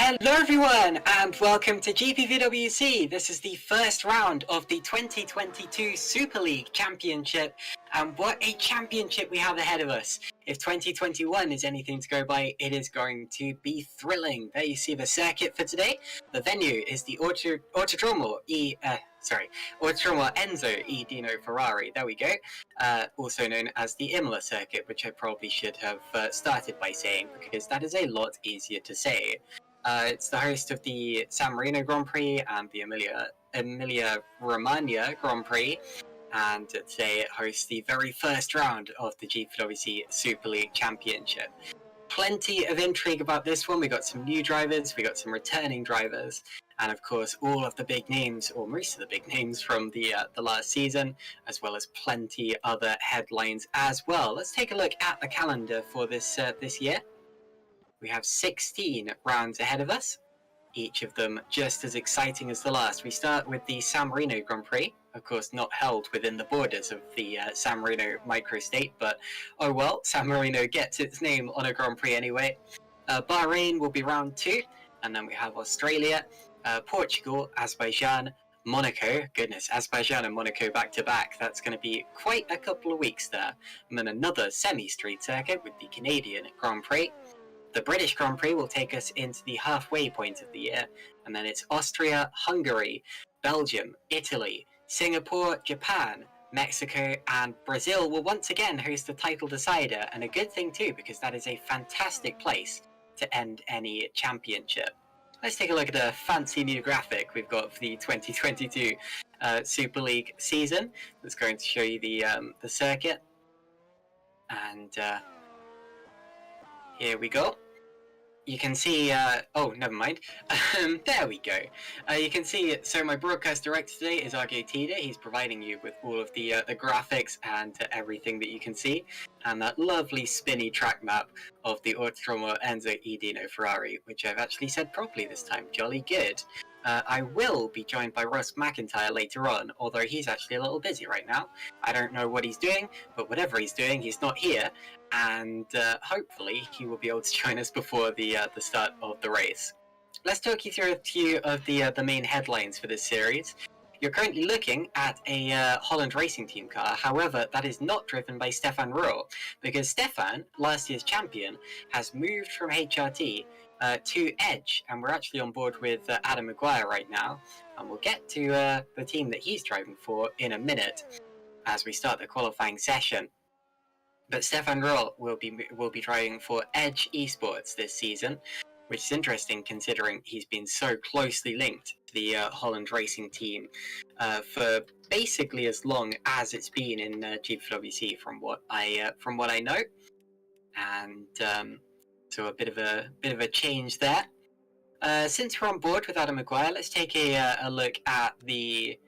Hello everyone and welcome to GPVWC. This is the first round of the 2022 Superleague Championship, and what a championship we have ahead of us. If 2021 is anything to go by, it is going to be thrilling. There you see the circuit for today. The venue is the Autódromo Enzo e Dino Ferrari. There we go. Also known as the Imola circuit, which I probably should have started by saying, because that is a lot easier to say. It's the host of the San Marino Grand Prix and the Emilia-Romagna Grand Prix, and today it hosts the very first round of the GPVWC Super League Championship. Plenty of intrigue about this one. We got some new drivers, we got some returning drivers, and of course all of the big names, or most of the big names from the last season, as well as plenty other headlines as well. Let's take a look at the calendar for this year. We have 16 rounds ahead of us, each of them just as exciting as the last. We start with the San Marino Grand Prix, of course not held within the borders of the San Marino microstate, but oh well, San Marino gets its name on a Grand Prix anyway. Bahrain will be round 2, and then we have Australia, Portugal, Azerbaijan, Monaco. Goodness, Azerbaijan and Monaco back to back. That's going to be quite a couple of weeks there. And then another semi-street circuit with the Canadian Grand Prix. The British Grand Prix will take us into the halfway point of the year, and then it's Austria, Hungary, Belgium, Italy, Singapore, Japan, Mexico, and Brazil will once again host the title decider, and a good thing too, because that is a fantastic place to end any championship. Let's take a look at a fancy new graphic we've got for the 2022 Super League season. That's going to show you the circuit, and here we go. You can see, oh, never mind. There we go. You can see, so my broadcast director today is Argo. He's providing you with all of the graphics and everything that you can see, and that lovely spinny track map of the Autódromo Enzo e Dino Ferrari, which I've actually said properly this time. Jolly good. I will be joined by McIntyre later on, although he's actually a little busy right now. I don't know what he's doing, but whatever he's doing, he's not here, and hopefully he will be able to join us before the start of the race. Let's talk you through a few of the main headlines for this series. You're currently looking at a Holland Racing Team car. However, that is not driven by Stefan Rohr, because Stefan, last year's champion, has moved from HRT to Edge, and we're actually on board with Adam Maguire right now, and we'll get to the team that he's driving for in a minute as we start the qualifying session. But Stefan Rohr will be driving for Edge Esports this season, which is interesting considering he's been so closely linked to the Holland Racing Team for basically as long as it's been in GPVWC, from what I know, and so a bit of a change there. Since we're on board with Adam Maguire, let's take a look at the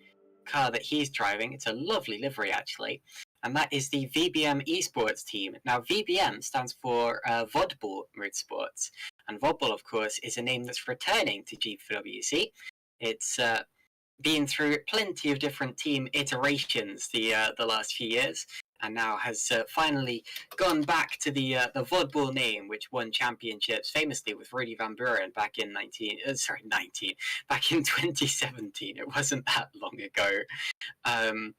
car that he's driving. It's a lovely livery actually, and that is the VBM Esports team. Now VBM stands for Vodball Motorsports, and Vodball of course is a name that's returning to GPVWC. It's been through plenty of different team iterations the last few years, and now has finally gone back to the Vodball name, which won championships famously with Rudy Van Buren back in 2017. It wasn't that long ago, and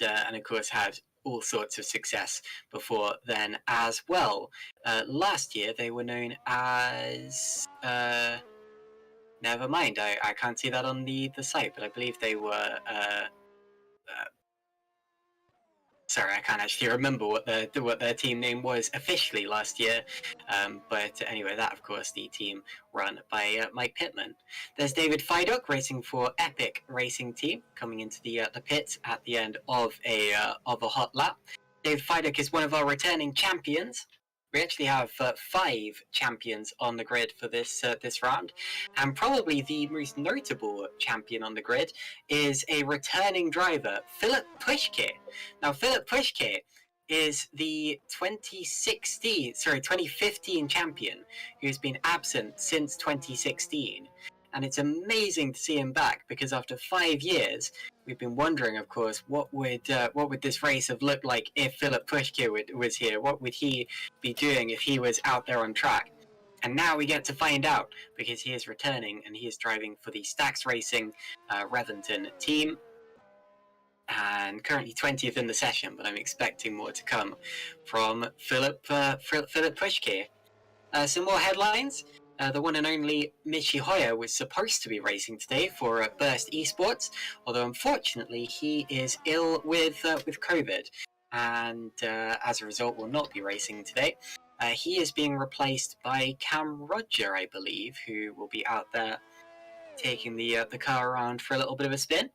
of course had all sorts of success before then as well. Last year they were known as never mind, I can't see that on the site, but I believe they were sorry, I can't actually remember what their team name was officially last year, but anyway, that of course the team run by Mike Pittman. There's David Fidok racing for Epic Racing Team, coming into the pits at the end of a hot lap. David Fidok is one of our returning champions. We actually have 5 champions on the grid for this round, and probably the most notable champion on the grid is a returning driver, Philip Pushke. Now, Philip Pushke is the 2015 champion who's been absent since 2016. And it's amazing to see him back, because after 5 years, we've been wondering, of course, what would this race have looked like if Philip Pushke was here? What would he be doing if he was out there on track? And now we get to find out, because he is returning and he is driving for the Stax Racing Revington team. And currently 20th in the session, but I'm expecting more to come from Philip Pushke. Some more headlines. The one and only Michi Hoyer was supposed to be racing today for Burst Esports, although unfortunately he is ill with COVID, and as a result will not be racing today. He is being replaced by Cam Roger, I believe, who will be out there taking the car around for a little bit of a spin.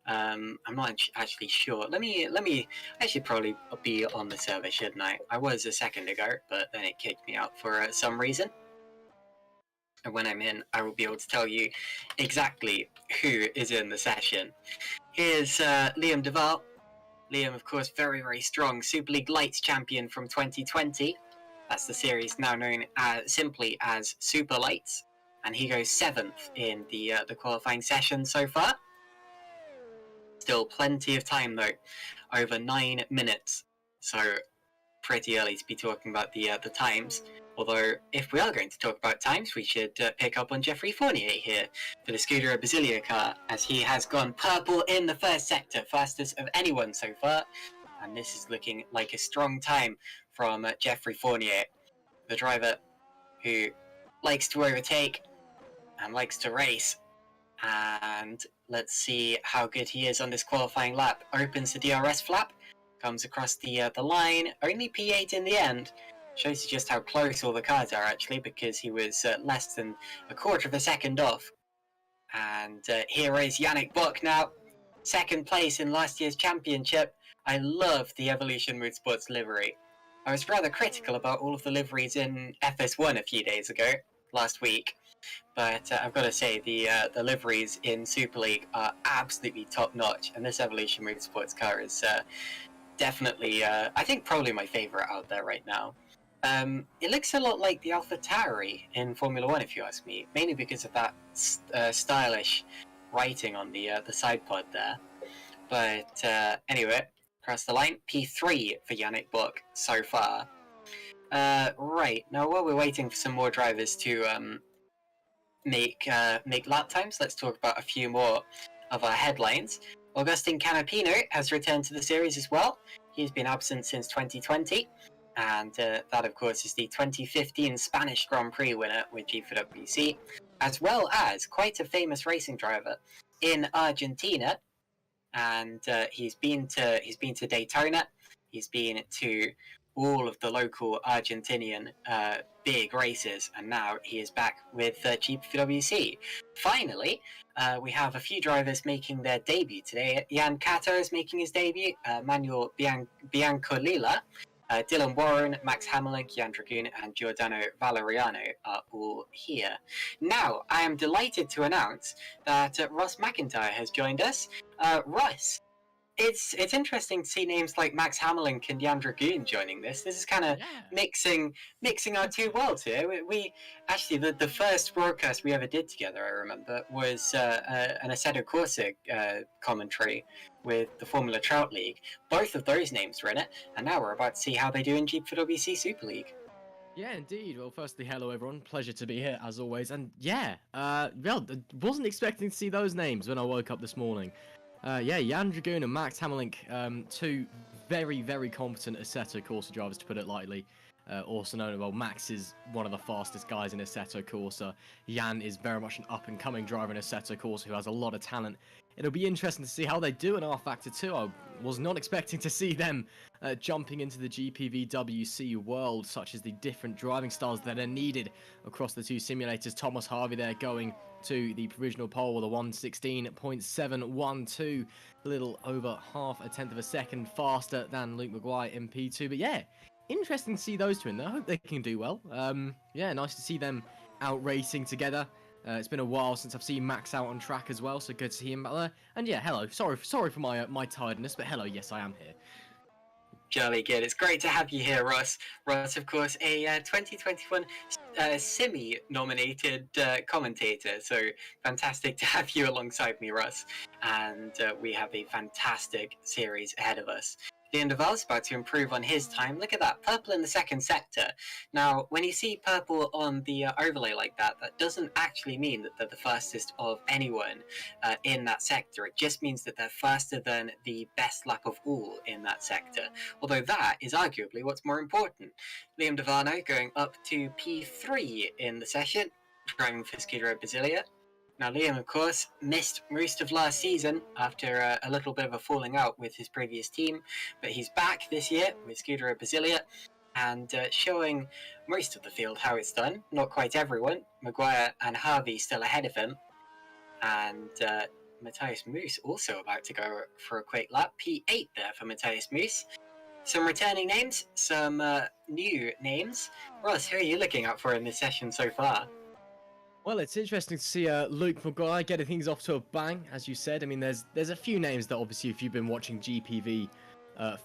I'm not actually sure. I should probably be on the server, shouldn't I? I was a second ago, but then it kicked me out for some reason. And when I'm in, I will be able to tell you exactly who is in the session. Here's Liam Duval. Liam, of course, very, very strong Super League Lights champion from 2020. That's the series now known simply as Super Lights. And he goes 7th in the qualifying session so far. Still plenty of time, though. Over 9 minutes. So pretty early to be talking about the times. Although, if we are going to talk about times, we should pick up on Jeffrey Fournier here for the Scuderia Basilia car, as he has gone purple in the first sector, fastest of anyone so far. And this is looking like a strong time from Jeffrey Fournier, the driver who likes to overtake and likes to race. And let's see how good he is on this qualifying lap. Opens the DRS flap, comes across the line, only P8 in the end. Shows you just how close all the cars are, actually, because he was less than a quarter of a second off. And here is Yannick Bock now, second place in last year's championship. I love the Evolution Motorsports livery. I was rather critical about all of the liveries in FS1 a few days ago, last week. But I've got to say, the liveries in Super League are absolutely top-notch. And this Evolution Motorsports car is definitely, I think, probably my favourite out there right now. It looks a lot like the AlphaTauri in Formula 1, if you ask me, mainly because of that stylish writing on the side pod there. But anyway, across the line, P3 for Yannick Bock so far. Right, now while we're waiting for some more drivers to make lap times, let's talk about a few more of our headlines. Augustin Canapino has returned to the series as well. He's been absent since 2020. And that, of course, is the 2015 Spanish Grand Prix winner with GPVWC, as well as quite a famous racing driver in Argentina. And he's been to Daytona. He's been to all of the local Argentinian big races, and now he is back with GPVWC. Finally, we have a few drivers making their debut today. Jan Cato is making his debut. Manuel Biancolila. Dylan Warren, Max Hammerlink, Jan Dragoon, and Giordano Valeriano are all here. Now, I am delighted to announce that Ross McIntyre has joined us. Russ, it's interesting to see names like Max Hammerlink and Jan Dragoon joining this. This is kind of mixing our two worlds here. We actually, the first broadcast we ever did together, I remember, was an Assetto Corsa commentary with the Formula Trout League. Both of those names were in it, and now we're about to see how they do in GPVWC Super League. Yeah, indeed. Well, firstly, hello everyone. Pleasure to be here as always. And yeah, well, wasn't expecting to see those names when I woke up this morning. Jan Dragoon and Max Hammerlink, two very, very competent Assetto Corsa drivers, to put it lightly. Also known as, well, Max is one of the fastest guys in Assetto Corsa. Jan is very much an up-and-coming driver in Assetto Corsa who has a lot of talent. It'll be interesting to see how they do in R-Factor 2. I was not expecting to see them jumping into the GPVWC world, such as the different driving styles that are needed across the two simulators. Thomas Harvey there going to the provisional pole with a 1:16.712, a little over half a tenth of a second faster than Luke Maguire in P2. But yeah, interesting to see those two in there. I hope they can do well. Yeah, nice to see them out racing together. It's been a while since I've seen Max out on track as well, so good to see him out there. And yeah, hello. Sorry for my tiredness, but hello. Yes, I am here. Jolly good. It's great to have you here, Russ. Russ, of course, a 2021 Simi-nominated commentator, so fantastic to have you alongside me, Russ. And we have a fantastic series ahead of us. Liam Duval's about to improve on his time. Look at that, purple in the second sector. Now, when you see purple on the overlay like that, that doesn't actually mean that they're the fastest of anyone in that sector. It just means that they're faster than the best lap of all in that sector. Although that is arguably what's more important. Liam Duval going up to P3 in the session, driving for Scuderia Basilia. Now, Liam, of course, missed most of last season after a little bit of a falling out with his previous team, but he's back this year with Scuderia Basilia and showing most of the field how it's done. Not quite everyone. Maguire and Harvey still ahead of him, and Matthias Moose also about to go for a quick lap. P8 there for Matthias Moose. Some returning names, some new names. Ross, who are you looking out for in this session so far? Well, it's interesting to see Luke Maguire getting things off to a bang, as you said. I mean, there's a few names that obviously, if you've been watching GPV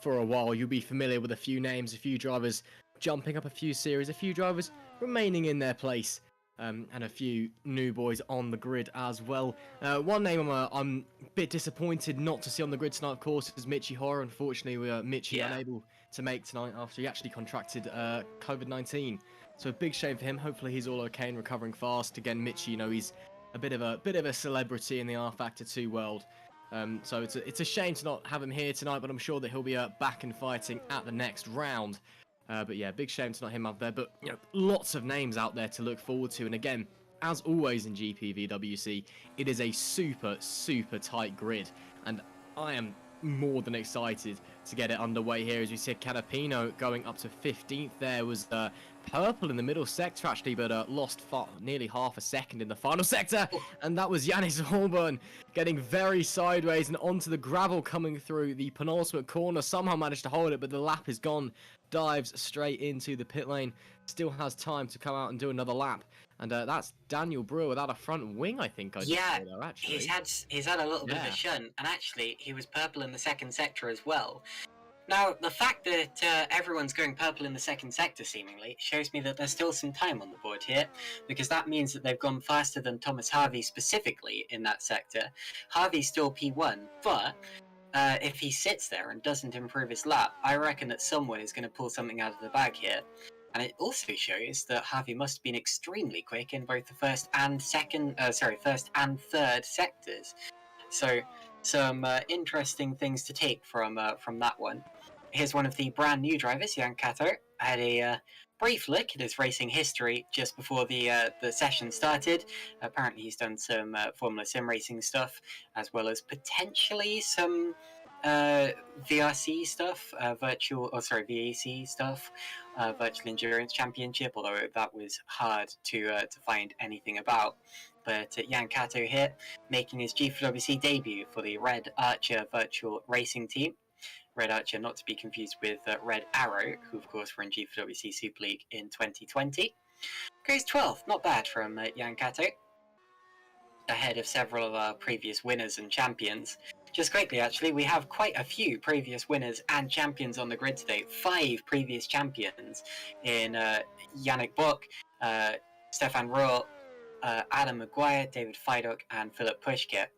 for a while, you'll be familiar with a few names, a few drivers jumping up a few series, a few drivers remaining in their place, and a few new boys on the grid as well. One name I'm a bit disappointed not to see on the grid tonight, of course, is Michi Horror. Unfortunately, Michi unable to make tonight after he actually contracted COVID-19. So a big shame for him. Hopefully he's all okay and recovering fast. Again, Mitchie, you know, he's a bit of a celebrity in the R Factor 2 world. So it's a shame to not have him here tonight, but I'm sure that he'll be back and fighting at the next round. But yeah, big shame to not him up there. But you know, lots of names out there to look forward to. And again, as always in GPVWC, it is a super tight grid, and I am more than excited to get it underway here. As we said, Canapino going up to 15th there, was purple in the middle sector actually, but lost nearly half a second in the final sector, and that was Yanis Horburn getting very sideways and onto the gravel coming through the penultimate corner. Somehow managed to hold it, but the lap is gone. Dives straight into the pit lane, still has time to come out and do another lap. And that's Daniel Brewer without a front wing, I think. Actually. He's had a little bit of a shunt, and actually he was purple in the second sector as well. Now, the fact that everyone's going purple in the second sector seemingly shows me that there's still some time on the board here, because that means that they've gone faster than Thomas Harvey specifically in that sector. Harvey's still P1, but if he sits there and doesn't improve his lap, I reckon that someone is going to pull something out of the bag here. And it also shows that Harvey must have been extremely quick in both the first and third sectors. So some interesting things to take from that one. Here's one of the brand new drivers, Jan Kato. I had a brief look at his racing history just before the session started. Apparently he's done some Formula Sim racing stuff, as well as potentially some VRC stuff, VEC stuff, Virtual Endurance Championship, although that was hard to find anything about. But Jan Kato here, making his GPVWC debut for the Red Archer Virtual Racing Team. Red Archer, not to be confused with Red Arrow, who of course were in GPVWC Superleague in 2020. Goes 12th, not bad from Jan Kato. Ahead of several of our previous winners and champions. Just quickly, actually, we have quite a few previous winners and champions on the grid today. 5 previous champions in Yannick Bock, Stefan Rohl, Adam Maguire, David Fidok, and Philip Pushkit.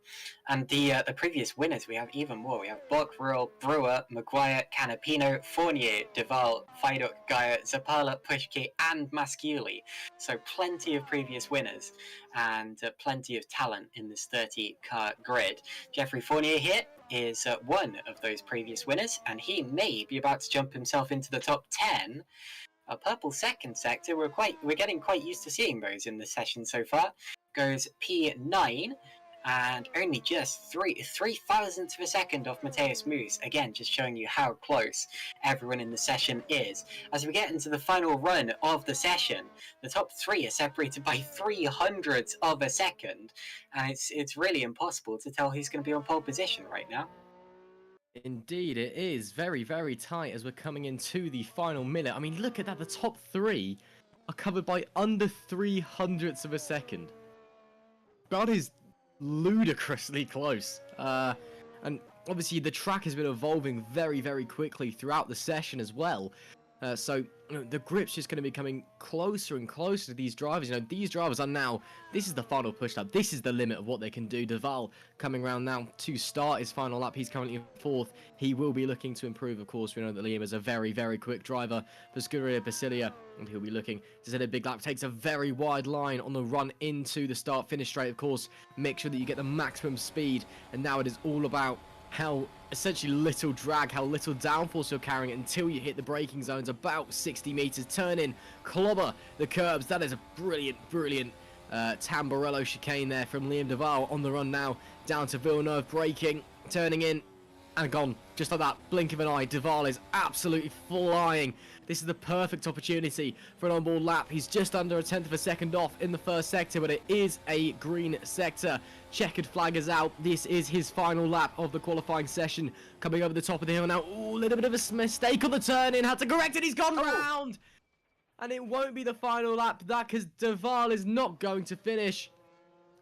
And the previous winners, we have even more. We have Bock, Rohl, Brewer, Maguire, Canapino, Fournier, Duval, Fidok, Gaia, Zapala, Pushkit, and Masciuli. So plenty of previous winners and plenty of talent in this 30-car grid. Jeffrey Fournier here is one of those previous winners, and he may be about to jump himself into the top 10. A purple second sector, we're getting quite used to seeing those in the session so far. Goes P9 and only just 3/thousandths of a second off Matthias Moose. Again, just showing you how close everyone in the session is. As we get into the final run of the session, the top 3 are separated by 300ths of a second, and it's really impossible to tell who's going to be on pole position right now. Indeed, it is very tight as we're coming into the final minute. I mean, look at that. The top 3 are covered by under 300ths of a second. That is ludicrously close. And obviously the track has been evolving very quickly throughout the session as well. So the grip's just going to be coming closer and closer to these drivers. These drivers are now, this is the final push lap. This is the limit of what they can do. Duval coming around now to start his final lap. He's currently in 4th. He will be looking to improve, of course. We know that Liam is a very, very quick driver for Scuderia Basilia, and he'll be looking to set a big lap. Takes a very wide line on the run into the start-finish straight, of course. Make sure that you get the maximum speed, and now it is all about how essentially little drag, how little downforce you're carrying it until you hit the braking zones, about 60 meters. Turn in, clobber the curbs. That is a brilliant Tamburello chicane there from Liam Duval. On the run now, down to Villeneuve, braking, turning in, and gone. Just like that, blink of an eye. Duval is absolutely flying. This is the perfect opportunity for an onboard lap. He's just under a 1/10 of a second off in the first sector, but it is a green sector. Checkered flag is out. This is his final lap of the qualifying session. Coming over the top of the hill now. Ooh, a little bit of a mistake on the turn in. Had to correct it. He's gone round. And it won't be the final lap, that because Duval is not going to finish.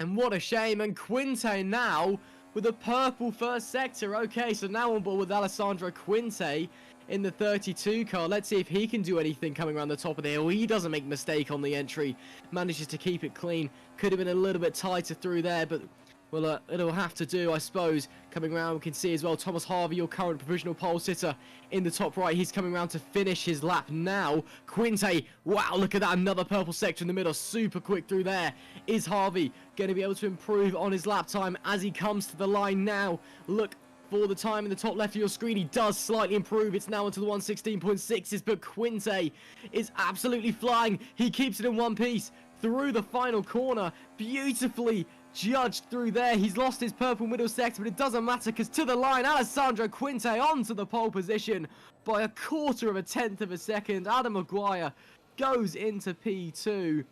And what a shame. And Quinte now with a purple first sector. Okay, so now on board with Alessandro Quinte in the 32 car. Let's see if he can do anything coming around the top of the hill. He doesn't make a mistake on the entry. Manages to keep it clean. Could have been a little bit tighter through there, but well, it'll have to do, I suppose. Coming around, we can see as well Thomas Harvey, your current provisional pole sitter, in the top right. He's coming around to finish his lap now. Quinte, wow, look at that. Another purple sector in the middle. Super quick through there. Is Harvey going to be able to improve on his lap time as he comes to the line now? Look for the time in the top left of your screen. He does slightly improve. It's now into the 1:16.6s, but Quinte is absolutely flying. He keeps it in one piece through the final corner. Beautifully judged through there. He's lost his purple middle sector, but it doesn't matter because to the line, Alessandro Quinte onto the pole position by a 1/4 of a 1/10 of a second. Adam Maguire goes into P2.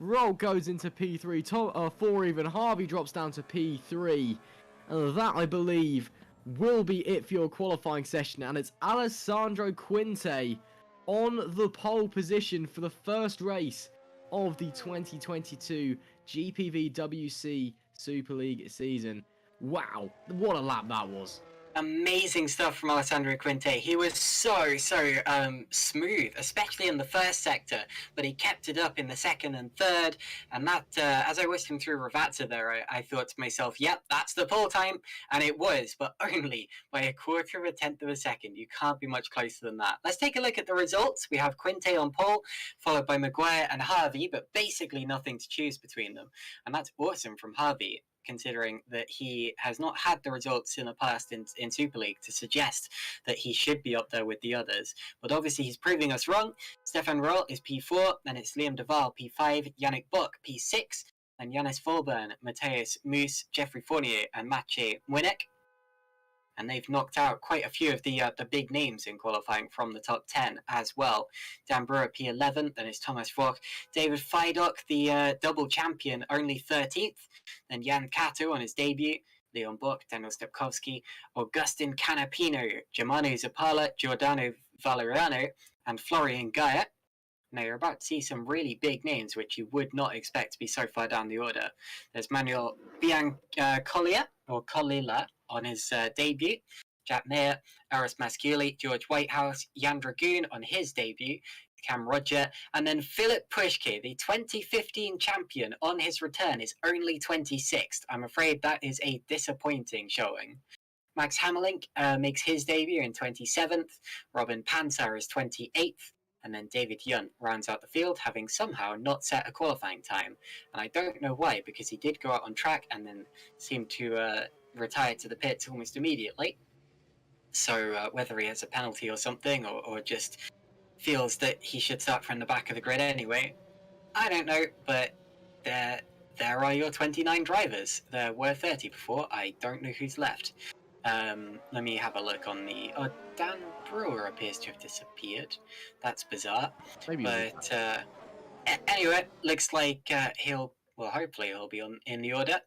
Roll goes into P3. 4 even. Harvey drops down to P3. And that, I believe, will be it for your qualifying session. And it's Alessandro Quinte on the pole position for the first race of the 2022 GPVWC Super League season. Wow, what a lap that was. Amazing stuff from Alessandro Quinte. He was so smooth, especially in the first sector, but he kept it up in the second and third. And that, as I watched him through Ravazza there, I thought to myself, yep, that's the pole time. And it was, but only by a 1/4 of a 1/10 of a second. You can't be much closer than that. Let's take a look at the results. We have Quinte on pole, followed by Maguire and Harvey, but basically nothing to choose between them. And that's awesome from Harvey, considering that he has not had the results in the past in Super League to suggest that he should be up there with the others. But obviously he's proving us wrong. Stefan Roll is P4, then it's Liam Duval P5, Yannick Buck P6, and Yannis Volburn, Mateus Moose, Jeffrey Fournier, and Maciej Młynek. And they've knocked out quite a few of the big names in qualifying from the top 10 as well. Dan Brewer P11, then it's Thomas Vogt, David Feidock, the double champion, only 13th. Then Jan Cato on his debut, Leon Buck, Daniel Stepkowski, Augustin Canapino, Germano Zapala, Giordano Valeriano, and Florian Gaia. Now you're about to see some really big names which you would not expect to be so far down the order. There's Manuel Biancollia, or Colilla, on his debut, Jack Mayer, Aris Masculi, George Whitehouse, Jan Dragoon on his debut, Cam Roger, and then Philip Pushke, the 2015 champion, on his return is only 26th. I'm afraid that is a disappointing showing. Max Hammerlink makes his debut in 27th, Robin Pansar is 28th, and then David Yunt rounds out the field, having somehow not set a qualifying time. And I don't know why, because he did go out on track and then seemed to retire to the pits almost immediately. So whether he has a penalty or something, or just feels that he should start from the back of the grid anyway, I don't know, but there are your 29 drivers. There were 30 before. I don't know who's left. Let me have a look on the... Oh, Dan Brewer appears to have disappeared. That's bizarre. Maybe. But anyway, looks like hopefully he'll be in the order.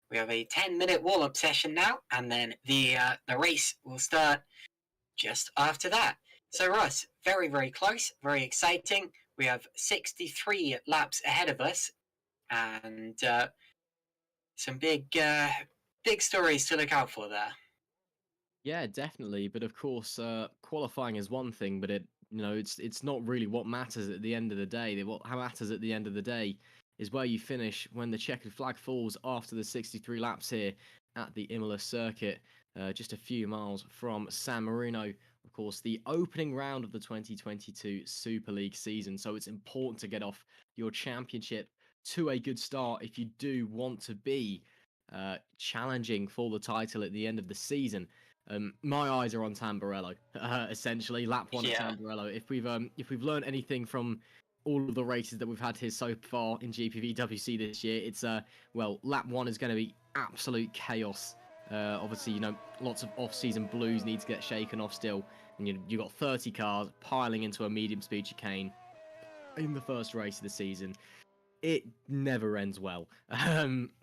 We have a 10-minute warm-up session now, and then the race will start just after that. So Russ, very, very close, very exciting. We have 63 laps ahead of us, and some big stories to look out for there. Yeah, definitely. But of course, qualifying is one thing, but it's not really what matters at the end of the day. What matters at the end of the day is where you finish when the checkered flag falls after the 63 laps here at the Imola circuit, just a few miles from San Marino. Of course, the opening round of the 2022 Super League season. So it's important to get off your championship to a good start if you do want to be challenging for the title at the end of the season. My eyes are on Tamburello, essentially lap one at Yeah. Tamburello. If we've learned anything from all of the races that we've had here so far in GPVWC this year, it's well, lap one is going to be absolute chaos. Obviously, lots of off-season blues need to get shaken off still, and you've got 30 cars piling into a medium-speed chicane in the first race of the season. It never ends well.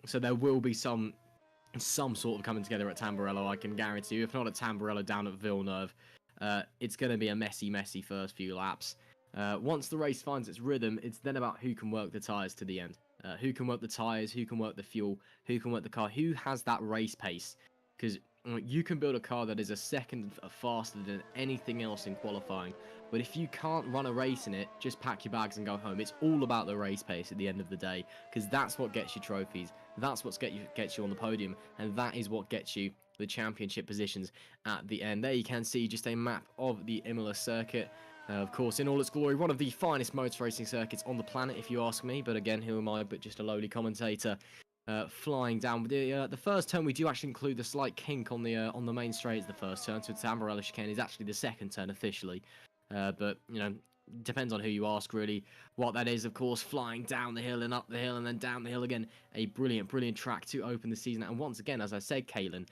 So there will be some sort of coming together at Tamburello, I can guarantee you. If not at Tamburello, down at Villeneuve. It's going to be a messy first few laps. Once the race finds its rhythm, it's then about who can work the tyres to the end. Who can work the tyres, who can work the fuel, who can work the car, who has that race pace. Because you can build a car that is a second faster than anything else in qualifying. But if you can't run a race in it, just pack your bags and go home. It's all about the race pace at the end of the day, because that's what gets you trophies. That's what gets you on the podium, and that is what gets you the championship positions at the end. There you can see just a map of the Imola circuit. Of course, in all its glory, one of the finest motor racing circuits on the planet, if you ask me. But again, who am I but just a lowly commentator flying down. The first turn, we do actually include the slight kink on the main straight as the first turn. So Tamburello chicane is actually the second turn officially. But, depends on who you ask, really. What that is, of course, flying down the hill and up the hill and then down the hill again. A brilliant track to open the season. And once again, as I said, Caitlin,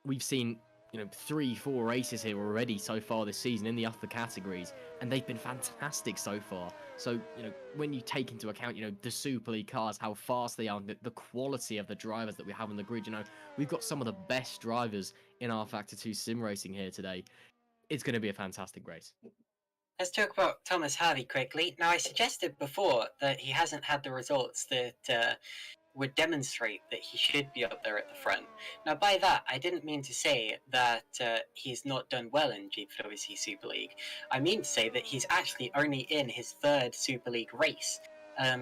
we've seen 3-4 races here already so far this season in the upper categories, and they've been fantastic so far. So when you take into account the Super League cars, how fast they are, the quality of the drivers that we have on the grid, we've got some of the best drivers in our Factor 2 sim racing here today. It's going to be a fantastic race. Let's talk about Thomas Hardy quickly. Now, I suggested before that he hasn't had the results that would demonstrate that he should be up there at the front. Now, by that, I didn't mean to say that he's not done well in GPVWC Super League. I mean to say that he's actually only in his third Super League race.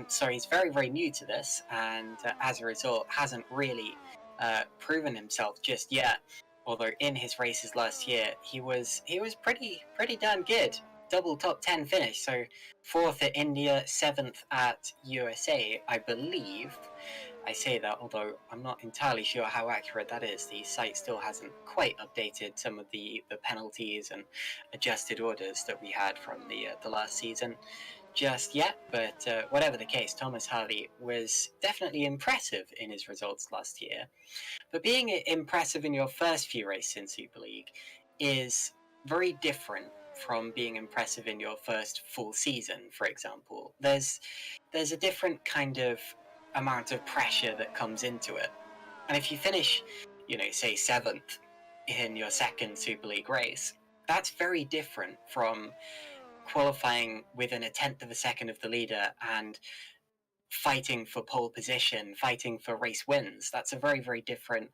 So he's very new to this, and as a result, hasn't really proven himself just yet. Although in his races last year, he was pretty darn good. Double top 10 finish, so 4th at India, 7th at USA, I believe. I say that, although I'm not entirely sure how accurate that is. The site still hasn't quite updated some of the penalties and adjusted orders that we had from the last season just yet, but whatever the case, Thomas Hardy was definitely impressive in his results last year. But being impressive in your first few races in Super League is very different from being impressive in your first full season, for example. There's a different kind of amount of pressure that comes into it. And if you finish, say 7th in your second Super League race, that's very different from qualifying within 1/10 of a second of the leader and fighting for pole position, fighting for race wins. That's a very different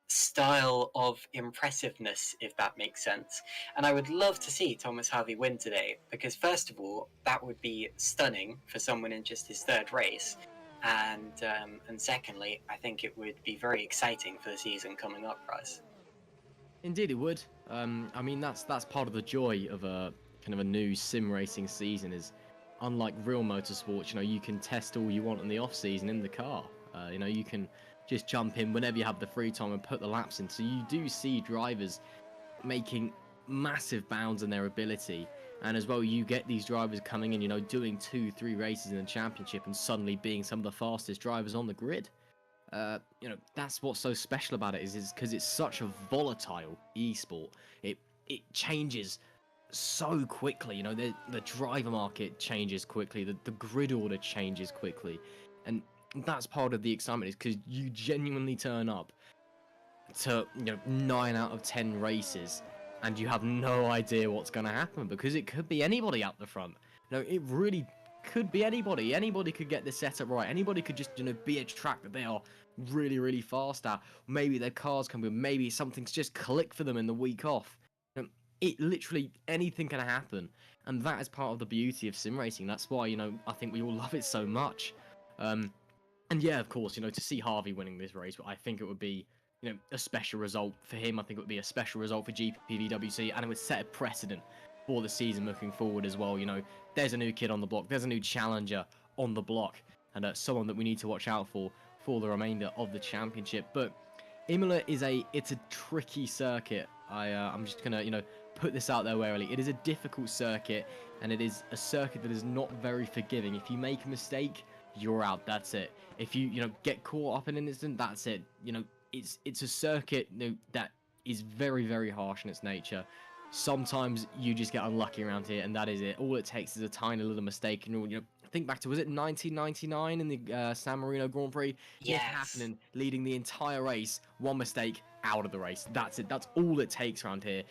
style of impressiveness, if that makes sense. And I would love to see Thomas Hardy win today, because first of all, that would be stunning for someone in just his third race, and secondly, I think it would be very exciting for the season coming up for us. Indeed, it would. I mean, that's part of the joy of a kind of a new sim racing season. Is unlike real motorsports, you can test all you want in the off season in the car. You can just jump in whenever you have the free time and put the laps in. So you do see drivers making massive bounds in their ability. And as well, you get these drivers coming in, doing 2-3 races in the championship and suddenly being some of the fastest drivers on the grid. That's what's so special about it is because it's such a volatile esport. It changes so quickly. The driver market changes quickly. The grid order changes quickly. And that's part of the excitement, is because you genuinely turn up to 9 out of 10 races and you have no idea what's going to happen, because it could be anybody out the front. It really could be anybody. Anybody could get this setup right. Anybody could just be a track that they are really, really fast at. Maybe their cars can be, maybe something's just clicked for them in the week off. It literally, anything can happen. And that is part of the beauty of sim racing. That's why, I think we all love it so much. And yeah, of course, to see Harvey winning this race, I think it would be, a special result for him. I think it would be a special result for GPVWC, and it would set a precedent for the season looking forward as well. There's a new kid on the block, there's a new challenger on the block, and someone that we need to watch out for the remainder of the championship. But Imola it's a tricky circuit. I'm just gonna, put this out there warily. It is a difficult circuit, and it is a circuit that is not very forgiving. If you make a mistake, you're out. That's it. If you get caught up in an incident, that's it. It's a circuit that is very, very harsh in its nature. Sometimes you just get unlucky around here, and that is it. All it takes is a tiny little mistake, and think back to, was it 1999 in the San Marino Grand Prix? Yes. Nick Hafnen leading the entire race, one mistake, out of the race. That's it. That's all it takes around here.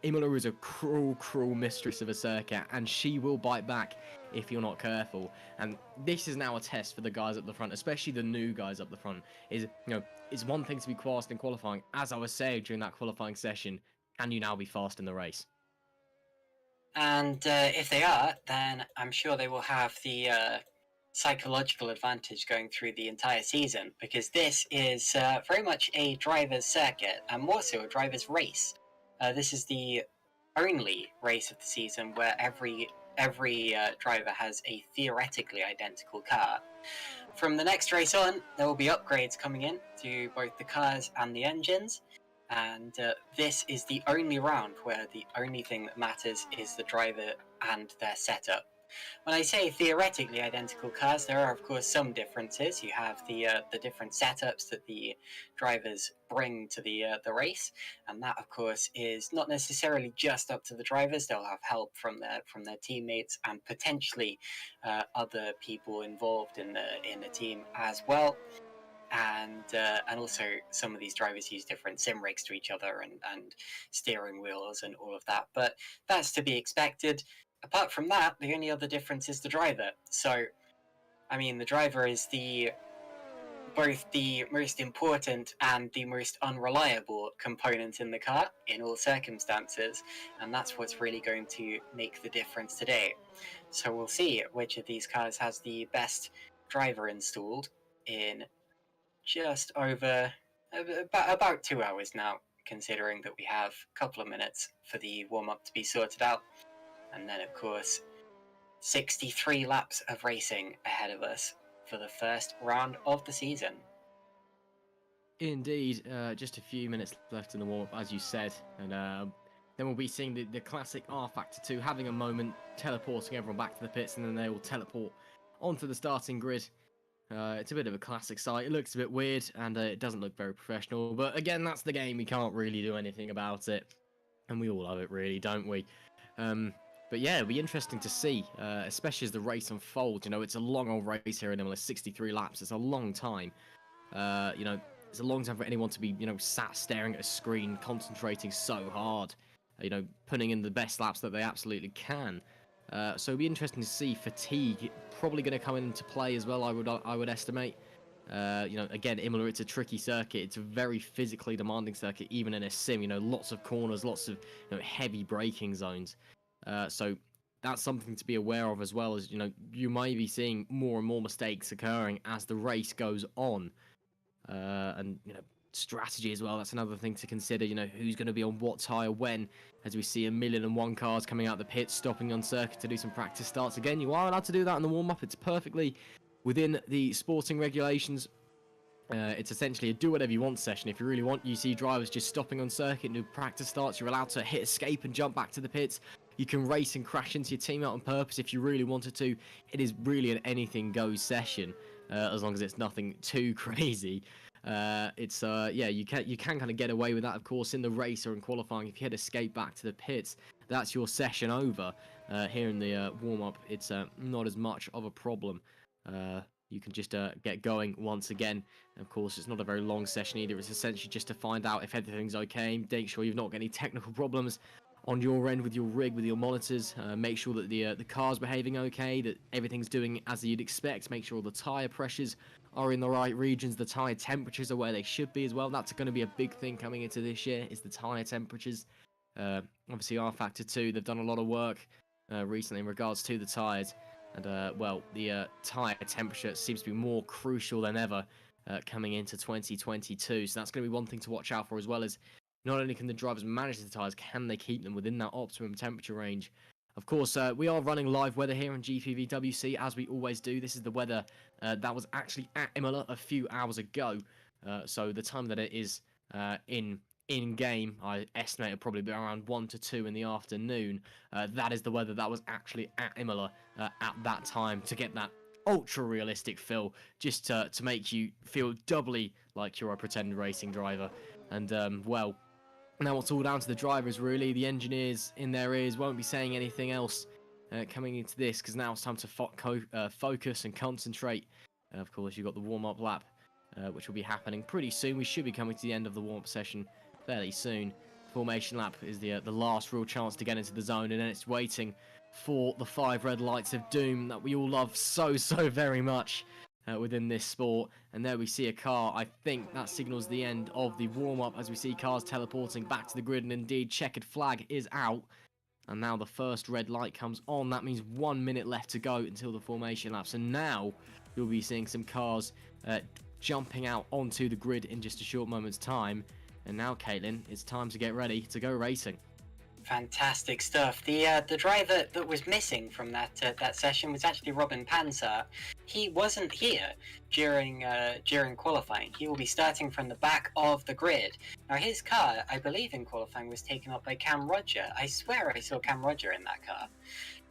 Imola is a cruel, cruel mistress of a circuit, and she will bite back if you're not careful. And this is now a test for the guys up the front, especially the new guys up the front. It's one thing to be fast in qualifying. As I was saying during that qualifying session, can you now be fast in the race? And if they are, then I'm sure they will have the psychological advantage going through the entire season, because this is very much a driver's circuit, and more so a driver's race. This is the only race of the season where every driver has a theoretically identical car. From the next race on, there will be upgrades coming in to both the cars and the engines, and this is the only round where the only thing that matters is the driver and their setup. When I say theoretically identical cars, there are of course some differences. You have the different setups that the drivers bring to the race, and that of course is not necessarily just up to the drivers. They'll have help from their teammates and potentially other people involved in the team as well. And also some of these drivers use different sim rigs to each other and steering wheels and all of that, but that's to be expected. Apart from that, the only other difference is the driver. So, I mean, the driver is both the most important and the most unreliable component in the car in all circumstances, and that's what's really going to make the difference today. So we'll see which of these cars has the best driver installed in just over about 2 hours now, considering that we have a couple of minutes for the warm-up to be sorted out. And then, of course, 63 laps of racing ahead of us for the first round of the season. Indeed, just a few minutes left in the warm-up, as you said, and then we'll be seeing the classic R Factor 2 having a moment, teleporting everyone back to the pits, and then they will teleport onto the starting grid. It's a bit of a classic sight. It looks a bit weird, and it doesn't look very professional, but again, that's the game. We can't really do anything about it, and we all love it, really, don't we? But yeah, it'll be interesting to see, especially as the race unfolds. It's a long old race here in Imola, 63 laps. It's a long time. It's a long time for anyone to be, sat staring at a screen, concentrating so hard. Putting in the best laps that they absolutely can. So it'll be interesting to see. Fatigue probably going to come into play as well, I would estimate. Again, Imola, it's a tricky circuit. It's a very physically demanding circuit, even in a sim. Lots of corners, lots of heavy braking zones. So that's something to be aware of, as well as you might be seeing more and more mistakes occurring as the race goes on. And strategy as well, that's another thing to consider. Who's going to be on what tyre when, as we see 1,000,001 cars coming out the pits, stopping on circuit to do some practice starts. Again, you are allowed to do that in the warm-up. It's perfectly within the sporting regulations. It's essentially a do whatever you want session. If you really want, you see drivers just stopping on circuit and do practice starts. You're allowed to hit escape and jump back to the pits. You can race and crash into your teammate on purpose if you really wanted to. It is really an anything goes session, as long as it's nothing too crazy. Yeah, you can kind of get away with that, of course, in the race or in qualifying. If you hit escape back to the pits, that's your session over. Here in the warm-up, it's not as much of a problem. You can just get going once again. Of course, it's not a very long session either. It's essentially just to find out if everything's okay, make sure you've not got any technical problems on your end with your rig, with your monitors. Make sure that the car's behaving okay, that everything's doing as you'd expect. Make sure the tyre pressures are in the right regions, the tyre temperatures are where they should be as well. That's going to be a big thing coming into this year, is the tyre temperatures. Obviously, R-Factor 2, they've done a lot of work recently in regards to the tyres. And, well, the tyre temperature seems to be more crucial than ever coming into 2022. So that's going to be one thing to watch out for, as well as not only can the drivers manage the tyres, can they keep them within that optimum temperature range. Of course, we are running live weather here on GPVWC, as we always do. This is the weather that was actually at Imola a few hours ago. So the time that it is in-game, I estimate it'll probably be around 1 to 2 in the afternoon. That is the weather that was actually at Imola at that time, to get that ultra-realistic feel, just to make you feel doubly like you're a pretend racing driver. And, well, now it's all down to the drivers, really. The engineers in their ears won't be saying anything else coming into this, because now it's time to focus and concentrate. Of course, you've got the warm-up lap, which will be happening pretty soon. We should be coming to the end of the warm-up session fairly soon. Formation lap is the last real chance to get into the zone, and then it's waiting for the 5 red lights of doom that we all love so very much within this sport. And there we see a car. I think that signals the end of the warm-up, as we see cars teleporting back to the grid, and indeed checkered flag is out. And now the first red light comes on. That means 1 minute left to go until the formation lap. So now you'll be seeing some cars jumping out onto the grid in just a short moment's time. And now, Caitlin, it's time to get ready to go racing. Fantastic stuff. The driver that was missing from that session was actually Robin Panzer. He wasn't here during qualifying. He will be starting from the back of the grid. Now his car, I believe in qualifying, was taken up by Cam Roger. I swear I saw Cam Roger in that car.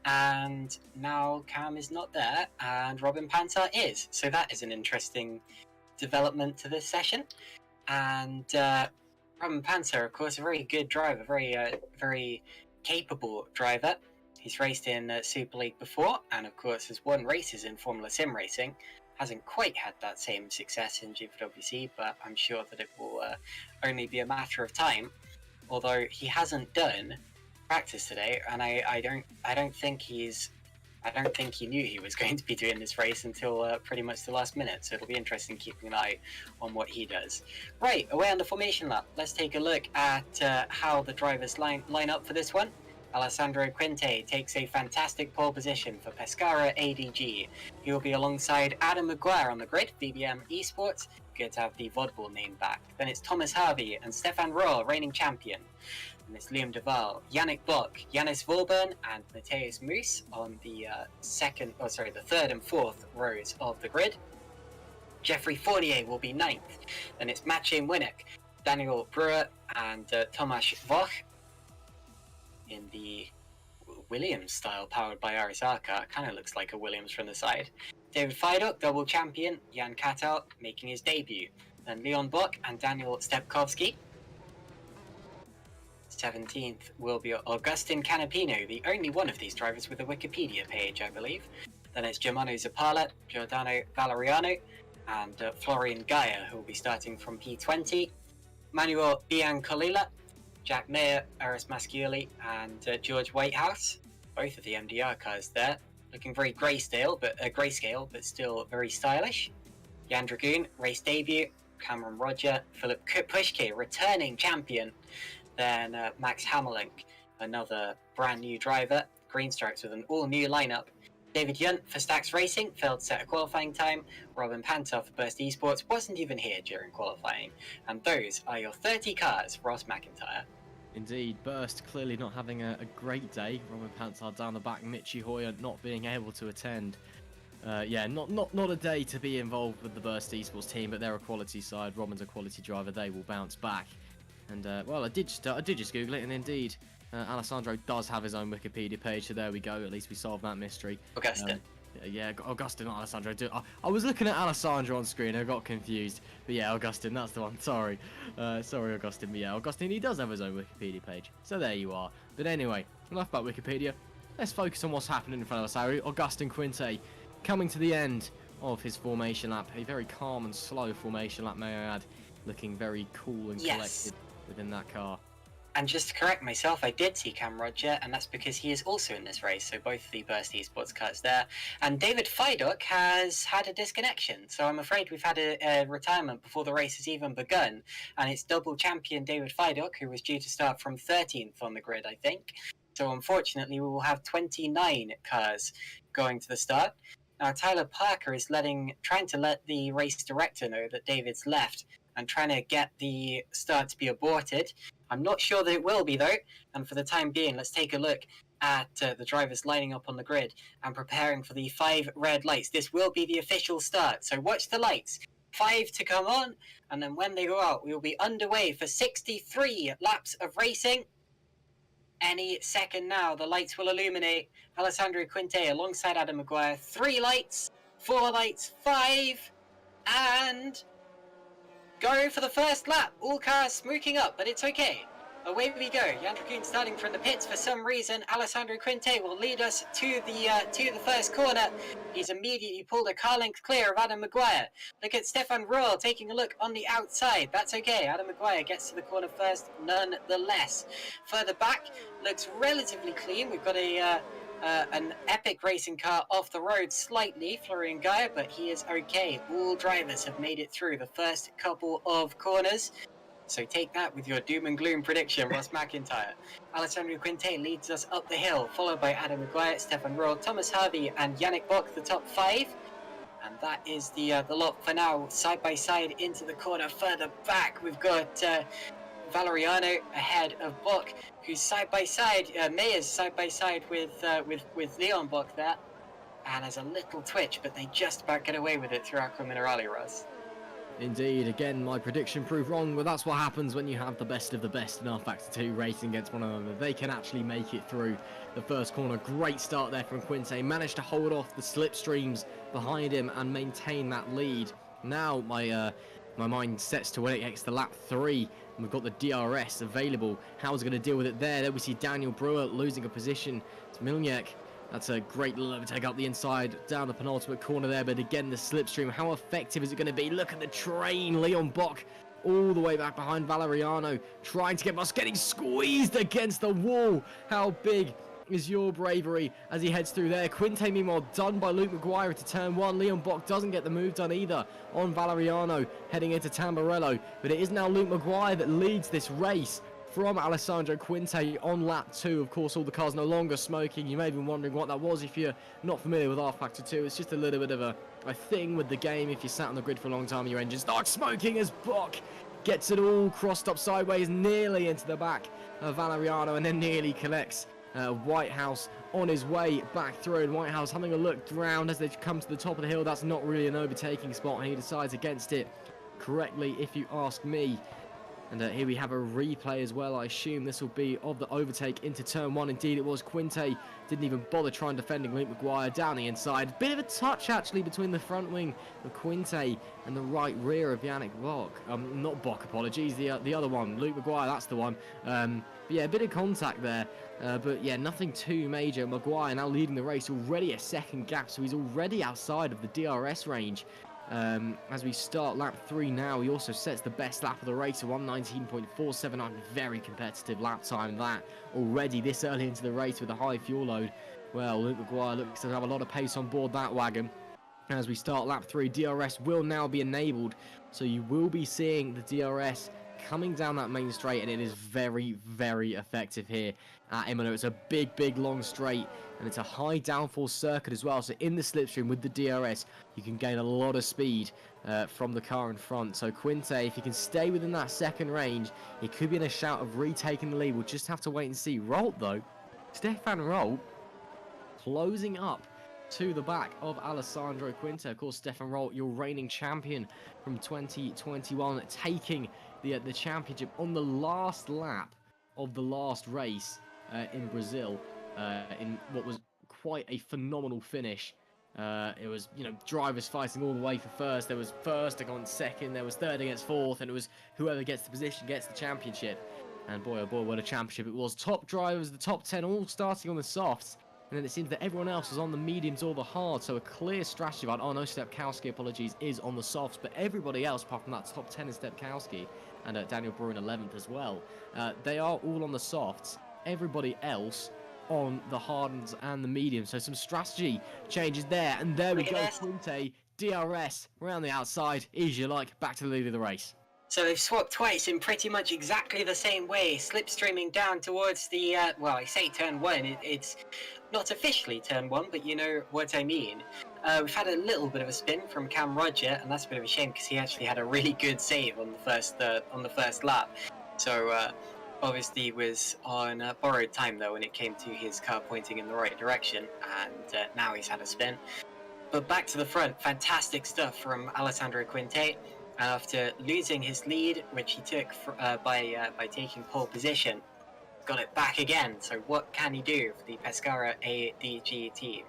And now Cam is not there, and Robin Panzer is. So that is an interesting development to this session. And Robin Panzer, of course, a very good driver, very capable driver. He's raced in Superleague before, and of course has won races in Formula Simracing. Hasn't quite had that same success in GPVWC, but I'm sure that it will only be a matter of time. Although he hasn't done practice today, and I don't think he knew he was going to be doing this race until pretty much the last minute, so it'll be interesting keeping an eye on what he does. Right, away on the formation lap, let's take a look at how the drivers line up for this one. Alessandro Quinte takes a fantastic pole position for Pescara ADG. He will be alongside Adam Maguire on the grid, VBM Esports. Good to have the Vodball name back. Then it's Thomas Harvey and Stefan Rohr, reigning champion. And it's Liam Duval, Yannick Bloch, Yannis Volburn, and Mateus Moose on the the third and fourth rows of the grid. Jeffrey Fournier will be 9th. Then it's Maciej Winnick, Daniel Brewer, and Tomasz Voch in the Williams style, powered by Arizaka. Kind of looks like a Williams from the side. David Fiduk, double champion, Jan Katal making his debut. Then Leon Bock and Daniel Stepkovsky. 17th will be Augustin Canapino, the only one of these drivers with a Wikipedia page, I believe. Then it's Germano Zappala, Giordano Valeriano, and Florian Gaia, who will be starting from P20. Manuel Biancolila, Jack Mayer, Aris Mascioli, and George Whitehouse. Both of the MDR cars there. Looking very grayscale, but still very stylish. Jan Dragoon, race debut. Cameron Roger, Philip Pushke, returning champion. Then Max Hammerlink, another brand new driver. Green Stripes with an all-new lineup. David Yunt for Stax Racing, failed to set a qualifying time. Robin Panzer for Burst Esports wasn't even here during qualifying. And those are your 30 cars, Ross McIntyre. Indeed, Burst clearly not having a great day. Robin Panzer down the back, Mitchie Hoyer not being able to attend. Yeah, not a day to be involved with the Burst Esports team, but they're a quality side. Robin's a quality driver. They will bounce back. And well, I did just Google it, and indeed, Alessandro does have his own Wikipedia page. So there we go. At least we solved that mystery. Augustin. Yeah, Augustin, not Alessandro. I was looking at Alessandro on screen. I got confused. But yeah, Augustin, that's the one. Sorry, Augustin. But yeah, Augustin, he does have his own Wikipedia page. So there you are. But anyway, enough about Wikipedia. Let's focus on what's happening in front of us, Harry. Augustin Quinte coming to the end of his formation lap. A very calm and slow formation lap, may I add. Looking very cool and collected within that car. And just to correct myself, I did see Cam Roger, and that's because he is also in this race. So both the Burst Esports cars there. And David Fiduk has had a disconnection. So I'm afraid we've had a retirement before the race has even begun. And it's double champion David Fiduk, who was due to start from 13th on the grid, I think. So unfortunately, we will have 29 cars going to the start. Now, Tyler Parker is trying to let the race director know that David's left and trying to get the start to be aborted. I'm not sure that it will be, though, and for the time being, let's take a look at the drivers lining up on the grid and preparing for the 5 red lights. This will be the official start, so watch the lights. 5 to come on, and then when they go out, we will be underway for 63 laps of racing. Any second now, the lights will illuminate Alessandro Quinte alongside Adam Maguire. 3 lights, 4 lights, 5, and go for the first lap. All cars smoking up, but it's okay. Away we go. Jan Dragoon starting from the pits for some reason. Alessandro Quinte will lead us to the first corner. He's immediately pulled a car length clear of Adam Maguire. Look at Stefan Royal taking a look on the outside. That's okay. Adam Maguire gets to the corner first, nonetheless. Further back, looks relatively clean. We've got an epic racing car off the road slightly, Florian Gaia, but he is okay. All drivers have made it through the first couple of corners. So take that with your doom and gloom prediction, Ross McIntyre. Alessandro Quinte leads us up the hill, followed by Adam Maguire, Stefan Royal, Thomas Harvey, and Yannick Bock, the top 5. And that is the lot for now. Side by side into the corner. Further back, we've got Valeriano ahead of Bock, who's side by side. Mayer's side by side with Leon Bock there, and has a little twitch, but they just about get away with it through Aqua Minerale, Ross. Indeed, again, my prediction proved wrong, but that's what happens when you have the best of the best in R-Factor 2 racing against one another. They can actually make it through the first corner. Great start there from Quinte. Managed to hold off the slipstreams behind him and maintain that lead. Now my mind sets to when it gets to lap 3. And we've got the DRS available. How's he going to deal with it there? There we see Daniel Brewer losing a position to Milniak. That's a great little overtake up the inside, down the penultimate corner there, but again, the slipstream, how effective is it going to be? Look at the train, Leon Bock, all the way back behind Valeriano, trying to get us, getting squeezed against the wall. How big is your bravery as he heads through there? Quinte, meanwhile, done by Luke Maguire to turn 1. Leon Bock doesn't get the move done either on Valeriano, heading into Tamburello, but it is now Luke Maguire that leads this race from Alessandro Quinte on lap 2. Of course, all the cars no longer smoking. You may have been wondering what that was if you're not familiar with R-Factor 2. It's just a little bit of a thing with the game. If you sat on the grid for a long time, your engine starts smoking as Bock gets it all crossed up sideways, nearly into the back of Valeriano, and then nearly collects Whitehouse on his way back through. And Whitehouse having a look round as they come to the top of the hill. That's not really an overtaking spot, and he decides against it correctly, if you ask me. And here we have a replay as well. I assume this will be of the overtake into turn 1. Indeed, it was. Quinte didn't even bother trying defending Luke Maguire down the inside. Bit of a touch, actually, between the front wing of Quinte and the right rear of Yannick Bock. Not Bock, apologies. The other one, Luke Maguire, that's the one. But yeah, a bit of contact there. But yeah, nothing too major. Maguire now leading the race, already a second gap, so he's already outside of the DRS range. As we start lap 3 now, he also sets the best lap of the race at 1:19.479. Very competitive lap time that already this early into the race with a high fuel load. Well, Luke Maguire looks to have a lot of pace on board that wagon. As we start lap 3, DRS will now be enabled, so you will be seeing the DRS coming down that main straight, and it is very, very effective here at Imola. It's a big long straight, and it's a high downforce circuit as well, so in the slipstream with the DRS you can gain a lot of speed from the car in front. So Quinte, if he can stay within that second range, he could be in a shout of retaking the lead. We'll just have to wait and see. Rolt though, Stefan Rolt closing up to the back of Alessandro Quinte. Of course, Stefan Rolt, your reigning champion from 2021, taking the championship on the last lap of the last race in Brazil, in what was quite a phenomenal finish. It was, you know, drivers fighting all the way for first. There was first against second, there was third against fourth, and it was whoever gets the position gets the championship. And boy, oh boy, what a championship it was. Top drivers, the top 10, all starting on the softs. And then it seems that everyone else is on the mediums or the hard, so a clear strategy about, oh no, Stepkowski, apologies, is on the softs, but everybody else, apart from that top 10 is Stepkowski, and Daniel Bruin 11th as well, they are all on the softs, everybody else on the hardens and the mediums, so some strategy changes there, and there we go, Quinte, DRS, around the outside, easy you like, back to the lead of the race. So they've swapped twice in pretty much exactly the same way, slipstreaming down towards the, well, I say turn 1, it's not officially turn 1, but you know what I mean. We've had a little bit of a spin from Cam Roger, and that's a bit of a shame because he actually had a really good save on the first lap. So obviously was on borrowed time though when it came to his car pointing in the right direction, and now he's had a spin. But back to the front, fantastic stuff from Alessandro Quinte. After losing his lead, which he took by taking pole position, got it back again. So what can he do for the Pescara ADG team?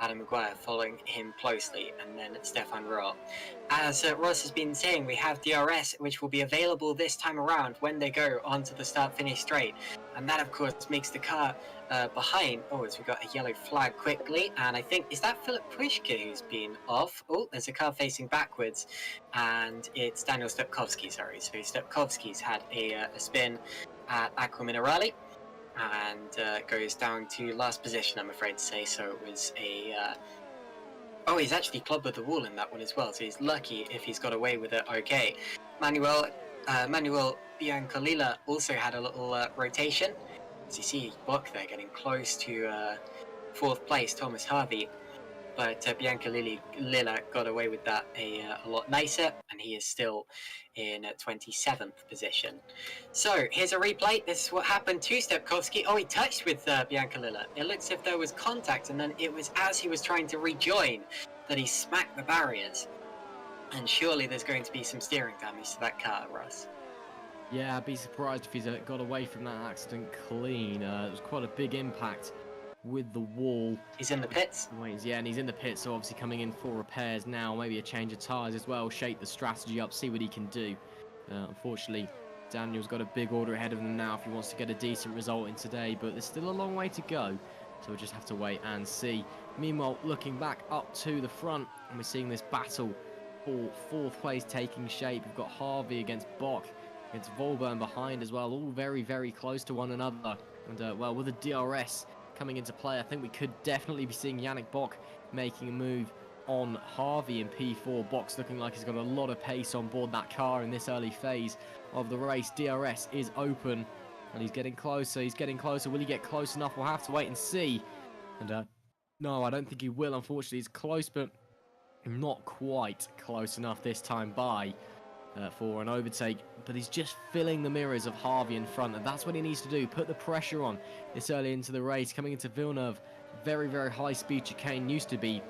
Adam Maguire following him closely, and then Stefan Roll. As Ross has been saying, we have DRS, which will be available this time around when they go onto the start-finish straight. And that, of course, makes the car behind. Oh, as we got a yellow flag quickly, and I think, is that Philip Prischke who's been off? Oh, there's a car facing backwards, and it's Daniel Stepkowski, sorry. So Stepkowski's had a spin at Acqua Minerale, and goes down to last position, I'm afraid to say. So it was a... oh, he's actually clubbed with the wall in that one as well, so he's lucky if he's got away with it okay. Manuel Biancalilla also had a little rotation. As you see, Buck there getting close to 4th place, Thomas Harvey. But Biancalilla got away with that a lot nicer, and he is still in 27th position. So here's a replay. This is what happened to Stepkowski. Oh, he touched with Biancalilla. It looks as if there was contact, and then it was as he was trying to rejoin that he smacked the barriers. And surely there's going to be some steering damage to that car, Russ. Yeah, I'd be surprised if he's got away from that accident clean. It was quite a big impact with the wall. He's in the pits? Yeah, and he's in the pits, so obviously coming in for repairs now, maybe a change of tyres as well, shake the strategy up, see what he can do. Unfortunately, Daniel's got a big order ahead of him now if he wants to get a decent result in today, but there's still a long way to go, so we'll just have to wait and see. Meanwhile, looking back up to the front, and we're seeing this battle for 4th place taking shape. We've got Harvey against Bock, against Volburn behind as well, all very, very close to one another. And, well, with the DRS coming into play, I think we could definitely be seeing Yannick Bock making a move on Harvey in P4. Bock's looking like he's got a lot of pace on board that car in this early phase of the race. DRS is open, and he's getting closer. Will he get close enough? We'll have to wait and see. And no, I don't think he will, unfortunately. He's close, but not quite close enough this time by for an overtake, but he's just filling the mirrors of Harvey in front, and that's what he needs to do, put the pressure on this early into the race. Coming into Villeneuve, very, very high speed chicane, used to be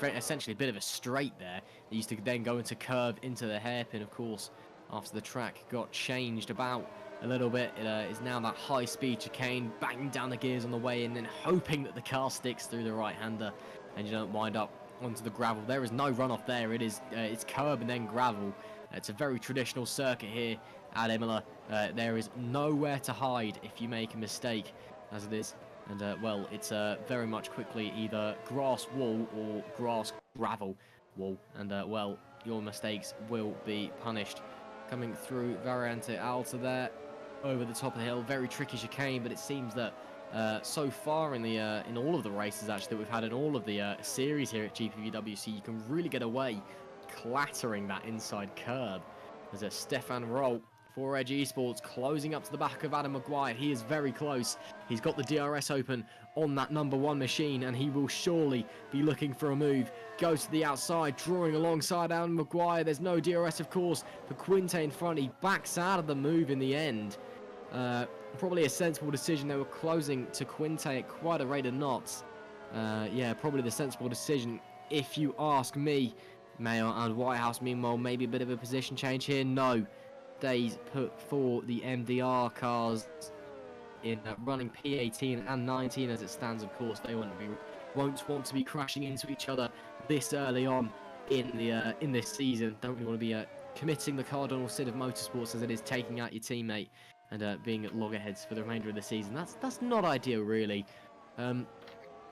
essentially a bit of a straight there. It used to then go into curve into the hairpin, of course, after the track got changed about a little bit. It is now that high speed chicane, banging down the gears on the way in and hoping that the car sticks through the right-hander and you don't wind up onto the gravel. There is no runoff there. It is it's curb and then gravel. It's a very traditional circuit here at Imola. There is nowhere to hide if you make a mistake, as it is. And, well, it's very much quickly either grass wall or grass gravel wall. And, well, your mistakes will be punished. Coming through Variante Alta there, over the top of the hill. Very tricky chicane, but it seems that so far in all of the races, actually, that we've had in all of the series here at GPVWC, you can really get away clattering that inside curb. There's a Stefan Roll for Edge Esports closing up to the back of Adam Maguire. He is very close. He's got the DRS open on that number 1 machine, and he will surely be looking for a move. Goes to the outside, drawing alongside Adam Maguire. There's no DRS, of course, for Quinte in front. He backs out of the move in the end. Probably a sensible decision. They were closing to Quinte at quite a rate of knots. Yeah, probably the sensible decision, if you ask me. Mayo and Whitehouse, meanwhile, maybe a bit of a position change here. No. Days put for the MDR cars in running P18 and 19 as it stands, of course. They won't want to be crashing into each other this early on in this season. Don't really want to be committing the cardinal sin of motorsports as it is taking out your teammate and being at loggerheads for the remainder of the season. That's not ideal, really.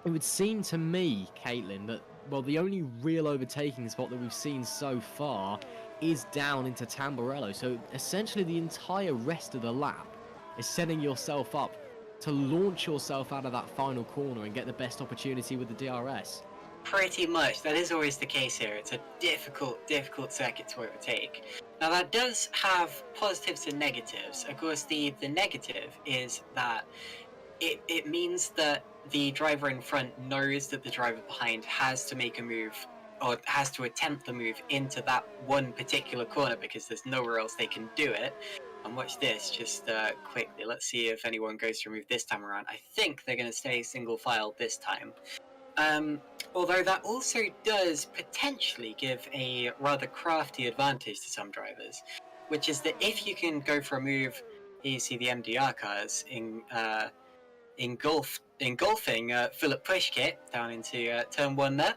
it would seem to me, Caitlin, that, well, the only real overtaking spot that we've seen so far is down into Tamburello. So essentially the entire rest of the lap is setting yourself up to launch yourself out of that final corner and get the best opportunity with the DRS. Pretty much. That is always the case here. It's a difficult circuit to overtake. Now that does have positives and negatives. Of course, the negative is that it means that the driver in front knows that the driver behind has to make a move, or has to attempt the move into that one particular corner, because there's nowhere else they can do it. And watch this, just quickly. Let's see if anyone goes to move this time around. I think they're going to stay single file this time. Although that also does potentially give a rather crafty advantage to some drivers, which is that if you can go for a move, you see the MDR cars engulfing Philip Pushkit down into turn 1 there.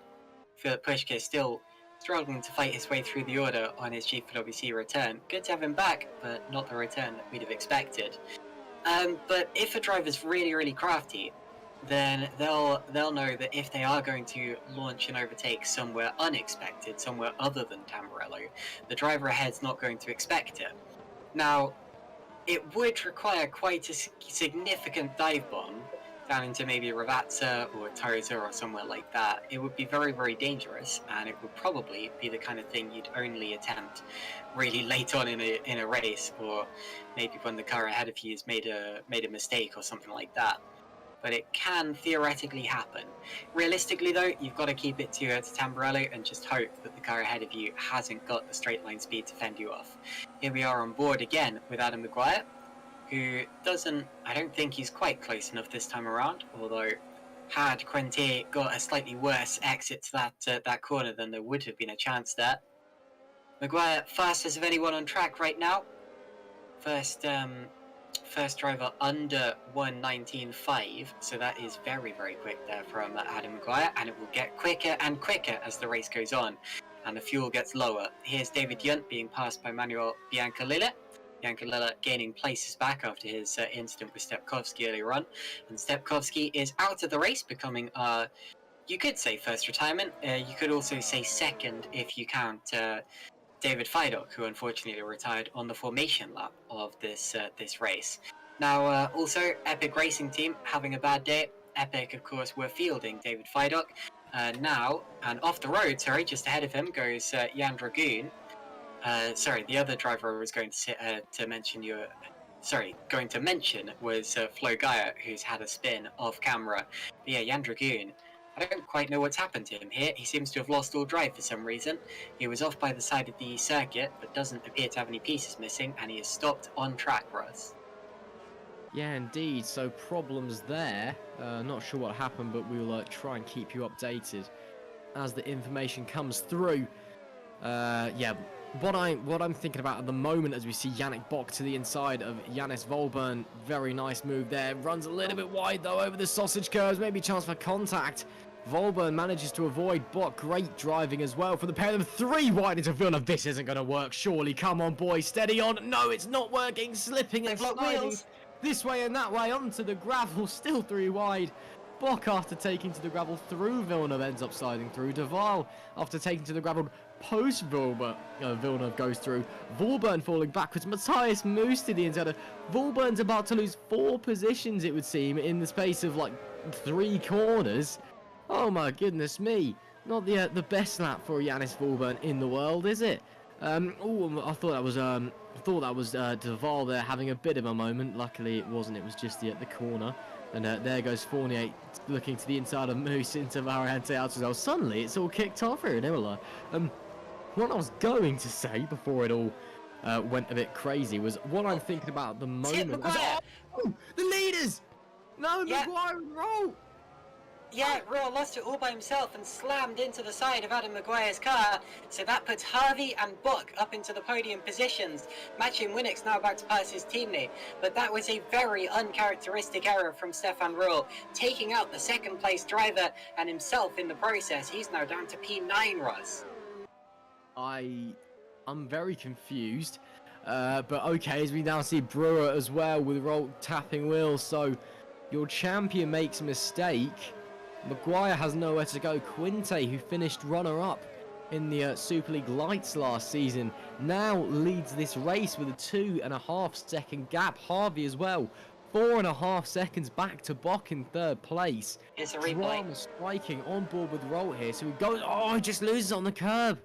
Philip Pushkit still struggling to fight his way through the order on his GPVWC return. Good to have him back, but not the return that we'd have expected. But if a driver's really crafty, then they'll know that if they are going to launch and overtake somewhere unexpected, somewhere other than Tamburello, the driver ahead's not going to expect it. Now, it would require quite a significant dive bomb down into maybe Ravazza or Toza or somewhere like that. It would be very dangerous, and it would probably be the kind of thing you'd only attempt really late on in a race, or maybe when the car ahead of you has made a mistake or something like that. But it can theoretically happen. Realistically though, you've got to keep it to Tamburello and just hope that the car ahead of you hasn't got the straight line speed to fend you off. Here we are on board again with Adam Maguire, who I don't think he's quite close enough this time around, although had Quintier got a slightly worse exit to that corner, then there would have been a chance there. Maguire, fastest of anyone on track right now. First driver under 1:19.5, so that is very quick there from Adam Maguire, and it will get quicker and quicker as the race goes on and the fuel gets lower. Here's David Yunt being passed by Manuel Biancalilla. Biancalilla gaining places back after his incident with Stepkovsky earlier on, and Stepkovsky is out of the race, becoming you could say first retirement, you could also say second if you count David Fidok, who unfortunately retired on the formation lap of this race. Now, also, Epic Racing Team having a bad day. Epic, of course, were fielding David Fidok. Now, and off the road, just ahead of him goes Jan Dragoon. The other driver I was going to mention was Flo Gaia, who's had a spin off camera. But yeah, Jan Dragoon, I don't quite know what's happened to him here. He seems to have lost all drive for some reason. He was off by the side of the circuit, but doesn't appear to have any pieces missing, and he is stopped on track, Russ. Yeah, indeed. So problems there. Not sure what happened, but we'll try and keep you updated as the information comes through. What I'm thinking about at the moment, as we see Yannick Bock to the inside of Yannis Volburn. Very nice move there. Runs a little bit wide though over the sausage curves. Maybe chance for contact. Volburn manages to avoid Bock. Great driving as well for the pair of them. 3 wide into Villeneuve. This isn't going to work, surely. Come on, boys. Steady on. No, it's not working. Slipping and sliding this way and that way onto the gravel. Still 3 wide. Bock, after taking to the gravel through Villeneuve, ends up sliding through. Duval, after taking to the gravel post Villeneuve goes through. Volburn falling backwards. Matthias moves to the inside. Volburn's about to lose 4 positions, it would seem, in the space of like 3 corners. Oh my goodness me. Not the best lap for Yannis Volburn in the world, is it? I thought that was Duval there having a bit of a moment. Luckily it wasn't. It was just the corner. And there goes Fournier looking to the inside of Moose into Variante Altuzel. Suddenly it's all kicked off here in Imola. What I was going to say before it all went a bit crazy was what I'm thinking about at the moment. The leaders! No, yeah. Maguire and Roll! Yeah, Roll lost it all by himself and slammed into the side of Adam Maguire's car, so that puts Harvey and Buck up into the podium positions. Matching Winnick's now back to pass his teammate, but that was a very uncharacteristic error from Stefan Roll, taking out the second place driver and himself in the process. He's now down to P9, Russ. I'm very confused, but okay, as we now see Brewer as well with Roll tapping wheels, so your champion makes a mistake. McGuire has nowhere to go. Quinte, who finished runner-up in the Super League Lights last season, now leads this race with a 2.5 second gap. Harvey as well, 4.5 seconds back to Bock in third place. It's a replay. Drama striking on board with Rolt here, so he goes, oh, he just loses on the curb.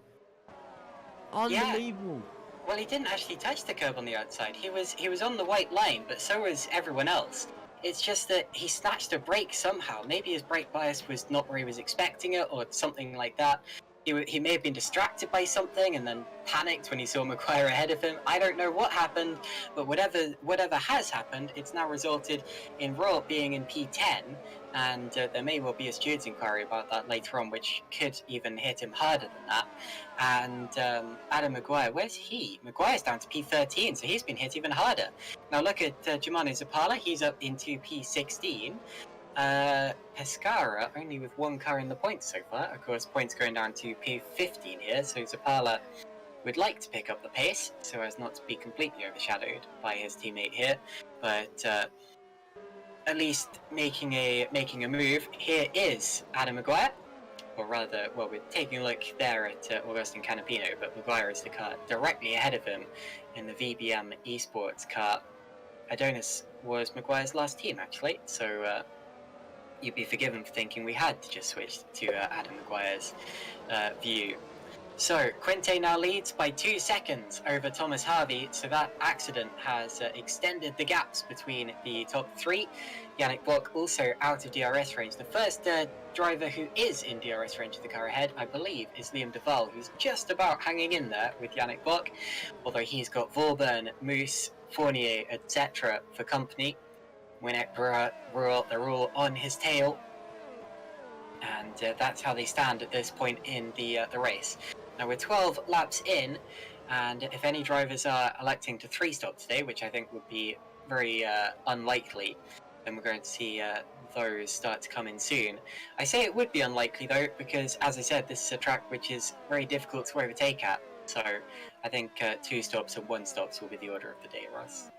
Unbelievable. Yeah. Well, he didn't actually touch the curb on the outside. He was on the white line, but so was everyone else. It's just that he snatched a brake somehow. Maybe his brake bias was not where he was expecting it, or something like that. He may have been distracted by something and then panicked when he saw McIntyre ahead of him. I don't know what happened, but whatever has happened, it's now resulted in Royal being in P10, and there may well be a stewards inquiry about that later on, which could even hit him harder than that. And Adam McGuire, where's he? McGuire's down to P13, so he's been hit even harder. Now look at Germano Zappala, he's up into P16. Pescara only with one car in the points so far. Of course, points going down to P15 here, so Zappala would like to pick up the pace so as not to be completely overshadowed by his teammate here, but at least making a move. Here is Adam McGuire, or rather, well, we're taking a look there at Augustin Canapino, but McGuire is the car directly ahead of him in the VBM Esports car. Adonis was McGuire's last team, actually, so you'd be forgiven for thinking we had to just switch to Adam McGuire's view. So, Quinte now leads by 2 seconds over Thomas Harvey, so that accident has extended the gaps between the top three. Yannick Bock also out of DRS range. The first driver who is in DRS range of the car ahead, I believe, is Liam Duval, who's just about hanging in there with Yannick Bock, although he's got Vauban, Moose, Fournier, etc. for company. Winnick, they're all on his tail, and that's how they stand at this point in the race. Now we're 12 laps in, and if any drivers are electing to 3-stop today, which I think would be very unlikely, then we're going to see those start to come in soon. I say it would be unlikely though, because as I said, this is a track which is very difficult to overtake at, so I think 2 stops and 1 stops will be the order of the day, Russ.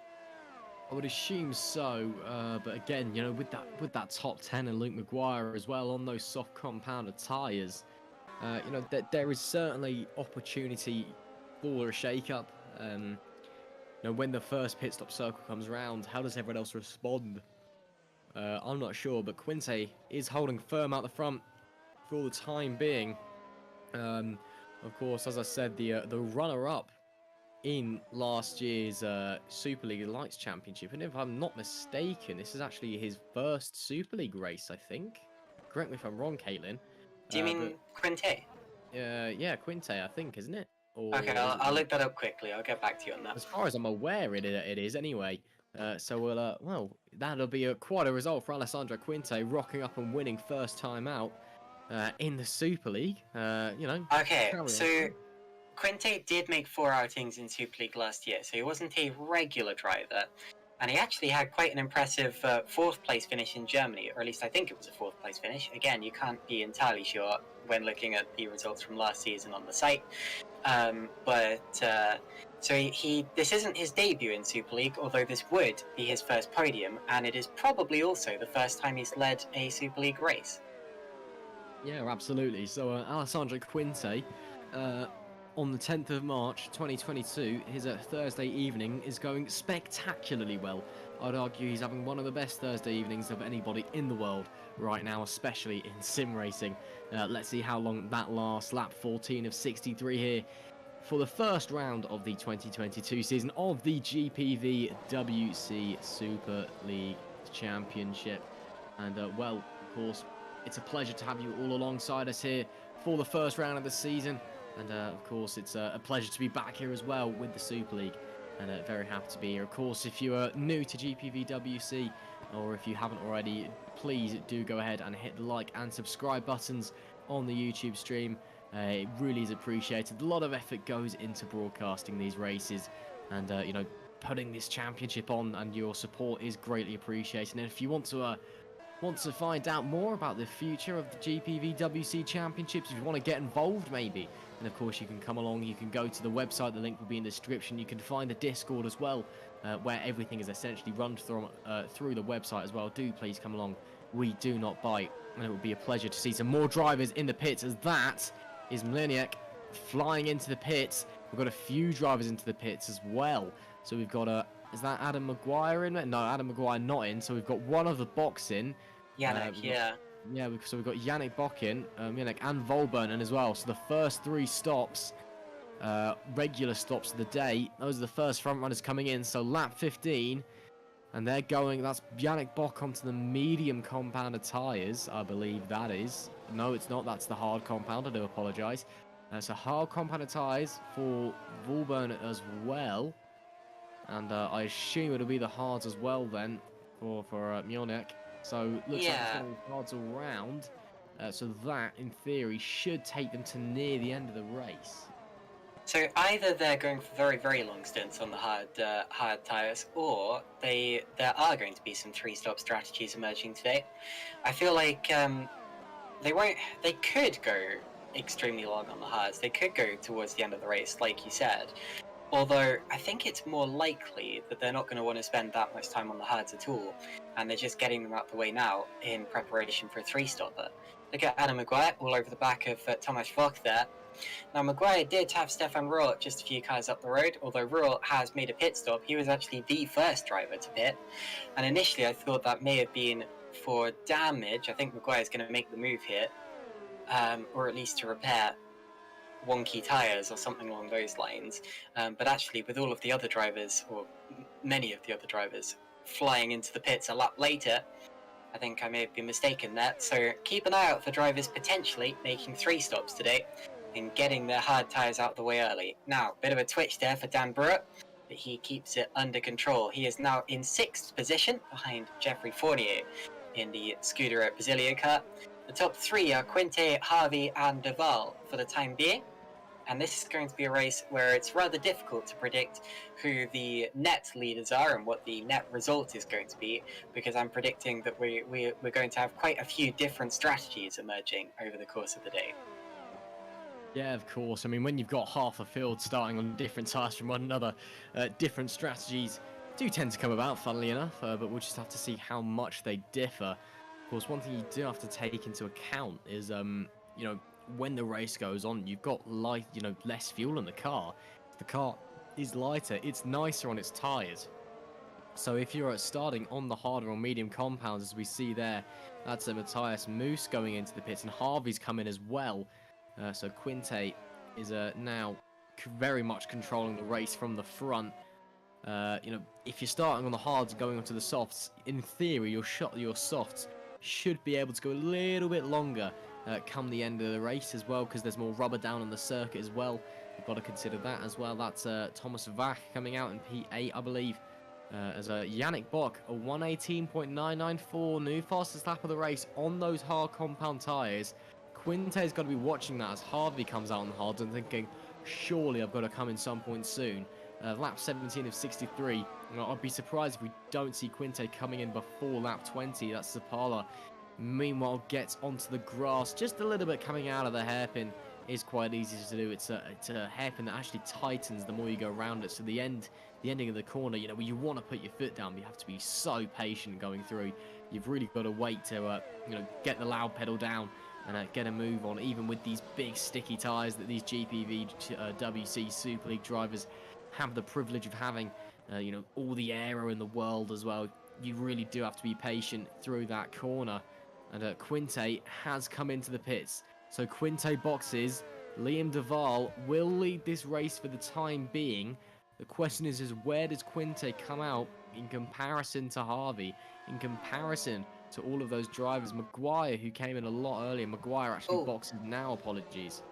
I would assume so, but again, you know, with that top 10 and Luke McGuire as well on those soft compounded tyres, you know, there is certainly opportunity for a shake-up. You know, when the first pit stop circle comes around, how does everyone else respond? I'm not sure, but Quinte is holding firm out the front for the time being. Of course, as I said, the runner-up in last year's Super League Lights Championship, and if I'm not mistaken, this is actually his first Super League race, I think. Correct me if I'm wrong, Caitlin. Do you mean Quinte? Yeah, Quinte, I think, isn't it? Or, okay, I'll look that up quickly. I'll get back to you on that. As far as I'm aware, it is anyway. So we'll, well, that'll be quite a result for Alessandro Quinte, rocking up and winning first time out in the Super League. You know. Okay, so Quinte did make 4 outings in Super League last year, so he wasn't a regular driver, and he actually had quite an impressive 4th place finish in Germany, or at least I think it was a 4th place finish. Again, you can't be entirely sure when looking at the results from last season on the site, so this isn't his debut in Super League, although this would be his first podium, and it is probably also the first time he's led a Super League race. Yeah, absolutely. So Alessandro Quinte, on the 10th of March 2022, his Thursday evening is going spectacularly well. I'd argue he's having one of the best Thursday evenings of anybody in the world right now, especially in sim racing. Let's see how long that lasts. Lap 14 of 63 here for the first round of the 2022 season of the GPVWC Super League Championship. And well, of course, it's a pleasure to have you all alongside us here for the first round of the season. And of course, it's a pleasure to be back here as well with the Super League, and very happy to be here. Of course, if you are new to GPVWC, or if you haven't already, please do go ahead and hit the like and subscribe buttons on the YouTube stream. It really is appreciated. A lot of effort goes into broadcasting these races, and you know, putting this championship on, and your support is greatly appreciated. And if you want to find out more about the future of the GPVWC Championships, if you want to get involved maybe, and of course you can come along, you can go to the website, the link will be in the description. You can find a Discord as well, where everything is essentially run through the website as well. Do please come along we do not bite. And it would be a pleasure to see some more drivers in the pits, as that is Mliniak flying into the pits. We've got a few drivers into the pits as well. So we've got is that Adam Maguire in there? No, Adam Maguire not in. So we've got one of the box in. Yannick, yeah. Yeah, so we've got Yannick Bokin, Yannick and Volburn as well. So the first 3 stops, regular stops of the day, those are the first front runners coming in. So lap 15, and they're going, that's Yannick Bock onto the medium compounded tyres, I believe that is. No, it's not, that's the hard compound, I do apologise. So hard compounded tyres for Volburn as well. And I assume it'll be the hards as well then for Mjolnir. So looks like it's all cards all round. So that, in theory, should take them to near the end of the race. So either they're going for very, very long stints on the hard tyres, or there are going to be some 3-stop strategies emerging today. I feel like they could go extremely long on the hards. They could go towards the end of the race, like you said. Although, I think it's more likely that they're not going to want to spend that much time on the hards at all, and they're just getting them out the way now in preparation for a 3-stopper. Look at Adam Maguire all over the back of Thomas Vogt there. Now, Maguire did have Stefan Ruhl just a few cars up the road, although Ruhl has made a pit stop. He was actually the first driver to pit, and initially I thought that may have been for damage. I think Maguire's going to make the move here, or at least to repair wonky tyres or something along those lines, but actually with all of the other drivers, or many of the other drivers, flying into the pits a lap later, I think I may have been mistaken there. So keep an eye out for drivers potentially making 3 stops today and getting their hard tyres out the way early. Now, bit of a twitch there for Dan Brewer, but he keeps it under control. He is now in 6th position behind Jeffrey Fournier in the Scuderia Brasilia car. The top 3 are Quinte, Harvey and Duval for the time being. And this is going to be a race where it's rather difficult to predict who the net leaders are and what the net result is going to be, because I'm predicting that we're going to have quite a few different strategies emerging over the course of the day. Yeah, of course. I mean, when you've got half a field starting on different tyres from one another, different strategies do tend to come about, funnily enough, but we'll just have to see how much they differ. Of course, one thing you do have to take into account is, you know, when the race goes on, you've got less fuel in the car. If the car is lighter, it's nicer on its tyres. So if you're starting on the harder or medium compounds, as we see there, that's Matthias Moose going into the pits, and Harvey's coming as well. So Quinte is now very much controlling the race from the front. If you're starting on the hards and going onto the softs, in theory, your softs should be able to go a little bit longer come the end of the race as well, because there's more rubber down on the circuit as well. You've got to consider that as well. That's Thomas Vach coming out in P8, I believe, as Yannick Bock, a 118.994, new fastest lap of the race on those hard compound tyres. Quinte's got to be watching that as Harvey comes out on the hards and thinking, surely I've got to come in some point soon. Lap 17 of 63. I'd be surprised if we don't see Quinte coming in before lap 20. That's Zapala. Meanwhile, gets onto the grass just a little bit coming out of the hairpin. Is quite easy to do. It's a hairpin that actually tightens the more you go around it. So the ending of the corner, where you want to put your foot down, but you have to be so patient going through. You've really got to wait to get the loud pedal down and get a move on, even with these big sticky tyres that these GPVWC Super League drivers have the privilege of having. All the aero in the world as well. You really do have to be patient through that corner. And Quinte has come into the pits. So Quinte boxes. Liam Duval will lead this race for the time being. The question is where does Quinte come out in comparison to Harvey? In comparison to all of those drivers? Maguire, who came in a lot earlier. Maguire actually boxes now, apologies.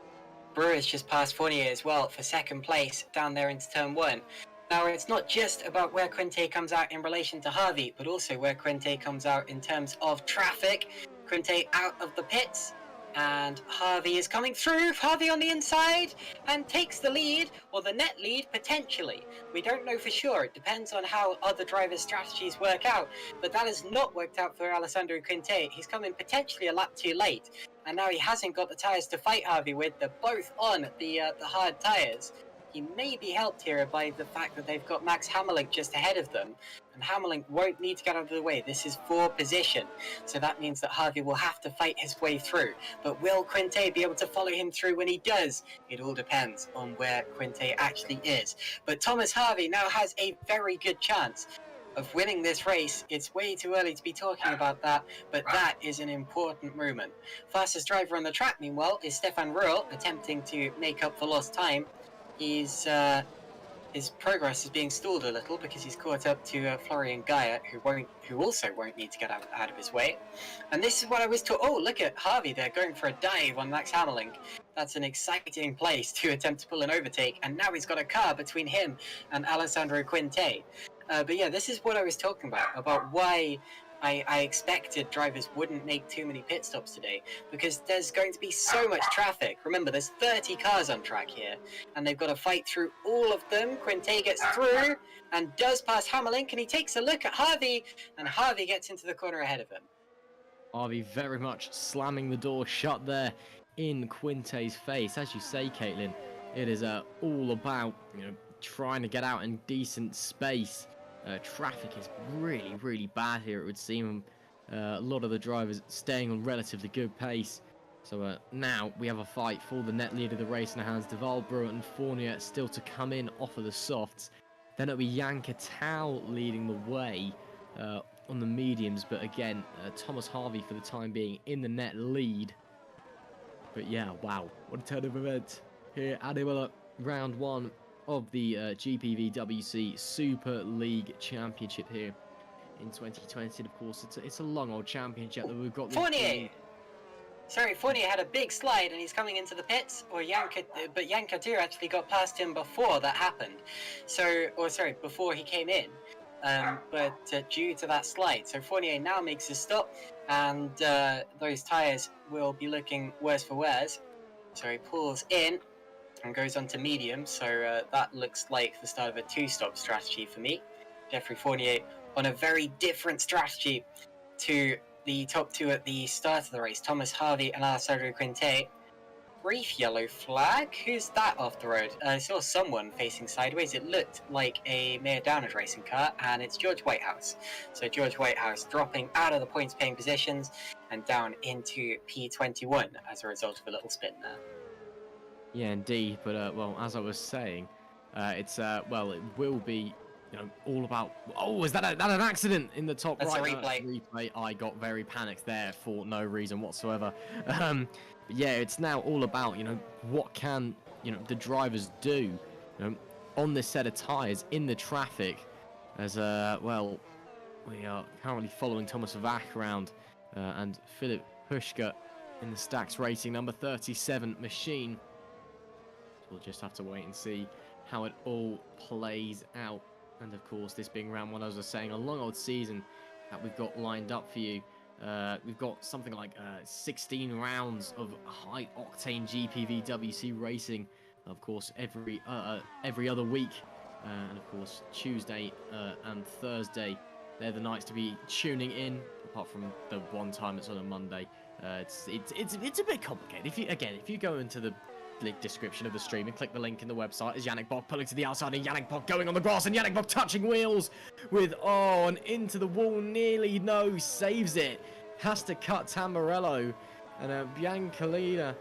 Brewer's just passed Fournier as well for 2nd place down there into turn 1. Now, it's not just about where Quinte comes out in relation to Harvey, but also where Quinte comes out in terms of traffic. Quinte out of the pits, and Harvey is coming through. Harvey on the inside, and takes the lead, or the net lead, potentially. We don't know for sure. It depends on how other drivers' strategies work out, but that has not worked out for Alessandro Quinte. He's coming potentially a lap too late, and now he hasn't got the tyres to fight Harvey with. They're both on the hard tyres. he may be helped here by the fact that they've got Max Hammerlink just ahead of them, and Hammerlink won't need to get out of the way. This is for position, so that means that Harvey will have to fight his way through. But will Quinte be able to follow him through when he does? It all depends on where Quinte actually is. But Thomas Harvey now has a very good chance of winning this race. It's way too early to be talking about that, but that is an important moment. Fastest driver on the track, meanwhile, is Stefan Ruhl, attempting to make up for lost time. His progress is being stalled a little because he's caught up to Florian Gaia, who also won't need to get out of his way. And this is what I was taught. Oh, look at Harvey there going for a dive on Max Hammerlink. That's an exciting place to attempt to pull an overtake, and now he's got a car between him and Alessandro Quinte. But yeah, this is what I was talking about why I expected drivers wouldn't make too many pit stops today, because there's going to be so much traffic. Remember, there's 30 cars on track here, and they've got to fight through all of them. Quinte gets through and does pass Hammerlink, and he takes a look at Harvey, and Harvey gets into the corner ahead of him. Harvey very much slamming the door shut there in Quinte's face. As you say, Caitlin, it is all about, trying to get out in decent space. Traffic is really, really bad here, it would seem. A lot of the drivers staying on relatively good pace. So now we have a fight for the net lead of the race in the hands. Duval, Brewer and Fournier still to come in off of the softs. Then it'll be Janka Tau leading the way on the mediums. But again, Thomas Harvey for the time being in the net lead. But yeah, wow, what a turn of events here at Imola, round one of the GPVWC Super League Championship here in 2020. And of course, it's a long old championship that we've got. Fournier! Sorry, Fournier had a big slide and he's coming into the pits, but Janka too actually got past him before that happened. Before he came in. But due to that slide, so Fournier now makes his stop, and those tyres will be looking worse for wears. So he pulls in and goes on to medium, so that looks like the start of a two-stop strategy for me. Jeffrey Fournier on a very different strategy to the top two at the start of the race, Thomas Harvey and Alessandro Quinte. Brief yellow flag. Who's that off the road? I saw someone facing sideways. It looked like a Mayor Downers racing car, and it's George Whitehouse. So George Whitehouse dropping out of the points-paying positions and down into P21 as a result of a little spin there. Yeah, indeed. But well, as I was saying, it will be, all about. Oh, is that an accident in the top That's right? A replay. I got very panicked there for no reason whatsoever. But yeah, it's now all about, what can, the drivers do, on this set of tyres in the traffic. As we are currently following Thomas Vach around and Philip Pushka in the Stax Racing number 37 machine. We'll just have to wait and see how it all plays out. And of course, this being round one, as I was saying, a long old season that we've got lined up for you. We've got something like 16 rounds of high-octane GPVWC racing, of course, every other week. And of course, Tuesday and Thursday, they're the nights to be tuning in, apart from the one time it's on a Monday. It's a bit complicated. If you go into the description of the stream and click the link in the website, is Yannick Bock pulling to the outside and Yannick Bock going on the grass and Yannick Bock touching wheels with and into the wall, nearly saves it, has to cut Tamburello, and Biancalina.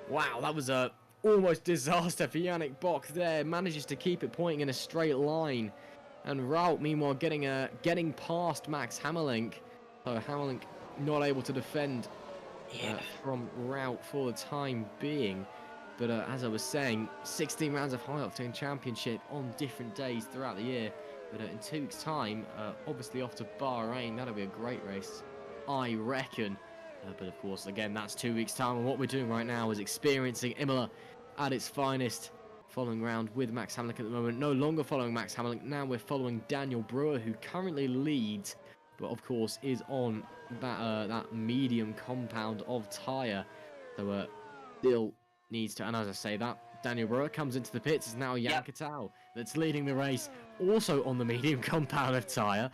Wow, that was a almost disaster for Yannick Bock there, manages to keep it pointing in a straight line, and Raut meanwhile getting past Max Hammerlink, so Hammerlink not able to defend from Raut for the time being. But as I was saying, 16 rounds of high-octane championship on different days throughout the year. But in 2 weeks' time, obviously off to Bahrain, that'll be a great race, I reckon. But of course, again, that's 2 weeks' time. And what we're doing right now is experiencing Imola at its finest. Following round with Max Hammerlink at the moment. No longer following Max Hammerlink. Now we're following Daniel Brewer, who currently leads, but of course is on that medium compound of tyre. So still needs to, and as I say that, Daniel Brewer comes into the pits. It's now Janka Tau that's leading the race, also on the medium compound of tyre.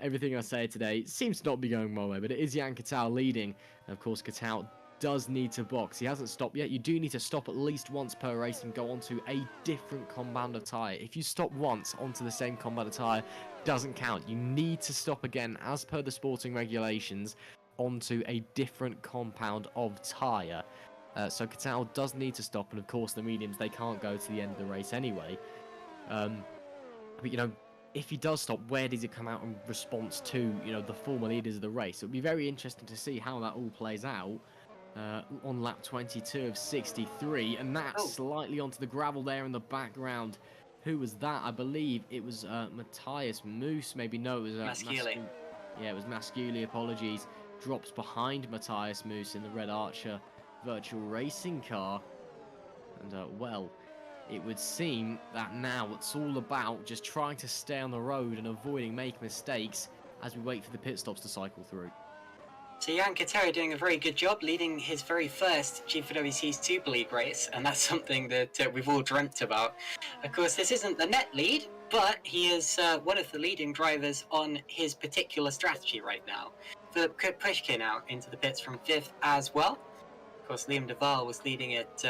Everything I say today seems to not be going my way, but it is Janka Tau leading. And of course, Katau does need to box. He hasn't stopped yet. You do need to stop at least once per race and go onto a different compound of tyre. If you stop once onto the same compound of tyre, doesn't count. You need to stop again, as per the sporting regulations, onto a different compound of tyre. So Catal does need to stop, and of course the mediums, they can't go to the end of the race anyway. But, you know, if he does stop, where does it come out in response to, you know, the former leaders of the race? It'll be very interesting to see how that all plays out on lap 22 of 63, and that's slightly onto the gravel there in the background. Who was that? I believe it was Matthias Moose. Maybe no, it was Masculi. Yeah, it was Masculi. Apologies. Drops behind Matthias Moose in the Red Archer virtual racing car, and well, it would seem that now it's all about just trying to stay on the road and avoiding making mistakes as we wait for the pit stops to cycle through. So Jan Katera doing a very good job leading his very first GPVWC Super League race, and that's something that we've all dreamt about. Of course, this isn't the net lead, but he is one of the leading drivers on his particular strategy right now. Philip Pushkin out into the pits from 5th as well. Of course, Liam Duval was leading it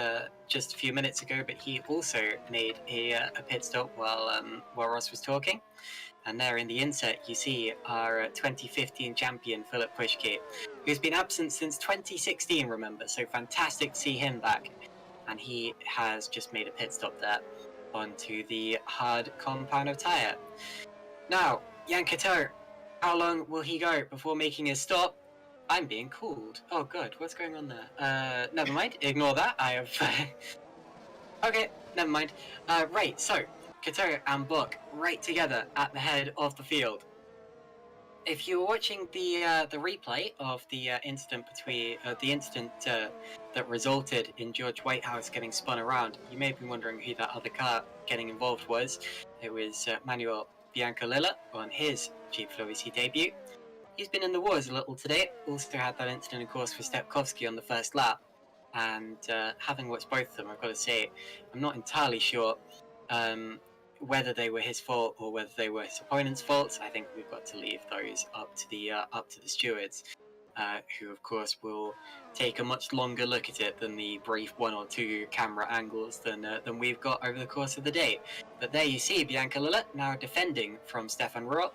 just a few minutes ago, but he also made a pit stop while Ross was talking. And there in the insert, you see our 2015 champion, Philip Pushkin, who's been absent since 2016, remember, so fantastic to see him back. And he has just made a pit stop there onto the hard compound of tyre. Now, Jan Cater, how long will he go before making his stop? I'm being called. Oh, good. What's going on there? Never mind. Ignore that. I have... Okay, never mind. Right, so... Kato and Buck right together at the head of the field. If you were watching the replay of the incident that resulted in George Whitehouse getting spun around, you may have been wondering who that other car getting involved was. It was Manuel Biancalilla on his GPVWC debut. He's been in the wars a little today. Also had that incident, of course, with Stepkowski on the first lap. And having watched both of them, I've got to say, I'm not entirely sure whether they were his fault or whether they were his opponent's faults. I think we've got to leave those up to the stewards, who of course will take a much longer look at it than the brief 1 or 2 camera angles than we've got over the course of the day. But there you see Biancalilla now defending from Stefan Rohr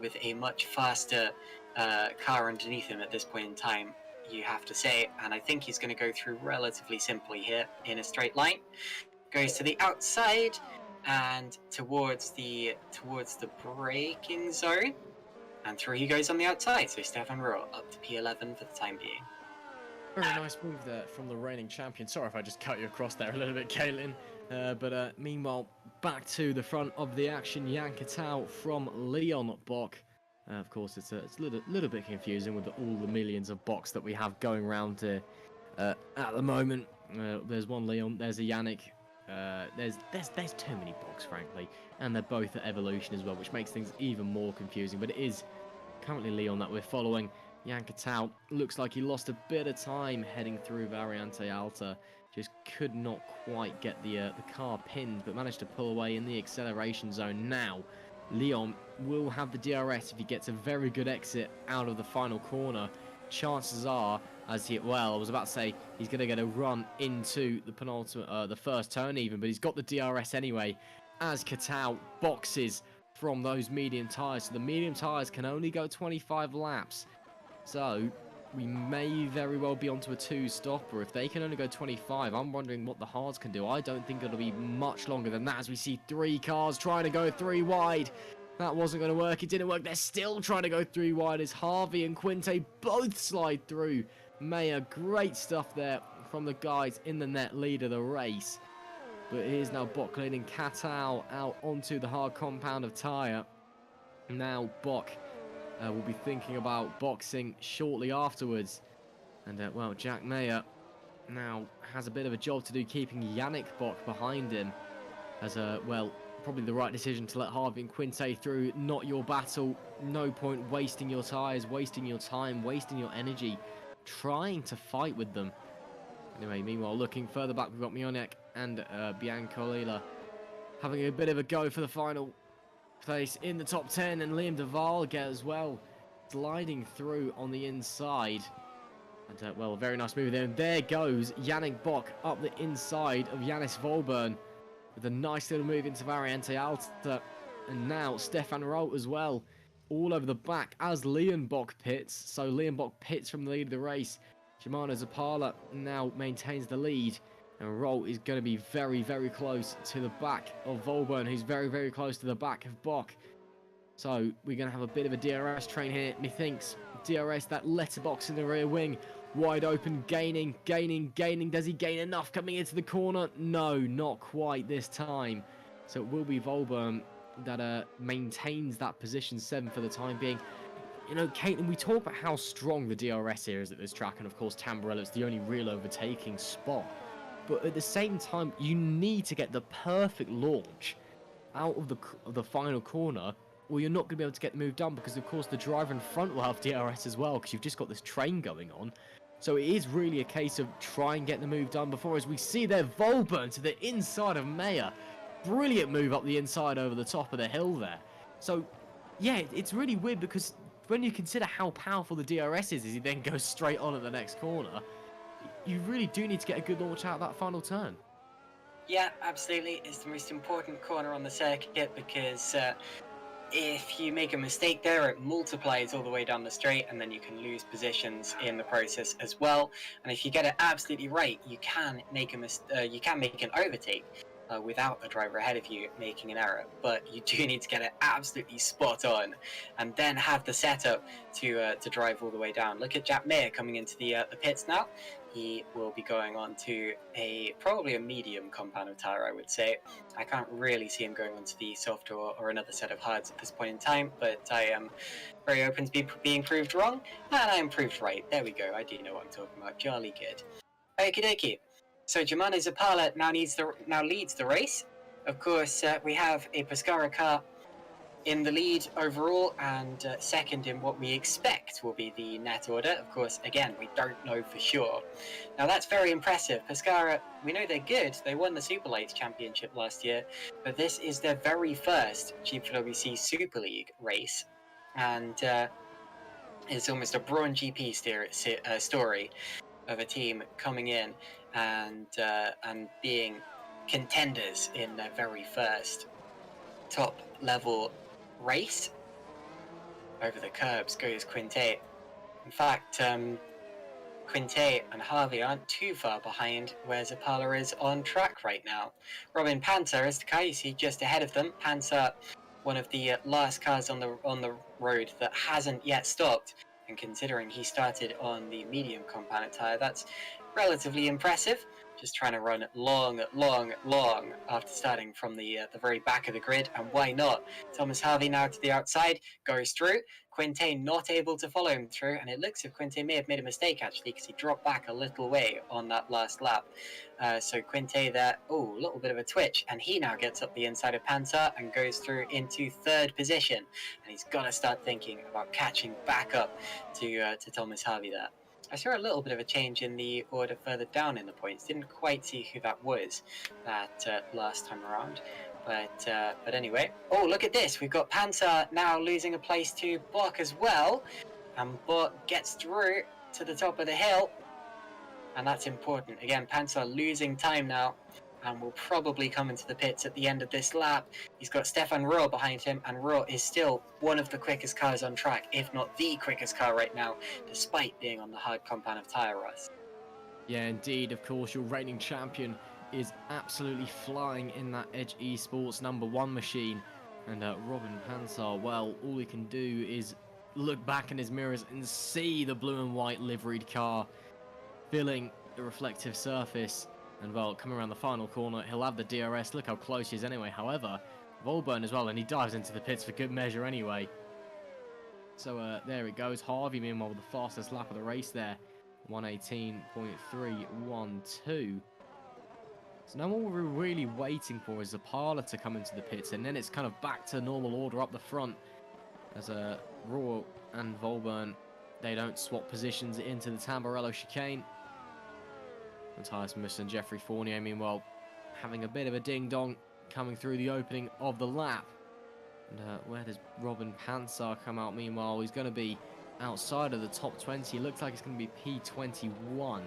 with a much faster car underneath him at this point in time, you have to say, and I think he's going to go through relatively simply here in a straight line. Goes to the outside and towards the braking zone, and through he goes on the outside. So Stefan Rohr up to P11 for the time being. Very nice move there from the reigning champion. Sorry if I just cut you across there a little bit, Caitlin. But meanwhile, back to the front of the action, Jan Katau from Leon Bock. Of course, it's a little bit confusing with all the millions of Bocks that we have going around here at the moment. There's one Leon, there's a Yannick. There's too many Bocks, frankly, and they're both at Evolution as well, which makes things even more confusing. But it is currently Leon that we're following. Jan Katau looks like he lost a bit of time heading through Variante Alta. Just could not quite get the car pinned, but managed to pull away in the acceleration zone. Now, Leon will have the DRS if he gets a very good exit out of the final corner. Chances are, I was about to say, he's going to get a run into the penultimate, the first turn even, but he's got the DRS anyway, as Katau boxes from those medium tyres. So the medium tyres can only go 25 laps. So we may very well be onto a 2-stopper. If they can only go 25, I'm wondering what the hards can do. I don't think it'll be much longer than that, as we see 3 cars trying to go 3 wide. That wasn't going to work. It didn't work. They're still trying to go 3 wide as Harvey and Quinte both slide through. Mayer, great stuff there from the guys in the net lead of the race. But here's now Bock leading Katau out onto the hard compound of tyre. Now Bock will be thinking about boxing shortly afterwards. And, well, Jack Mayer now has a bit of a job to do, keeping Yannick Bock behind him. As, well, probably the right decision to let Harvey and Quinte through. Not your battle. No point wasting your tyres, wasting your time, wasting your energy, trying to fight with them. Anyway, meanwhile, looking further back, we've got Mionek and Biancolila having a bit of a go for the final place in the top 10, and Liam Duval get as well, sliding through on the inside. And, well, very nice move there. And there goes Yannick Bock up the inside of Yannis Volburn with a nice little move into Variante Alta. And now Stefan Rolt as well, all over the back as Leon Bock pits. So Leon Bock pits from the lead of the race. Germano Zapala now maintains the lead. And Rolt is going to be very, very close to the back of Volburn, who's very, very close to the back of Bock. So we're going to have a bit of a DRS train here. Methinks DRS, that letterbox in the rear wing. Wide open, gaining. Does he gain enough coming into the corner? No, not quite this time. So it will be Volburn that maintains that position 7 for the time being. You know, Caitlin, we talk about how strong the DRS here is at this track, and of course Tamburello's the only real overtaking spot. But at the same time, you need to get the perfect launch out of the final corner, or you're not going to be able to get the move done, because of course the driver in front will have DRS as well, because you've just got this train going on. So it is really a case of try and get the move done before, as we see there Volburn to the inside of Mayer. Brilliant move up the inside over the top of the hill there. So yeah, it's really weird, because when you consider how powerful the DRS is as he then goes straight on at the next corner, you really do need to get a good launch out of that final turn. Yeah, absolutely. It's the most important corner on the circuit, because if you make a mistake there, it multiplies all the way down the straight, and then you can lose positions in the process as well. And if you get it absolutely right, you can make an overtake without a driver ahead of you making an error. But you do need to get it absolutely spot on, and then have the setup to drive all the way down. Look at Jack Mayer coming into the pits now. He will be going on to probably a medium compound of tire, I would say. I can't really see him going onto the soft or another set of hards at this point in time, but I am very open to being proved wrong, and I am proved right. There we go. I do know what I'm talking about. Jolly good. Okie dokie. So Germano Zapala now leads the race. Of course, we have a Pescara car in the lead overall, and second in what we expect will be the net order. Of course, again, we don't know for sure. Now that's very impressive. Pescara, we know they're good. They won the Superleague championship last year, but this is their very first GPVWC Super League race, and it's almost a Braun GP story of a team coming in and being contenders in their very first top level race. Over the curbs goes Quinte. In fact, Quinte and Harvey aren't too far behind where Zapala is on track right now. Robin Panzer is the car you see just ahead of them. Panzer, one of the last cars on the road that hasn't yet stopped, and considering he started on the medium compound tyre, that's relatively impressive. Just trying to run long after starting from the very back of the grid, and why not? Thomas Harvey now to the outside, goes through. Quinte not able to follow him through, and it looks as if Quinte may have made a mistake actually, because he dropped back a little way on that last lap. So Quinte there, a little bit of a twitch, and he now gets up the inside of Panzer and goes through into third position, and he's got to start thinking about catching back up to Thomas Harvey there. I saw a little bit of a change in the order further down in the points. Didn't quite see who that was that last time around. But anyway. Oh, look at this. We've got Panzer now losing a place to Bock as well. And Bock gets through to the top of the hill. And that's important. Again, Panzer losing time now, and will probably come into the pits at the end of this lap. He's got Stefan Rohr behind him, and Rohr is still one of the quickest cars on track, if not the quickest car right now, despite being on the hard compound of tyre rust. Yeah, indeed. Of course, your reigning champion is absolutely flying in that Edge Esports #1 machine. And Robin Panzer, well, all he can do is look back in his mirrors and see the blue and white liveried car filling the reflective surface. And, well, coming around the final corner, he'll have the DRS. Look how close he is anyway. However, Volburn as well, and he dives into the pits for good measure anyway. So there it goes. Harvey, meanwhile, with the fastest lap of the race there. 118.312. So now what we're really waiting for is Zapala to come into the pits, and then it's kind of back to normal order up the front. As Rohr and Volburn, they don't swap positions into the Tamburello chicane. Matthias Muss and Jeffrey Fournier, meanwhile, having a bit of a ding-dong coming through the opening of the lap. And where does Robin Panzer come out? Meanwhile, he's going to be outside of the top 20. It looks like it's going to be P21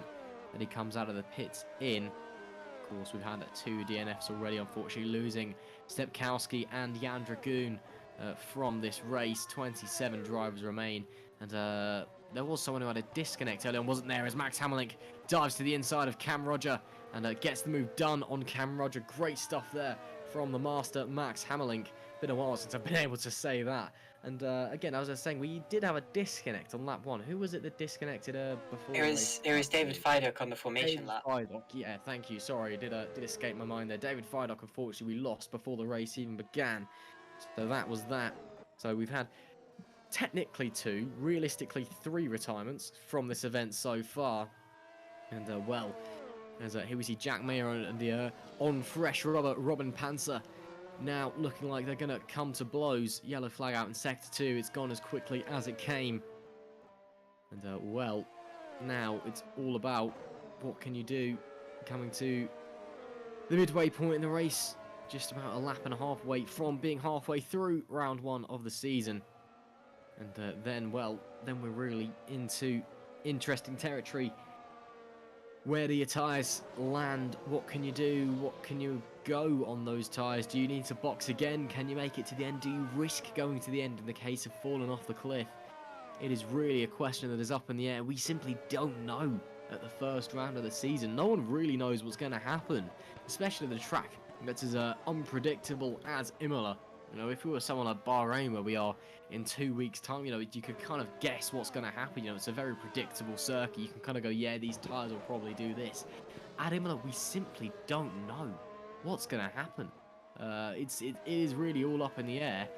that he comes out of the pits in. Of course, we've had 2 DNFs already, unfortunately, losing Stepkowski and Jan Dragoon from this race. 27 drivers remain, and there was someone who had a disconnect earlier and wasn't there, as Max Hammerlink dives to the inside of Cam Roger and gets the move done on Cam Roger. Great stuff there from the master, Max Hammerlink. Been a while since I've been able to say that. And again, as I was saying, we did have a disconnect on lap 1. Who was it that disconnected before? It was David Fidok on the formation lap. Fidok, yeah, thank you. Sorry, it did escape my mind there. David Fidok, unfortunately, we lost before the race even began. So that was that. So we've had technically 2, realistically 3 retirements from this event so far. And well, as here we see Jack Mayer and the on fresh rubber Robin Panzer. Now looking like they're going to come to blows. Yellow flag out in Sector 2. It's gone as quickly as it came. And well, now it's all about what can you do coming to the midway point in the race. Just about a lap and a half away from being halfway through round 1 of the season. And then we're really into interesting territory. Where do your tyres land? What can you do? What can you go on those tyres? Do you need to box again? Can you make it to the end? Do you risk going to the end in the case of falling off the cliff? It is really a question that is up in the air. We simply don't know at the first round of the season. No one really knows what's going to happen, especially the track that's as unpredictable as Imola. You know, if we were someone like Bahrain, where we are in 2 weeks' time, you know, you could kind of guess what's going to happen. You know, it's a very predictable circuit. You can kind of go, yeah, these tyres will probably do this. At Imola, we simply don't know what's going to happen. It is really all up in the air.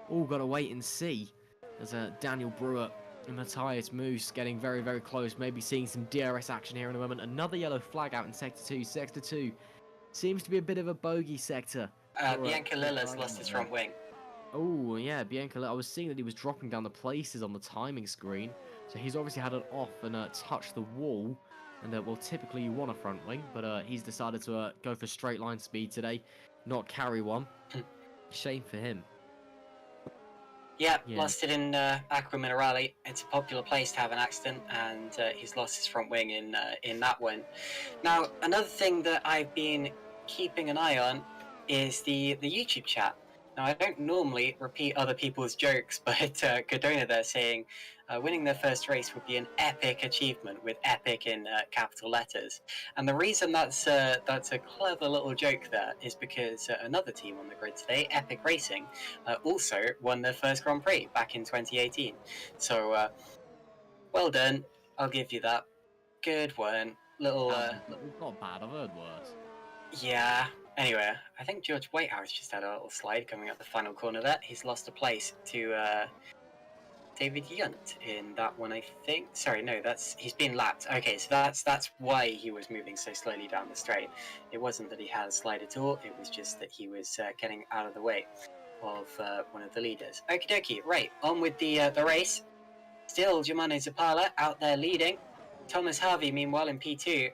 All got to wait and see. There's Daniel Brewer and Matthias Moose getting very, very close. Maybe seeing some DRS action here in a moment. Another yellow flag out in Sector 2. Sector 2 seems to be a bit of a bogey sector. Bianca Lilla's lost his front wing. Oh, yeah, Bianca. I was seeing that he was dropping down the places on the timing screen. So he's obviously had it off and touched the wall. And, well, typically you want a front wing. But he's decided to go for straight line speed today. Not carry one. Shame for him. Yeah, lost it in Acqua Minerale. It's a popular place to have an accident. And he's lost his front wing in that one. Now, another thing that I've been keeping an eye on is the YouTube chat. Now, I don't normally repeat other people's jokes, but Cardona there saying winning their first race would be an epic achievement, with epic in capital letters. And the reason that's a clever little joke there is because another team on the grid today, Epic Racing, also won their first Grand Prix back in 2018. So, well done. I'll give you that. Good one. Little... not bad, I've heard worse. Yeah. Anyway, I think George Whitehouse just had a little slide coming up the final corner there. He's lost a place to David Yunt in that one, I think. Sorry, no, he's been lapped. Okay, so that's why he was moving so slowly down the straight. It wasn't that he had a slide at all. It was just that he was getting out of the way of one of the leaders. Okie dokie, right, on with the race. Still, Germano Zappala out there leading. Thomas Harvey, meanwhile, in P2.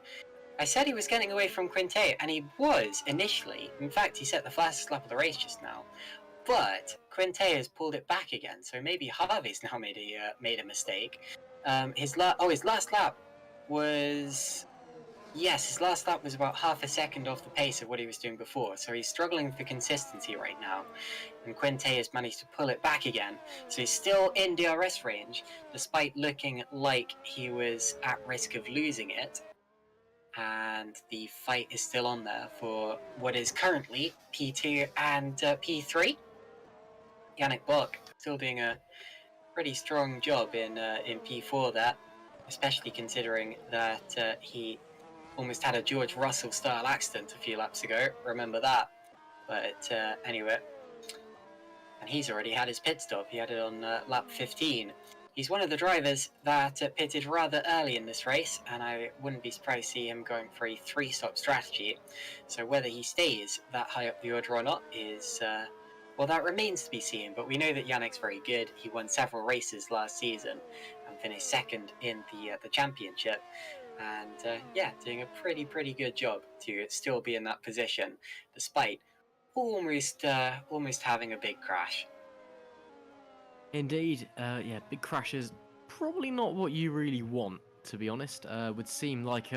I said he was getting away from Quinte, and he was initially. In fact, he set the fastest lap of the race just now. But Quinte has pulled it back again, so maybe Harvey's now made a mistake. His last lap was... Yes, his last lap was about half a second off the pace of what he was doing before, so he's struggling for consistency right now. And Quinte has managed to pull it back again, so he's still in DRS range, despite looking like he was at risk of losing it. And the fight is still on there for what is currently P2 and P3. Yannick Bock still doing a pretty strong job in P4 there, especially considering that he almost had a George Russell style accident a few laps ago. Remember that? But anyway, and he's already had his pit stop. He had it on lap 15. He's one of the drivers that pitted rather early in this race, and I wouldn't be surprised to see him going for a 3-stop strategy. So whether he stays that high up the order or not is, well, that remains to be seen. But we know that Yannick's very good. He won several races last season and finished second in the championship. And yeah, doing a pretty good job to still be in that position, despite almost having a big crash. Indeed, yeah, big crashes probably not what you really want, to be honest. Would seem like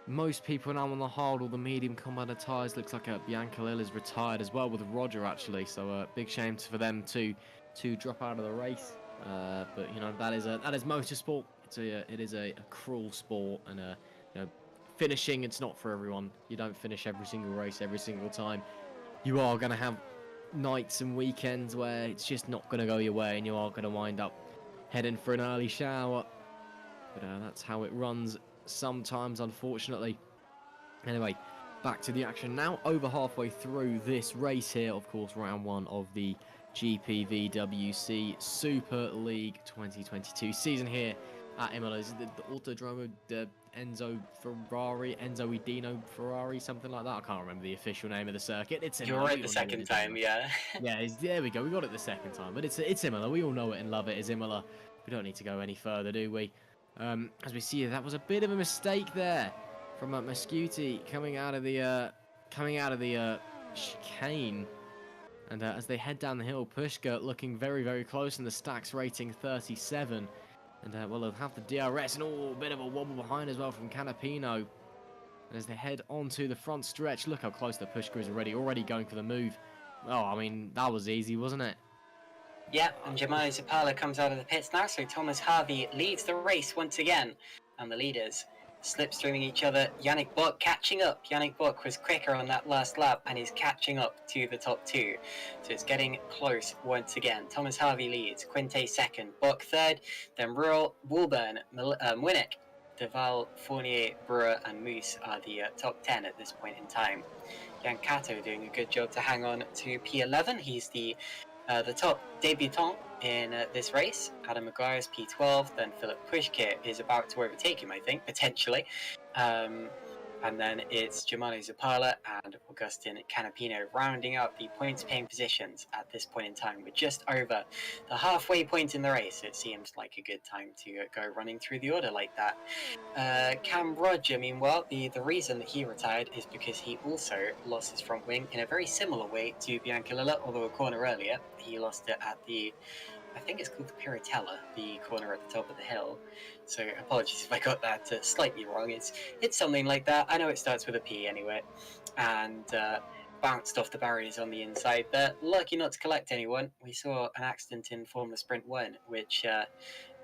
most people now on the hard or the medium combat tyres. Looks like Bianca Lilla's retired as well with Roger, actually. So big shame for them to drop out of the race. But you know, that is motorsport. It is a cruel sport, and you know, finishing, it's not for everyone. You don't finish every single race every single time. You are going to have nights and weekends where it's just not going to go your way, and you are going to wind up heading for an early shower. But that's how it runs sometimes, unfortunately. Anyway, back to the action now. Over halfway through this race here, of course, round one of the GPVWC Super League 2022 season here at Imola. This is the Autódromo Enzo Ferrari, Dino Ferrari, something like that. I can't remember the official name of the circuit. It's Imola. You're right the second time, yeah. Yeah, there we go. We got it the second time, but it's Imola. We all know it and love it as Imola. We don't need to go any further, do we? As we see, that was a bit of a mistake there from Mascuti coming out of the chicane. And as they head down the hill, Pushka looking very, very close in the stacks rating 37. And well, they'll have the DRS and a bit of a wobble behind as well from Canapino. And as they head onto the front stretch, look how close the Pushka is already going for the move. Oh, I mean, that was easy, wasn't it? Yeah, and Jamal Zapala comes out of the pits now, so Thomas Harvey leads the race once again. And the leaders slipstreaming each other. Yannick Bock catching up. Yannick Bock was quicker on that last lap and is catching up to the top two. So it's getting close once again. Thomas Harvey leads. Quinte second. Bock third. Then Rural, Woolburn, Winnick, Deval, Fournier, Brewer and Moose are the top 10 at this point in time. Jan Cato doing a good job to hang on to P11. He's the top debutant in this race. Adam Maguire's P12, then Philip Pushkir is about to overtake him, I think, potentially. And then it's Germano Zapala and Augustin Canapino rounding out the points-paying positions at this point in time. We're just over the halfway point in the race. It seems like a good time to go running through the order like that. Cam Roger, meanwhile, the reason that he retired is because he also lost his front wing in a very similar way to Bianca Lilla, although a corner earlier. He lost it at the, I think it's called the Piratella, the corner at the top of the hill. So apologies if I got that slightly wrong. It's something like that. I know it starts with a P anyway. And bounced off the barriers on the inside there. Lucky not to collect anyone. We saw an accident in Formula Sprint 1, which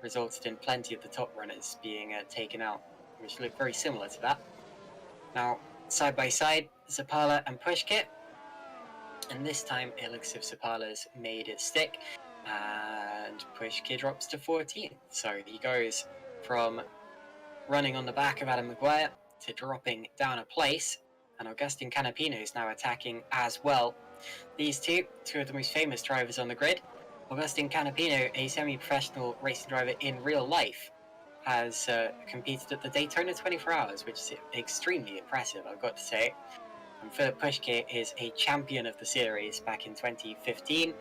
resulted in plenty of the top runners being taken out, which looked very similar to that. Now, side by side, Zapala and Pushkit. And this time it looks as if Zapala's made it stick. And Pushkit drops to 14th. So he goes from running on the back of Adam Maguire to dropping down a place, and Augustin Canapino is now attacking as well. These two of the most famous drivers on the grid. Augustin Canapino, a semi-professional racing driver in real life, has competed at the Daytona 24 Hours, which is extremely impressive, I've got to say. And Philip Pushkit is a champion of the series back in 2015.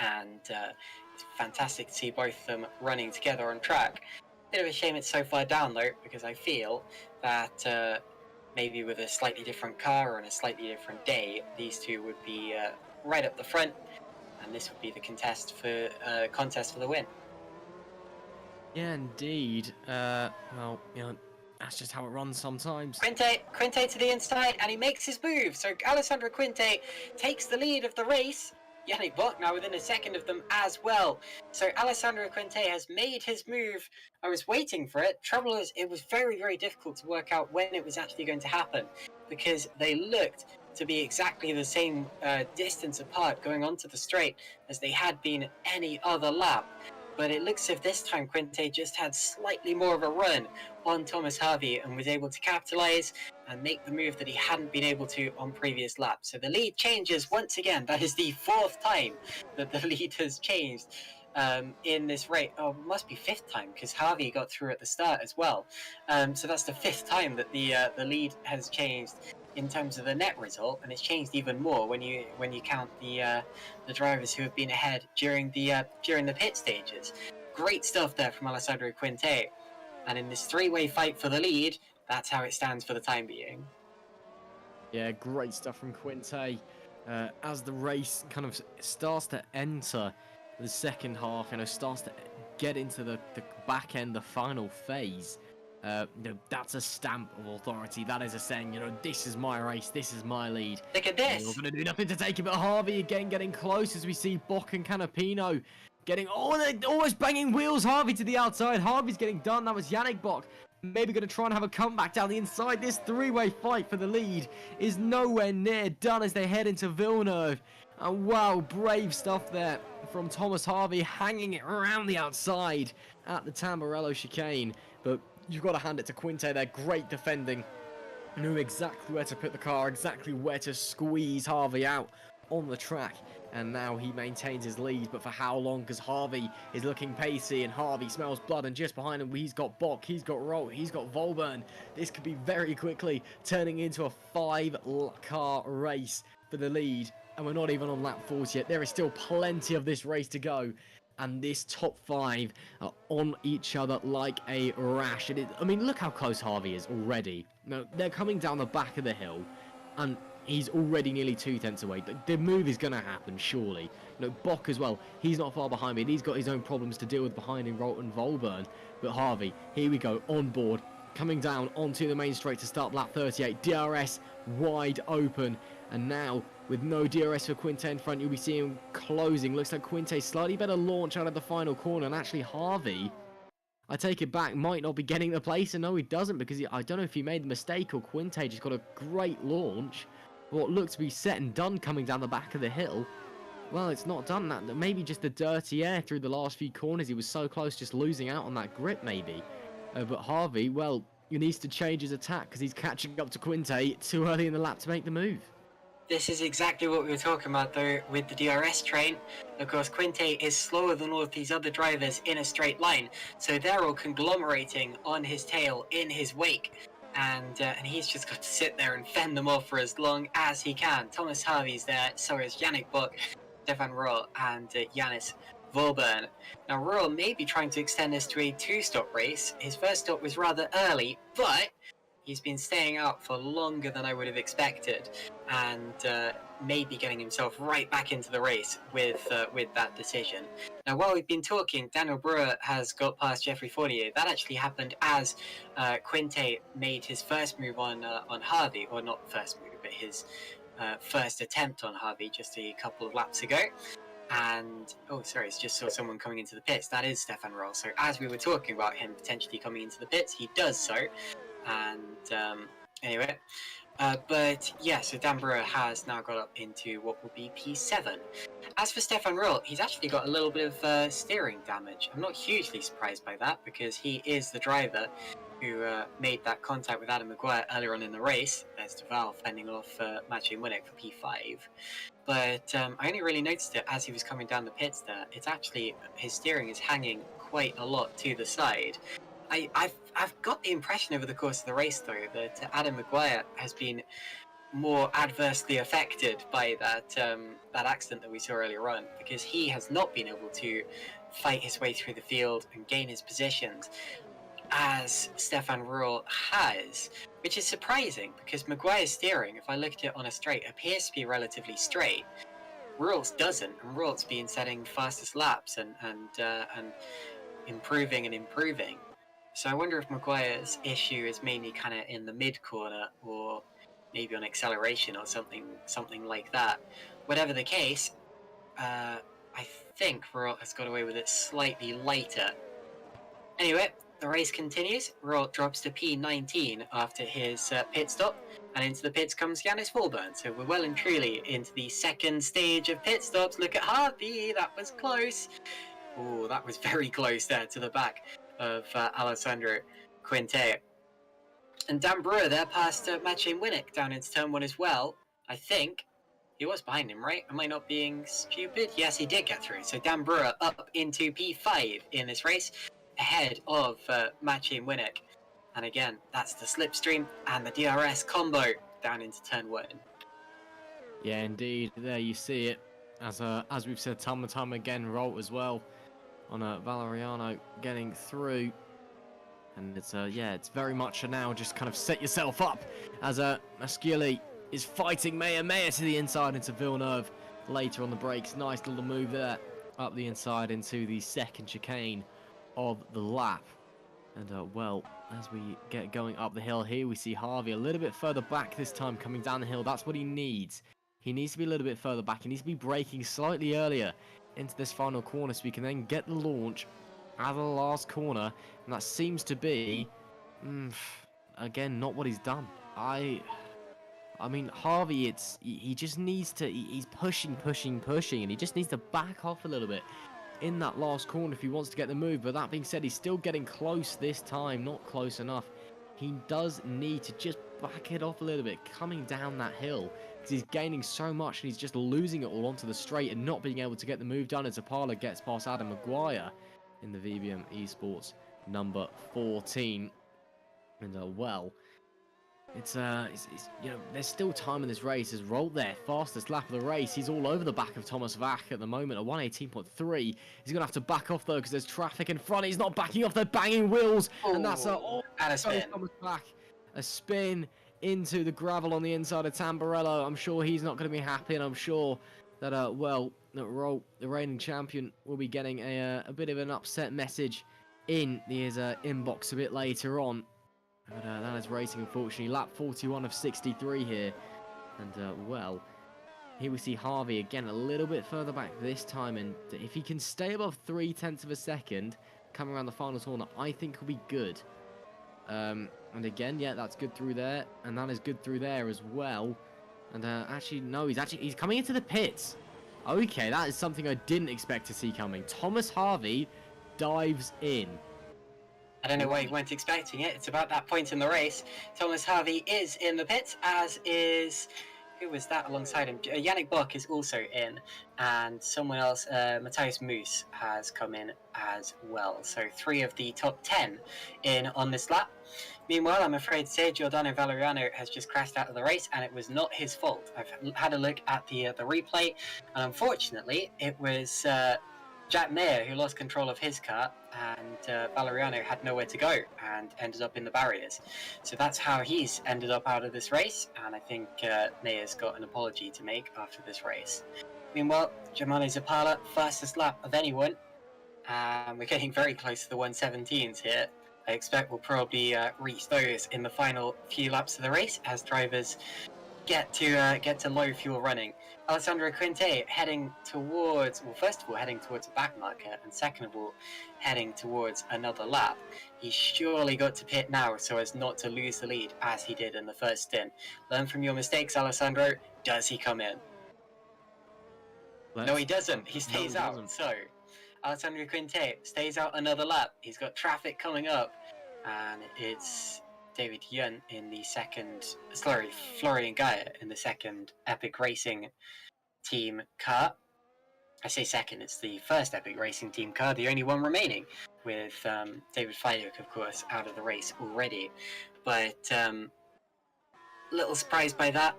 And it's fantastic to see both of them running together on track. Bit of a shame it's so far down though, because I feel that maybe with a slightly different car or on a slightly different day, these two would be right up the front, and this would be the contest for the win. Yeah, indeed. Well, you know, that's just how it runs sometimes. Quinte to the inside, and he makes his move. So Alessandro Quinte takes the lead of the race. Yannick Bock now within a second of them as well. So Alessandro Quinte has made his move. I was waiting for it. Trouble is, it was very, very difficult to work out when it was actually going to happen, because they looked to be exactly the same distance apart going onto the straight as they had been any other lap. But it looks as if this time Quinte just had slightly more of a run on Thomas Harvey and was able to capitalize and make the move that he hadn't been able to on previous laps. So the lead changes once again. That is the fourth time that the lead has changed in this race. Oh, it must be fifth time, because Harvey got through at the start as well. So that's the fifth time that the lead has changed in terms of the net result, and it's changed even more when you count the drivers who have been ahead during the pit stages. Great stuff there from Alessandro Quinte, and in this three-way fight for the lead, that's how it stands for the time being. Yeah, great stuff from Quinte. As the race kind of starts to enter the second half, starts to get into the back end, the final phase, that's a stamp of authority. That is a saying, this is my race, this is my lead. Look at You're this. going to do nothing to take it, but Harvey again getting close as we see Bock and Canapino getting, they're almost banging wheels. Harvey to the outside. Harvey's getting done. That was Yannick Bock. Maybe going to try and have a comeback down the inside. This three-way fight for the lead is nowhere near done as they head into Villeneuve. And wow, brave stuff there from Thomas Harvey, hanging it around the outside at the Tamburello chicane. But you've got to hand it to Quinte there. Great defending. Knew exactly where to put the car, exactly where to squeeze Harvey out on the track. And now he maintains his lead, but for how long? Because Harvey is looking pacey, and Harvey smells blood, and just behind him he's got Bock, he's got Roll, he's got Volburn. This could be very quickly turning into a 5-car race for the lead, and we're not even on lap 40 yet. There is still plenty of this race to go, and this top 5 are on each other like a rash. I mean, look how close Harvey is already. No, they're coming down the back of the hill, and he's already nearly 2 tenths away. The move is going to happen, surely. Bock as well. He's not far behind me, and he's got his own problems to deal with behind him, Rolton Volburn. But Harvey, here we go, on board, coming down onto the main straight to start lap 38. DRS wide open, and now with no DRS for Quinte in front, you'll be seeing him closing. Looks like Quinte slightly better launch out of the final corner, and actually Harvey, I take it back, might not be getting the place, and no, he doesn't, because I don't know if he made the mistake or Quinte just got a great launch. What looked to be set and done coming down the back of the hill, well, it's not done that. Maybe just the dirty air through the last few corners. He was so close, just losing out on that grip, maybe. But Harvey, well, he needs to change his attack because he's catching up to Quinte too early in the lap to make the move. This is exactly what we were talking about, though, with the DRS train. Of course, Quinte is slower than all of these other drivers in a straight line, so they're all conglomerating on his tail, in his wake. And he's just got to sit there and fend them off for as long as he can. Thomas Harvey's there, so is Yannick Bock, Stefan Roll, and Yannis Volburn. Now, Roll may be trying to extend this to a 2-stop race. His first stop was rather early, but he's been staying out for longer than I would have expected, and maybe getting himself right back into the race with that decision. Now, while we've been talking, Daniel Brewer has got past Jeffrey Fortier. That actually happened as Quinte made his first move on Harvey, or not first move, but his first attempt on Harvey just a couple of laps ago. And, oh, sorry, it's just saw someone coming into the pits. That is Stefan Roll. So as we were talking about him potentially coming into the pits, he does so. And anyway, but yeah, so Dan Brewer has now got up into what will be P7. As for Stefan Roll, he's actually got a little bit of steering damage. I'm not hugely surprised by that because he is the driver who made that contact with Adam Maguire earlier on in the race. There's Duval fending off Maciej Winnick for P5. But I only really noticed it as he was coming down the pits there. It's actually, his steering is hanging quite a lot to the side. I've got the impression over the course of the race, though, that Adam Maguire has been more adversely affected by that accident that we saw earlier on, because he has not been able to fight his way through the field and gain his positions as Stefan Roll has, which is surprising because Maguire's steering, if I looked at it on a straight, appears to be relatively straight. Roll's doesn't, and Roll's been setting fastest laps and improving. So I wonder if Maguire's issue is mainly kind of in the mid-corner or maybe on acceleration or something like that. Whatever the case, I think Roll has got away with it slightly later. Anyway, the race continues. Roll drops to P19 after his pit stop, and into the pits comes Yannis Volburn. So we're well and truly into the second stage of pit stops. Look at Harvey, that was close. Oh, that was very close there to the back of Alessandro Quinte. And Dan Brewer there past Maciej Winnick down into turn 1 as well. I think he was behind him, right? Am I not being stupid? Yes, he did get through. So Dan Brewer up into P5 in this race, ahead of Maciej Winnick. And again, that's the slipstream and the DRS combo down into turn 1. Yeah, indeed. There you see it. As we've said time and time again, Rolt as well on Valeriano getting through. And it's it's very much a now just kind of set yourself up as Masciuli is fighting Maya to the inside into Villeneuve later on the brakes. Nice little move there up the inside into the second chicane of the lap. And well, as we get going up the hill here, we see Harvey a little bit further back this time, coming down the hill. That's what he needs. He needs to be a little bit further back. He needs to be braking slightly earlier into this final corner so we can then get the launch out of the last corner. And that seems to be, again, not what he's done. I mean, Harvey, he just needs to, he's pushing, and he just needs to back off a little bit in that last corner if he wants to get the move. But that being said, he's still getting close this time, not close enough. He does need to just back it off a little bit coming down that hill, because he's gaining so much and he's just losing it all onto the straight and not being able to get the move done as Apala gets past Adam Maguire in the VBM Esports number 14. And well, it's you know, there's still time in this race. As Rolt there, fastest lap of the race. He's all over the back of Thomas Vac at the moment at 118.3. He's going to have to back off though because there's traffic in front. He's not backing off. They're banging wheels. And that's and a spin. Thomas Vac. A spin into the gravel on the inside of Tamburello. I'm sure he's not going to be happy, and I'm sure that, well, that Rolt, the reigning champion, will be getting a bit of an upset message in his inbox a bit later on. But that is racing, unfortunately. Lap 41 of 63 here. And, well, here we see Harvey again a little bit further back this time. And if he can stay above 0.3 of a second coming around the final corner, I think he'll be good. And again, yeah, that's good through there. And that is good through there as well. And actually, no, he's coming into the pits. Okay, that is something I didn't expect to see coming. Thomas Harvey dives in. I don't know why you weren't expecting it. It's about that point in the race. Thomas Harvey is in the pits, as is... Who was that alongside him? Yannick Bock is also in. And someone else, Matthias Moose, has come in as well. So 3 of the top 10 in on this lap. Meanwhile, I'm afraid to say Giordano Valeriano has just crashed out of the race, and it was not his fault. I've had a look at the replay, and unfortunately, it was... Jack Mayer, who lost control of his car, and Valeriano had nowhere to go and ended up in the barriers. So that's how he's ended up out of this race, and I think Mayer's got an apology to make after this race. Meanwhile, Germano Zappala, fastest lap of anyone, and we're getting very close to the 117s here. I expect we'll probably reach those in the final few laps of the race as drivers get to low fuel running. Alessandro Quinte heading towards, well, first of all, heading towards a back marker, and second of all, heading towards another lap. He's surely got to pit now so as not to lose the lead as he did in the first stint. Learn from your mistakes, Alessandro. Does he come in? No, he doesn't. He stays out. So, Alessandro Quinte stays out another lap. He's got traffic coming up, and it's David Yun in the second, sorry, Florian Gaia in the second Epic Racing team car. I say second, it's the first Epic Racing team car, the only one remaining, with David Fayuk, of course, out of the race already. But little surprised by that.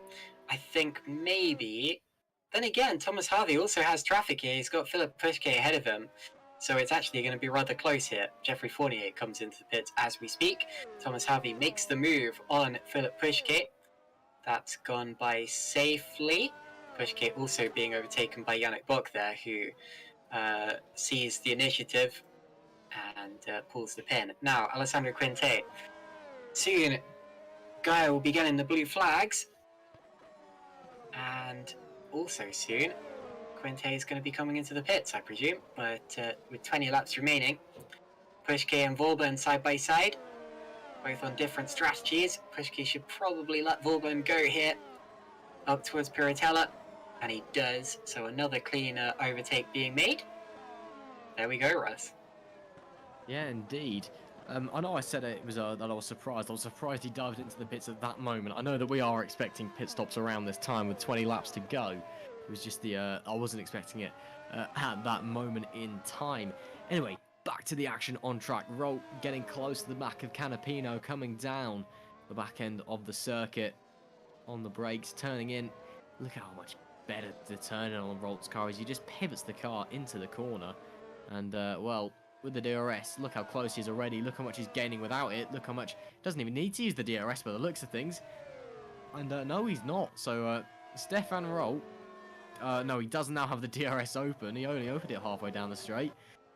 I think maybe, then again, Thomas Harvey also has traffic here. He's got Philip Pushke ahead of him. So it's actually going to be rather close here. Jeffrey Fournier comes into the pits as we speak. Thomas Harvey makes the move on Philip Pushke. That's gone by safely. Pushke also being overtaken by Yannick Bock there, who sees the initiative and pulls the pin. Now, Alessandro Quinte. Soon, Gaia will be getting the blue flags. And also soon, Quinte is going to be coming into the pits, I presume, but with 20 laps remaining. Pushke and Volburn side by side, both on different strategies. Pushke should probably let Volburn go here, up towards Piratella, and he does, so another clean overtake being made. There we go, Russ. Yeah, indeed. I know I said it was that I was surprised. I was surprised he dived into the pits at that moment. I know that we are expecting pit stops around this time with 20 laps to go. It was just I wasn't expecting it at that moment in time. Anyway, back to the action on track. Rolt getting close to the back of Canapino, coming down the back end of the circuit on the brakes, turning in. Look at how much better the turning on Rolt's car is. He just pivots the car into the corner. And, well, with the DRS, look how close he is already. Look how much he's gaining without it. Look how much... Doesn't even need to use the DRS by the looks of things. And, no, he's not. So, Stefan Rolt... no, he does now have the DRS open. He only opened it halfway down the straight.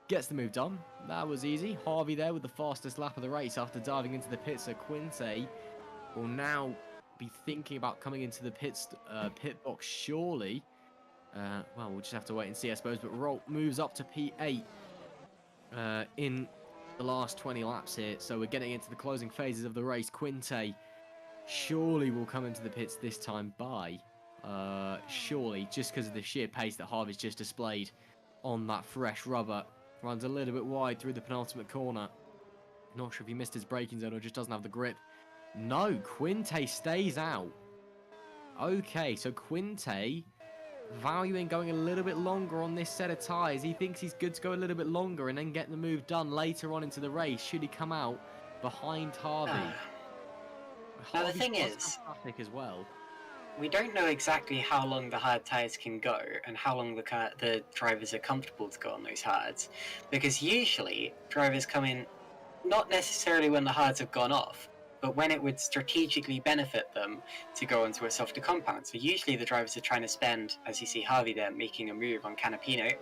gets the move done. That was easy. Harvey there with the fastest lap of the race after diving into the pits. So Quinte will now be thinking about coming into the pit box, surely. Well, we'll just have to wait and see, I suppose. But Rolt moves up to P8 in the last 20 laps here. So we're getting into the closing phases of the race. Quinte surely will come into the pits this time by, surely, just because of the sheer pace that Harvey's just displayed on that fresh rubber. Runs a little bit wide through the penultimate corner. Not sure if he missed his braking zone or just doesn't have the grip. No, Quinte stays out. Okay, so Quinte valuing going a little bit longer on this set of tyres. He thinks he's good to go a little bit longer and then get the move done later on into the race, should he come out behind Harvey. Now the thing is, traffic as well. We don't know exactly how long the hard tyres can go and how long the drivers are comfortable to go on those hards, because usually drivers come in not necessarily when the hards have gone off, but when it would strategically benefit them to go onto a softer compound. So usually the drivers are trying to spend, as you see Harvey there making a move on Canapino,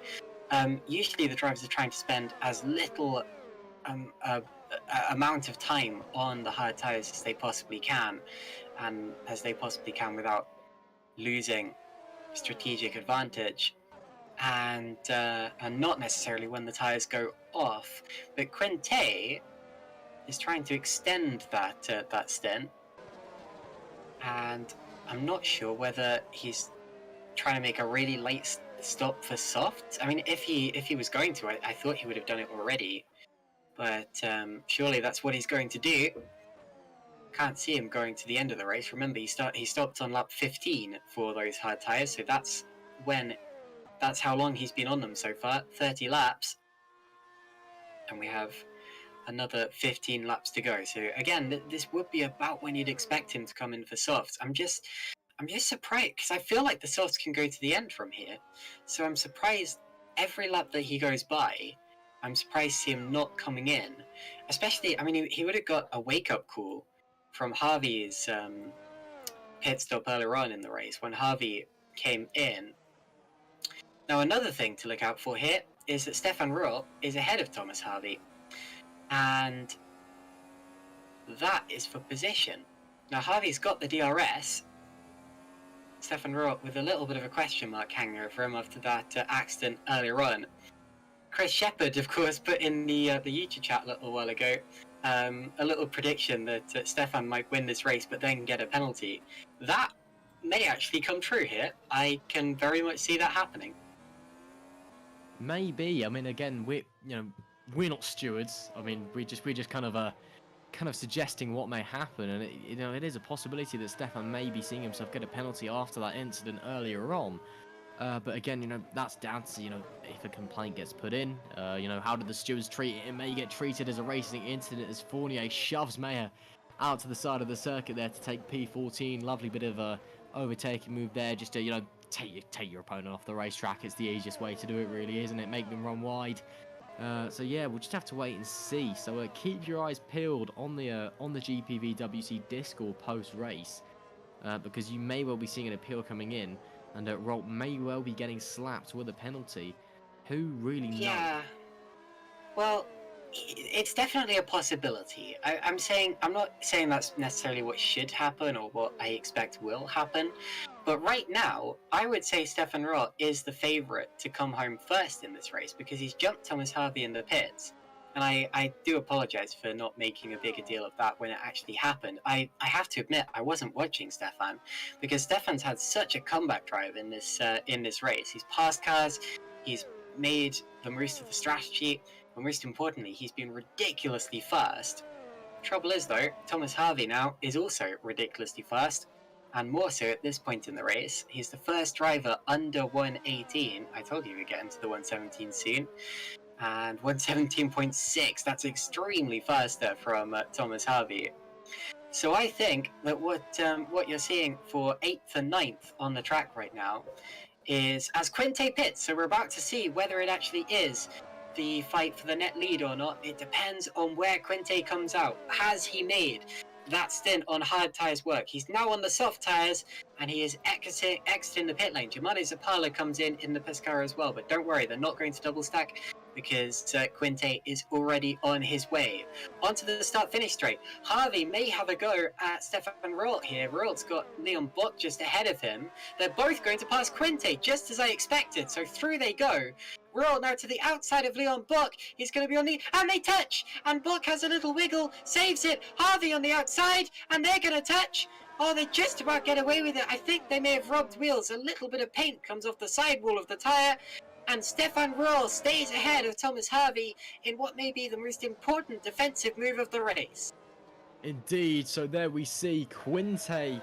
usually the drivers are trying to spend as little amount of time on the hard tyres as they possibly can, and as they possibly can without losing strategic advantage, and not necessarily when the tyres go off. But Quinte is trying to extend that stint, and I'm not sure whether he's trying to make a really late stop for softs. I mean, if he was going to, I thought he would have done it already, but surely that's what he's going to do. Can't see him going to the end of the race. Remember, he stopped on lap 15 for those hard tyres, so that's how long he's been on them so far, 30 laps, and we have another 15 laps to go. So again, this would be about when you'd expect him to come in for softs. I'm just surprised, because I feel like the softs can go to the end from here, so I'm surprised every lap that he goes by. I'm surprised to see him not coming in, especially, I mean, he would have got a wake-up call from Harvey's pit stop earlier on in the race when Harvey came in. Now, another thing to look out for here is that Stefan Roth is ahead of Thomas Harvey, and that is for position. Now, Harvey's got the DRS. Stefan Roth with a little bit of a question mark hanging over him after that accident earlier on. Chris Shepard, of course, put in the YouTube chat a little while ago a little prediction that Stefan might win this race but then get a penalty. That may actually come true here. I can very much see that happening. Maybe. I mean, again, we're not stewards. I mean, we're just kind of suggesting what may happen, and it is a possibility that Stefan may be seeing himself get a penalty after that incident earlier on. But again, that's down to, if a complaint gets put in, how do the stewards treat it? It may get treated as a racing incident as Fournier shoves Mayer out to the side of the circuit there to take P14. Lovely bit of a overtaking move there, just to, take your opponent off the racetrack. It's the easiest way to do it, really, isn't it? Make them run wide. So yeah, we'll just have to wait and see. So keep your eyes peeled on the GPVWC Discord post-race, because you may well be seeing an appeal coming in. And Rolt may well be getting slapped with a penalty. Who really knows? Yeah. Well, it's definitely a possibility. I'm not saying that's necessarily what should happen or what I expect will happen. But right now, I would say Stefan Roth is the favourite to come home first in this race, because he's jumped Thomas Harvey in the pits. And I do apologise for not making a bigger deal of that when it actually happened. I have to admit, I wasn't watching Stefan, because Stefan's had such a comeback drive in this race. He's passed cars, he's made the most of the strategy, and most importantly, he's been ridiculously fast. Trouble is, though, Thomas Harvey now is also ridiculously fast, and more so at this point in the race. He's the first driver under 118. I told you we'd get into the 117 soon. And 117.6, that's extremely fast there from Thomas Harvey. So I think that what you're seeing for 8th and 9th on the track right now is as Quinte pits. So we're about to see whether it actually is the fight for the net lead or not. It depends on where Quinte comes out. Has he made that stint on hard tyres work? He's now on the soft tyres, and he is exiting the pit lane. Giovanni Zappala comes in the Pescara as well, but don't worry, they're not going to double stack, because Quinte is already on his way. Onto the start-finish straight. Harvey may have a go at Stefan Rolt here. Rolt's got Leon Bock just ahead of him. They're both going to pass Quinte, just as I expected, so through they go. Rolt now to the outside of Leon Bock. He's going to be on the... And they touch! And Bock has a little wiggle, saves it. Harvey on the outside, and they're going to touch. Oh, they just about get away with it. I think they may have rubbed wheels. A little bit of paint comes off the sidewall of the tyre. And Stefan Roll stays ahead of Thomas Harvey in what may be the most important defensive move of the race. Indeed, so there we see Quinte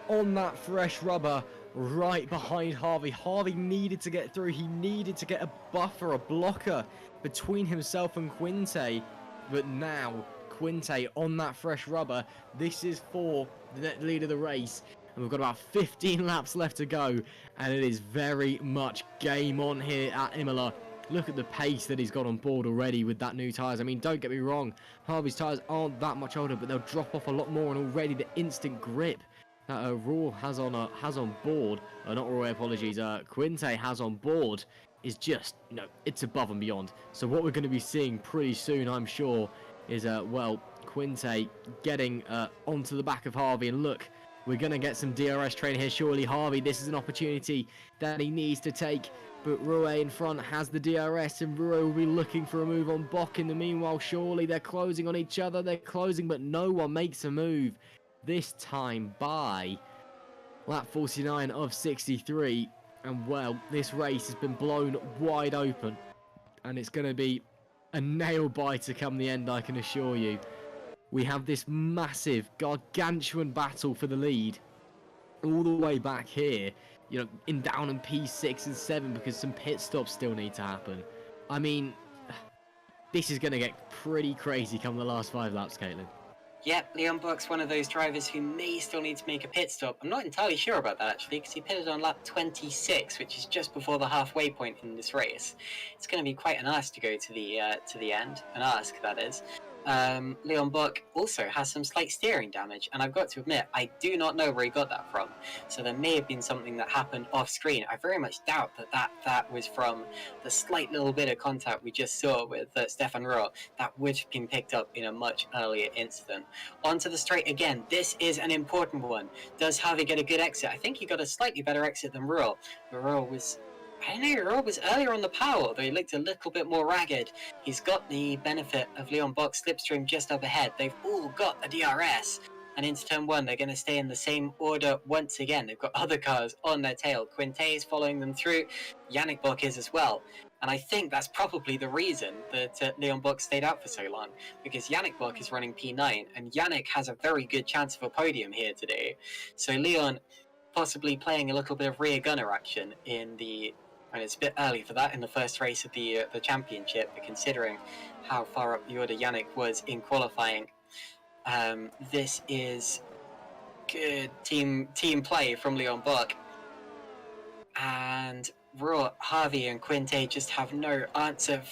on that fresh rubber right behind Harvey. Harvey needed to get through. He needed to get a buffer, a blocker between himself and Quinte. But now, Quinte on that fresh rubber. This is for the net lead of the race. And we've got about 15 laps left to go. And it is very much game on here at Imola. Look at the pace that he's got on board already with that new tyres. I mean, don't get me wrong. Harvey's tyres aren't that much older, but they'll drop off a lot more. And already the instant grip that Raw has on board, not Raw, apologies, Quinte has on board is just, you know, it's above and beyond. So what we're going to be seeing pretty soon, I'm sure, is, well, Quinte getting onto the back of Harvey. And look, we're going to get some DRS training here. Surely Harvey, this is an opportunity that he needs to take. But Rue in front has the DRS, and Rue will be looking for a move on Bock. In the meanwhile, surely they're closing on each other. They're closing, but no one makes a move. This time by lap 49 of 63. And well, this race has been blown wide open. And it's going to be a nail biter come the end, I can assure you. We have this massive, gargantuan battle for the lead. All the way back here, you know, in down in P6 and 7 because some pit stops still need to happen. I mean, this is going to get pretty crazy come the last 5 laps, Caitlin. Yep, Leon Bock's one of those drivers who may still need to make a pit stop. I'm not entirely sure about that, actually, because he pitted on lap 26, which is just before the halfway point in this race. It's going to be quite an ask to go to the end. An ask, that is. Leon Bock also has some slight steering damage, and I've got to admit, I do not know where he got that from. So there may have been something that happened off screen. I very much doubt that was from the slight little bit of contact we just saw with Stefan Rohr. That would have been picked up in a much earlier incident. Onto the straight again. This is an important one. Does Harvey get a good exit? I think he got a slightly better exit than Rohr. Rohr was... I don't know, Rob was earlier on the power, though he looked a little bit more ragged. He's got the benefit of Leon Bock's slipstream just up ahead. They've all got the DRS. And into turn 1, they're going to stay in the same order once again. They've got other cars on their tail. Quinte is following them through. Yannick Bock is as well. And I think that's probably the reason that Leon Bock stayed out for so long. Because Yannick Bock is running P9. And Yannick has a very good chance of a podium here today. So Leon possibly playing a little bit of rear gunner action in the... And it's a bit early for that in the first race of the championship, but considering how far up the order Yannick was in qualifying, this is good team play from Leon Bock. And Harvey and Quinte just have no answer.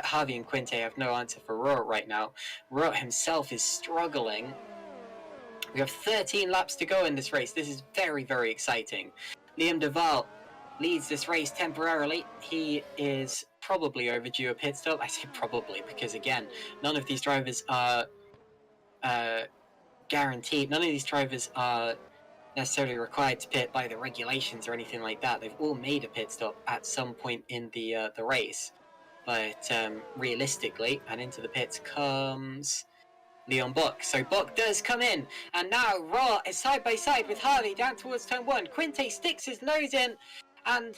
Harvey and Quinte have no answer for Rohr right now. Rohr himself is struggling. We have 13 laps to go in this race. This is very, very exciting. Liam Duval leads this race temporarily. He is probably overdue a pit stop. I say probably because, again, none of these drivers are guaranteed. None of these drivers are necessarily required to pit by the regulations or anything like that. They've all made a pit stop at some point in the race. But realistically, and into the pits comes Leon Bock. So Bock does come in, and now Rohr is side by side with Harvey down towards turn 1. Quinte sticks his nose in, and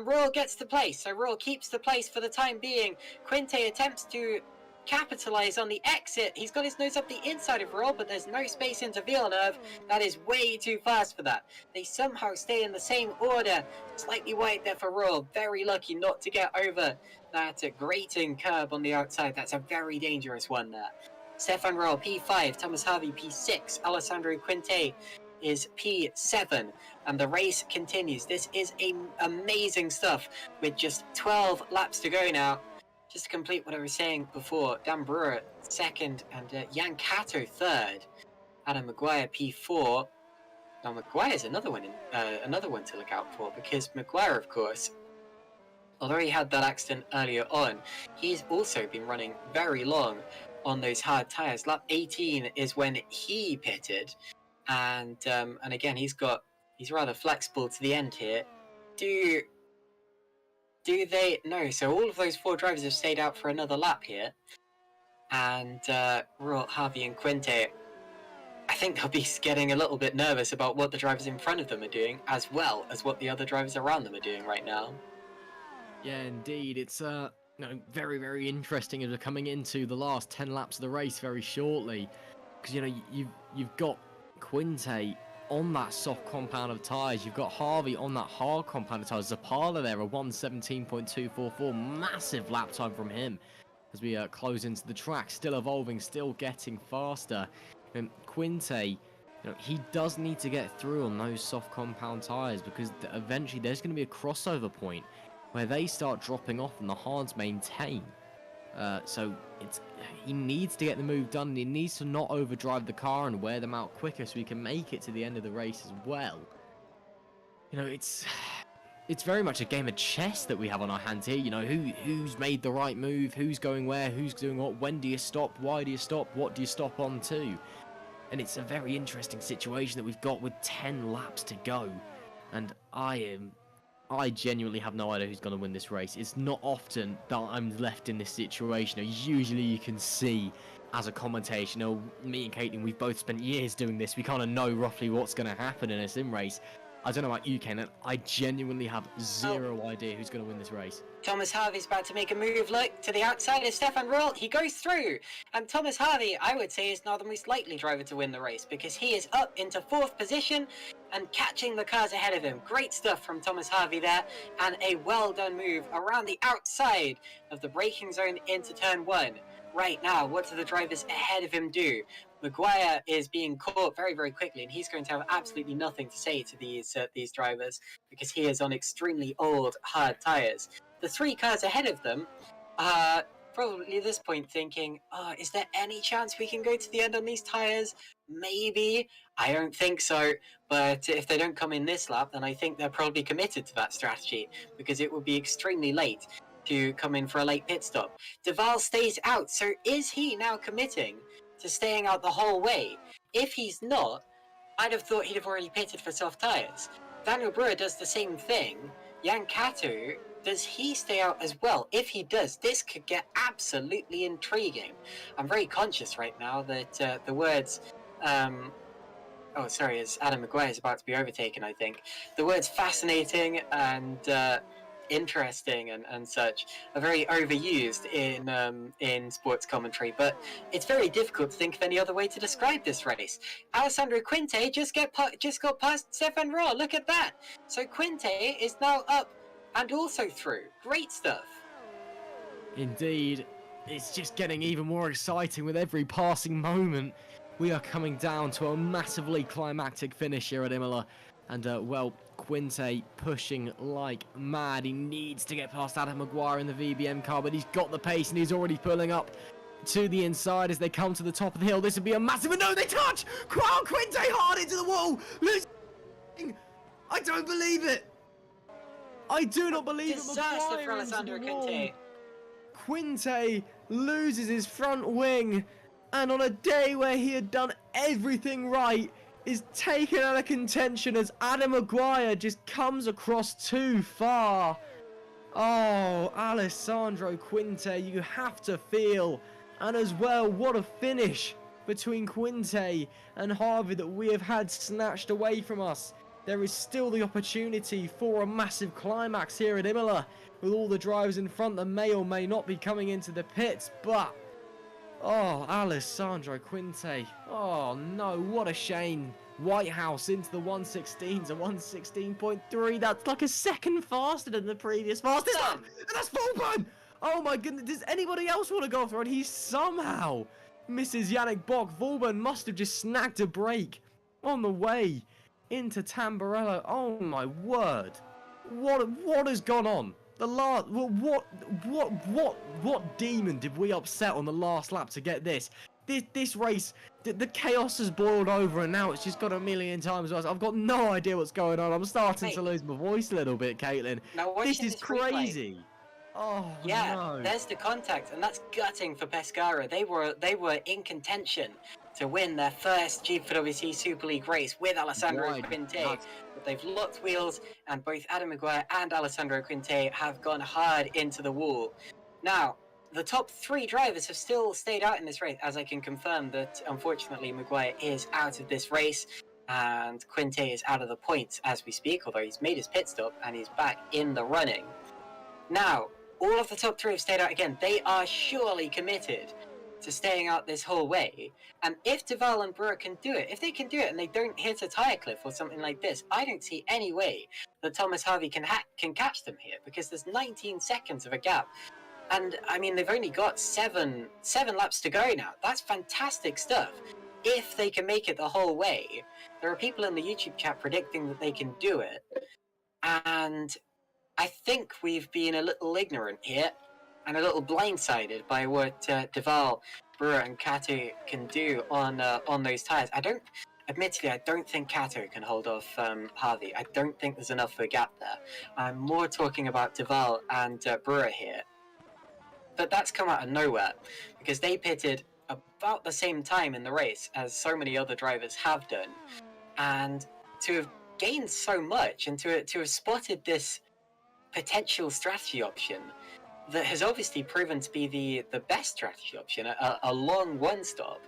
Rohr gets the place. So Rohr keeps the place for the time being. Quinte attempts to capitalize on the exit. He's got his nose up the inside of Rohr, but there's no space into Villeneuve. That is way too fast for that. They somehow stay in the same order. Slightly wide there for Rohr. Very lucky not to get over that grating curb on the outside. That's a very dangerous one there. Stefan Rohr, P5, Thomas Harvey, P6, Alessandro Quinte is P7, and the race continues. This is amazing stuff with just 12 laps to go now. Just to complete what I was saying before, Dan Brewer second and Jan Cato third. Adam Maguire P4. Now Maguire's another one to look out for, because Maguire, of course, although he had that accident earlier on, he's also been running very long on those hard tyres. Lap 18 is when he pitted, and again he's rather flexible to the end here. Do they? No. So all of those 4 drivers have stayed out for another lap here, and Royal, Harvey, and Quinte, I think they'll be getting a little bit nervous about what the drivers in front of them are doing, as well as what the other drivers around them are doing right now. Yeah, indeed. It's very, very interesting as we're coming into the last 10 laps of the race very shortly, because you've got Quinte on that soft compound of tyres, you've got Harvey on that hard compound of tyres. Zapala there, a 1:17.244, massive lap time from him as we close into the track, still evolving, still getting faster. And Quinte, he does need to get through on those soft compound tyres, because eventually there's going to be a crossover point where they start dropping off and the hards maintain. So he needs to get the move done, and he needs to not overdrive the car and wear them out quicker so he can make it to the end of the race as well. It's very much a game of chess that we have on our hands here. Who's made the right move, who's going where, who's doing what, when do you stop, why do you stop, what do you stop on to? And it's a very interesting situation that we've got with 10 laps to go. And I genuinely have no idea who's going to win this race. It's not often that I'm left in this situation. Usually you can see as a commentator, me and Caitlin, we've both spent years doing this. We kind of know roughly what's going to happen in a sim race. I don't know about you, Ken, I genuinely have zero idea who's going to win this race. Thomas Harvey's about to make a move, look, to the outside of Stefan Roll. He goes through. And Thomas Harvey, I would say, is now the most likely driver to win the race, because he is up into 4th position and catching the cars ahead of him. Great stuff from Thomas Harvey there, and a well-done move around the outside of the braking zone into turn 1. Right now, what do the drivers ahead of him do? Maguire is being caught very, very quickly, and he's going to have absolutely nothing to say to these drivers, because he is on extremely old, hard tyres. The 3 cars ahead of them are probably at this point thinking, is there any chance we can go to the end on these tyres? Maybe. I don't think so, but if they don't come in this lap, then I think they're probably committed to that strategy, because it would be extremely late to come in for a late pit stop. Duval stays out, so is he now committing to staying out the whole way? If he's not, I'd have thought he'd have already pitted for soft tyres. Daniel Brewer does the same thing. Jan Katu, does he stay out as well? If he does, this could get absolutely intriguing. I'm very conscious right now that the words... as Adam Maguire is about to be overtaken, I think. The words fascinating and interesting and such are very overused in sports commentary, but it's very difficult to think of any other way to describe this race. Alessandro Quinte just got past Stefan Rohr. Look at that. So Quinte is now up and also through. Great stuff. Indeed. It's just getting even more exciting with every passing moment. We are coming down to a massively climactic finish here at Imola. And, Quinte pushing like mad. He needs to get past Adam Maguire in the VBM car, but he's got the pace and he's already pulling up to the inside as they come to the top of the hill. This would be a massive... No, they touch! Quinte hard into the wall! Losing... I don't believe it! I do not believe it. Disaster for Alessandro Quinte. Quinte loses his front wing, and on a day where he had done everything right, is taken out of contention as Adam Maguire just comes across too far. Oh, Alessandro Quinte, you have to feel. And as well, what a finish between Quinte and Harvey that we have had snatched away from us. There is still the opportunity for a massive climax here at Imola, with all the drivers in front that may or may not be coming into the pits, but... Oh, Alessandro Quinte. Oh no, what a shame. Whitehouse into the 116s, a 116.3. That's like a second faster than the previous fastest lap. And that's Vauban! Oh my goodness, does anybody else want to go through? And he somehow misses Yannick Bock. Vauban must have just snagged a break on the way into Tamburello. Oh my word. What has gone on? The what demon did we upset on the last lap to get this? this race, the chaos has boiled over, and now it's just got a million times worse. I've got no idea what's going on. I'm starting to lose my voice a little bit, Caitlin. Now This is replay. crazy. Oh Yeah, no. there's the contact, and that's gutting for Pescara. They were in contention to win their first GPVWC Super League race with Alessandro Quinte. But they've locked wheels, and both Adam Maguire and Alessandro Quinte have gone hard into the wall. Now, the top 3 drivers have still stayed out in this race, as I can confirm that, unfortunately, Maguire is out of this race, and Quinte is out of the points as we speak, although he's made his pit stop, and he's back in the running. Now, all of the top 3 have stayed out again. They are surely committed to staying out this whole way. And if Duval and Brewer can do it, if they can do it and they don't hit a tyre cliff or something like this, I don't see any way that Thomas Harvey can catch them here, because there's 19 seconds of a gap. And, I mean, they've only got seven laps to go now. That's fantastic stuff. If they can make it the whole way, there are people in the YouTube chat predicting that they can do it. And I think we've been a little ignorant here and a little blindsided by what Duval, Brewer, and Kato can do on those tyres. Admittedly, I don't think Kato can hold off Harvey. I don't think there's enough of a gap there. I'm more talking about Duval and Brewer here. But that's come out of nowhere, because they pitted about the same time in the race as so many other drivers have done. And to have gained so much, and to have spotted this potential strategy option that has obviously proven to be the best strategy option, a long one-stop,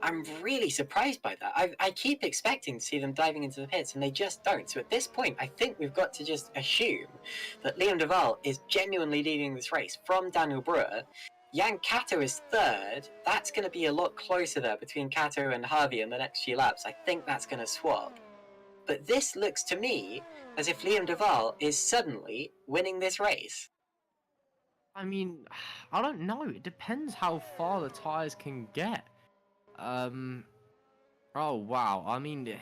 I'm really surprised by that. I keep expecting to see them diving into the pits, and they just don't. So at this point, I think we've got to just assume that Liam Duval is genuinely leading this race from Daniel Brewer. Jan Kato is 3rd. That's going to be a lot closer there between Kato and Harvey in the next few laps. I think that's going to swap. But this looks to me as if Liam Duval is suddenly winning this race. I mean, I don't know. It depends how far the tyres can get. Oh wow. I mean,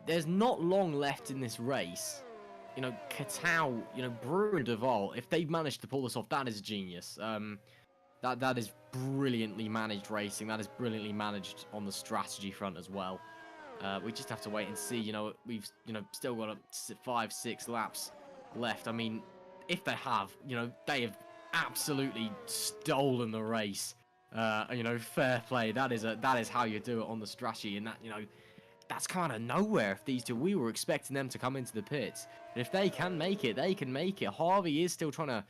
there's not long left in this race. You know, Katao, Brewer and Duval, if they've managed to pull this off, that is genius. That is brilliantly managed racing. That is brilliantly managed on the strategy front as well. We just have to wait and see. We've still got 5-6 laps left. I mean, if they have, they have absolutely stolen the race. Fair play. That is how you do it on the strategy, and that's kind of nowhere. If these two, we were expecting them to come into the pits, and if they can make it, they can make it. Harvey is still trying to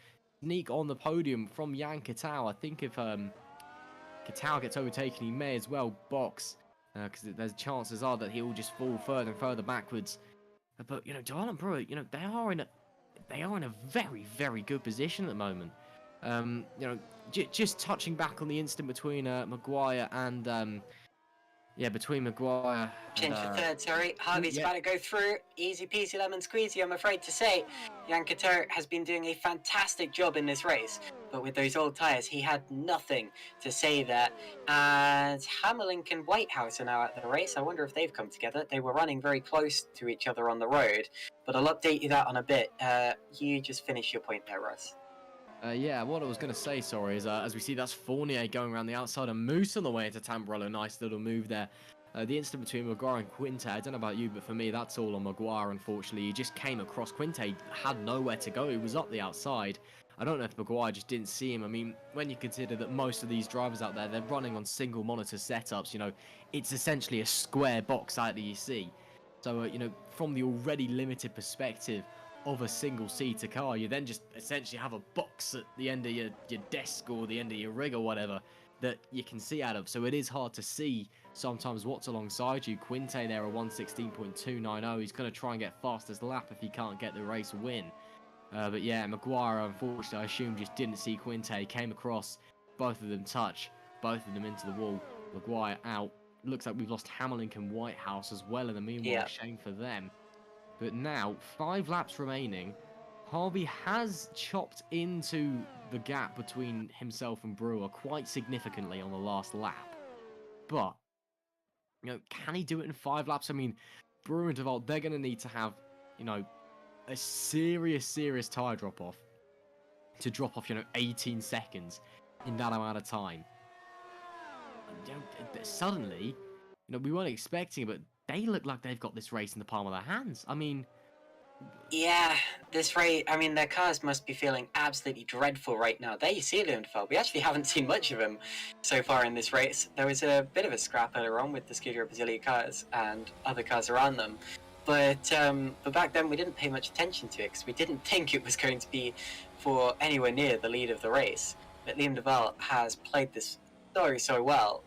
sneak on the podium from Jan Katao. I think if Katao gets overtaken, he may as well box, because there's chances are that he will just fall further and further backwards. But Duval and Brewer, they are in a very, very good position at the moment. Just touching back on the incident between Maguire and between Maguire Change for 3rd, sorry. Harvey's about to go through. Easy peasy lemon squeezy, I'm afraid to say. Jan Katao has been doing a fantastic job in this race, but with those old tyres, he had nothing to say there. And Hammerlink and Whitehouse are now at the race. I wonder if they've come together. They were running very close to each other on the road, but I'll update you that on a bit. You just finish your point there, Russ. What I was going to say, sorry, is as we see, that's Fournier going around the outside and Moose on the way into Tamburello. Nice little move there. The incident between Maguire and Quinte, I don't know about you, but for me, that's all on Maguire, unfortunately. He just came across. Quinte had nowhere to go. He was up the outside. I don't know if Maguire just didn't see him. I mean, when you consider that most of these drivers out there, they're running on single monitor setups, it's essentially a square box out that you see. So, from the already limited perspective of a single-seater car, you then just essentially have a box at the end of your desk or the end of your rig or whatever that you can see out of. So it is hard to see sometimes what's alongside you. Quinte there, a 1:16.290. He's going to try and get fastest lap if he can't get the race win. But yeah, Maguire, unfortunately, I assume just didn't see Quinte. Came across, both of them touch, both of them into the wall. Maguire out. Looks like we've lost Hammerlink and Whitehouse as well in the meanwhile. Shame for them. But now, 5 laps remaining. Harvey has chopped into the gap between himself and Brewer quite significantly on the last lap. But, can he do it in 5 laps? I mean, Brewer and Duval, they're going to need to have, a serious tyre drop-off to drop off, 18 seconds in that amount of time. suddenly, we weren't expecting it, but they look like they've got this race in the palm of their hands. I mean, yeah, this race, I mean, their cars must be feeling absolutely dreadful right now. There you see Lindenfeld. We actually haven't seen much of him so far in this race. There was a bit of a scrap earlier on with the Scuderia Brasilia cars and other cars around them. But back then we didn't pay much attention to it because we didn't think it was going to be for anywhere near the lead of the race. But Liam de Waal has played this so well.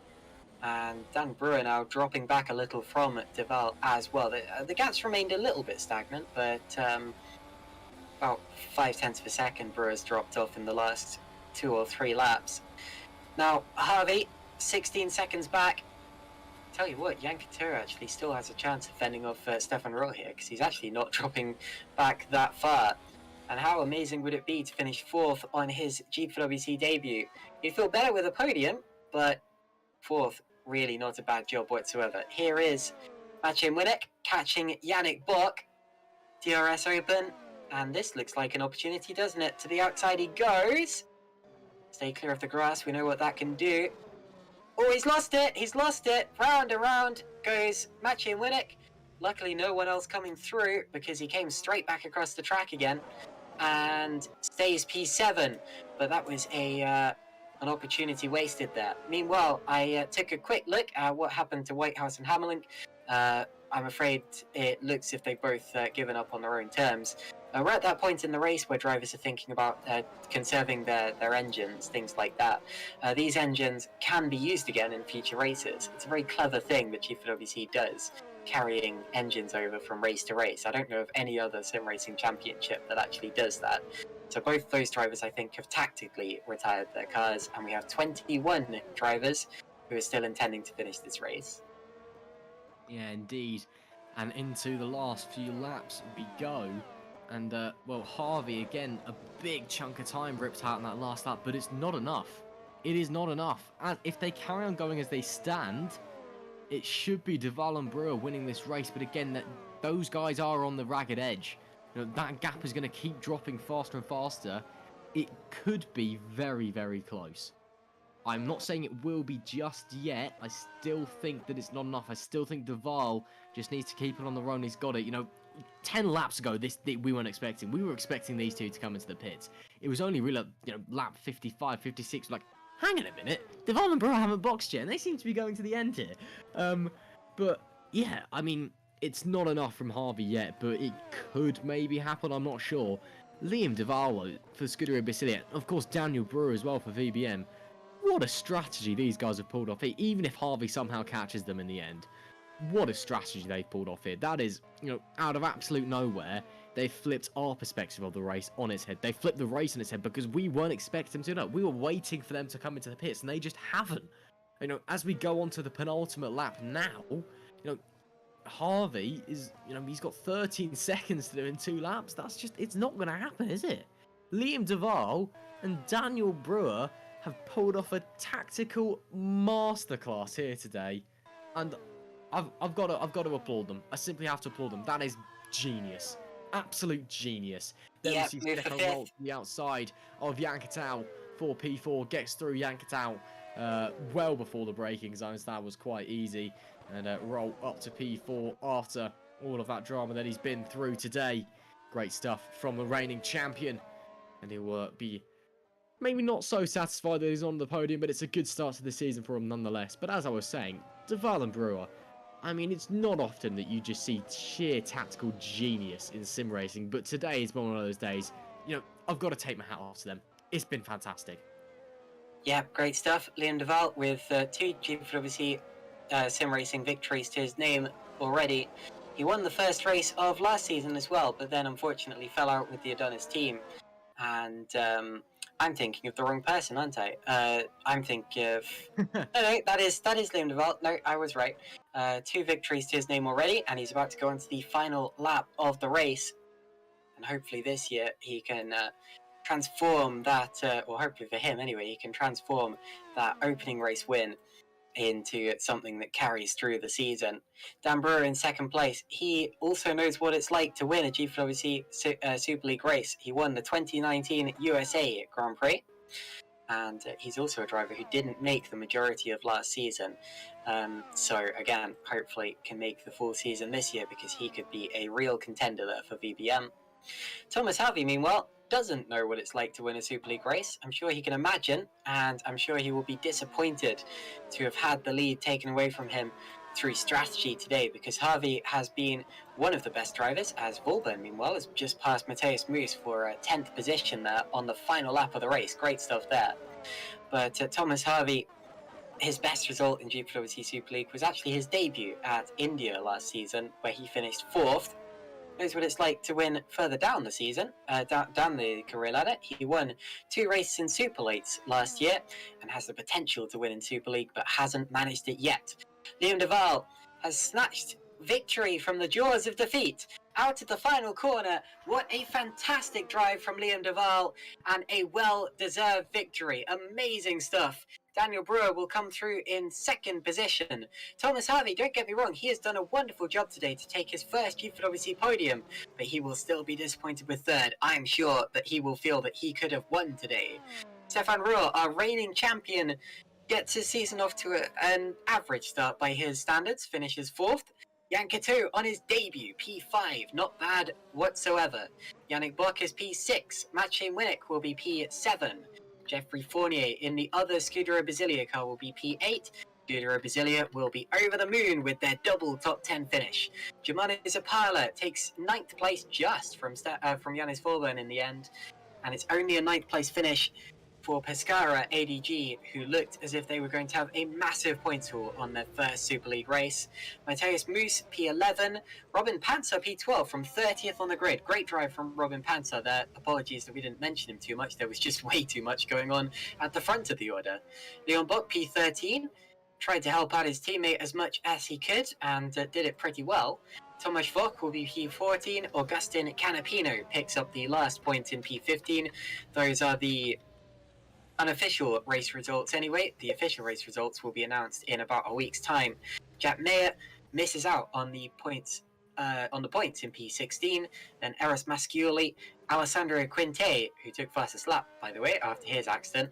And Dan Brewer now dropping back a little from de Waal as well. The gaps remained a little bit stagnant, but about 0.5 of a second Brewer's dropped off in the last 2 or 3 laps. Now, Harvey, 16 seconds back. Tell you what, McIntyre actually still has a chance of fending off Stefan Roll here, because he's actually not dropping back that far. And how amazing would it be to finish 4th on his GPVWC debut? He'd feel better with a podium, but 4th, really not a bad job whatsoever. Here is Maciej Winnick catching Yannick Bock. DRS open, and this looks like an opportunity, doesn't it? To the outside he goes. Stay clear of the grass, we know what that can do. Oh, he's lost it! Round and round goes Maciej Winnick. Luckily no one else coming through, because he came straight back across the track again. And stays P7, but that was an opportunity wasted there. Meanwhile, I took a quick look at what happened to Whitehouse and Hammerlink. I'm afraid it looks if they've both given up on their own terms. We're at that point in the race where drivers are thinking about conserving their engines, things like that. These engines can be used again in future races. It's a very clever thing that GPVWC does, carrying engines over from race to race. I don't know of any other sim racing championship that actually does that. So both those drivers, I think, have tactically retired their cars, and we have 21 drivers who are still intending to finish this race. Yeah, indeed. And into the last few laps we go. And, well, Harvey, again, a big chunk of time ripped out in that last lap, but it's not enough. It is not enough. And if they carry on going as they stand, it should be de Waal and Brewer winning this race. But again, those guys are on the ragged edge. That gap is going to keep dropping faster and faster. It could be very, very close. I'm not saying it will be just yet. I still think that it's not enough. I still think de Waal just needs to keep it on the run. He's got it. 10 laps ago, we weren't expecting. We were expecting these two to come into the pits. It was only really, lap 55, 56. Like, hang on a minute. de Waal and Brewer haven't boxed yet, and they seem to be going to the end here. But yeah, I mean, it's not enough from Harvey yet, but it could maybe happen. I'm not sure. Liam de Waal for Scuderia Brasilia, of course Daniel Brewer as well for VBM. What a strategy these guys have pulled off here, even if Harvey somehow catches them in the end. What a strategy they've pulled off here. That is, out of absolute nowhere, they flipped our perspective of the race on its head. They flipped the race on its head because we weren't expecting them to. We were waiting for them to come into the pits, and they just haven't. As we go on to the penultimate lap now, Harvey is, he's got 13 seconds to do in 2 laps. That's just, it's not going to happen, is it? Liam de Waal and Daniel Brewer have pulled off a tactical masterclass here today, and I've got to applaud them. I simply have to applaud them. That is genius, absolute genius. Then we see Stefan Roll the outside of Yankatau for P4, gets through Yankatau well before the braking zones. That was quite easy, and Roll up to P4 after all of that drama that he's been through today. Great stuff from the reigning champion, and he'll be maybe not so satisfied that he's on the podium, but it's a good start to the season for him nonetheless. But as I was saying, de Waal and Brewer, I mean, it's not often that you just see sheer tactical genius in sim racing, but today is one of those days. I've got to take my hat off to them. It's been fantastic. Yeah, great stuff. Liam de Waal with 2 GPVWC sim racing victories to his name already. He won the first race of last season as well, but then unfortunately fell out with the Adonis team. And I'm thinking of the wrong person, aren't I? I'm thinking of... no, that is Liam de Waal. No, I was right. 2 victories to his name already, and he's about to go into the final lap of the race. And hopefully this year he can transform that, or hopefully for him anyway, he can transform that opening race win into something that carries through the season. Dan Brewer in second place. He also knows what it's like to win a GPVWC Super League race. He won the 2019 USA Grand Prix. and he's also a driver who didn't make the majority of last season. So again, hopefully can make the full season this year because he could be a real contender there for VBM. Thomas Harvey, meanwhile, doesn't know what it's like to win a Super League race. I'm sure he can imagine, and I'm sure he will be disappointed to have had the lead taken away from him through strategy today, because Harvey has been one of the best drivers, as Volburn, meanwhile, has just passed Matthias Moos for a 10th position there on the final lap of the race. Great stuff there. But Thomas Harvey, his best result in GPVWC Super League was actually his debut at India last season, where he finished 4th. Knows what it's like to win further down the season, down the career ladder. He won 2 races in Super Leagues last year and has the potential to win in Super League, but hasn't managed it yet. Liam Duval has snatched victory from the jaws of defeat out at the final corner. What a fantastic drive from Liam Duval, and a well-deserved victory. Amazing stuff. Daniel Brewer will come through in 2nd position. Thomas Harvey, don't get me wrong, he has done a wonderful job today to take his first GPVWC podium, but he will still be disappointed with 3rd. I'm sure that he will feel that he could have won today. Stefan Ruhr, our reigning champion, gets his season off to an average start by his standards, finishes 4th. Jan Catou on his debut, P5, not bad whatsoever. Yannick Bock is P6, Maciej Winnick will be P7. Jeffrey Fournier in the other Scuderia Basilia car will be P8. Scuderia Basilia will be over the moon with their double top 10 finish. Germano Zapala takes 9th place just from Yannis Volburn in the end, and it's only a 9th place finish for Pescara ADG, who looked as if they were going to have a massive points haul on their first Super League race. Matthias Moos, P11. Robin Panzer, P12 from 30th on the grid. Great drive from Robin Panzer there. Apologies that we didn't mention him too much. There was just way too much going on at the front of the order. Leon Bock, P13. Tried to help out his teammate as much as he could and did it pretty well. Tomasz Vok will be P14. Augustin Canapino picks up the last point in P15. Those are the unofficial race results anyway. The official race results will be announced in about a week's time. Jack Mayer misses out on the points in P16. Then Eros Mascioli, Alessandro Quinte, who took fastest lap, by the way, after his accident.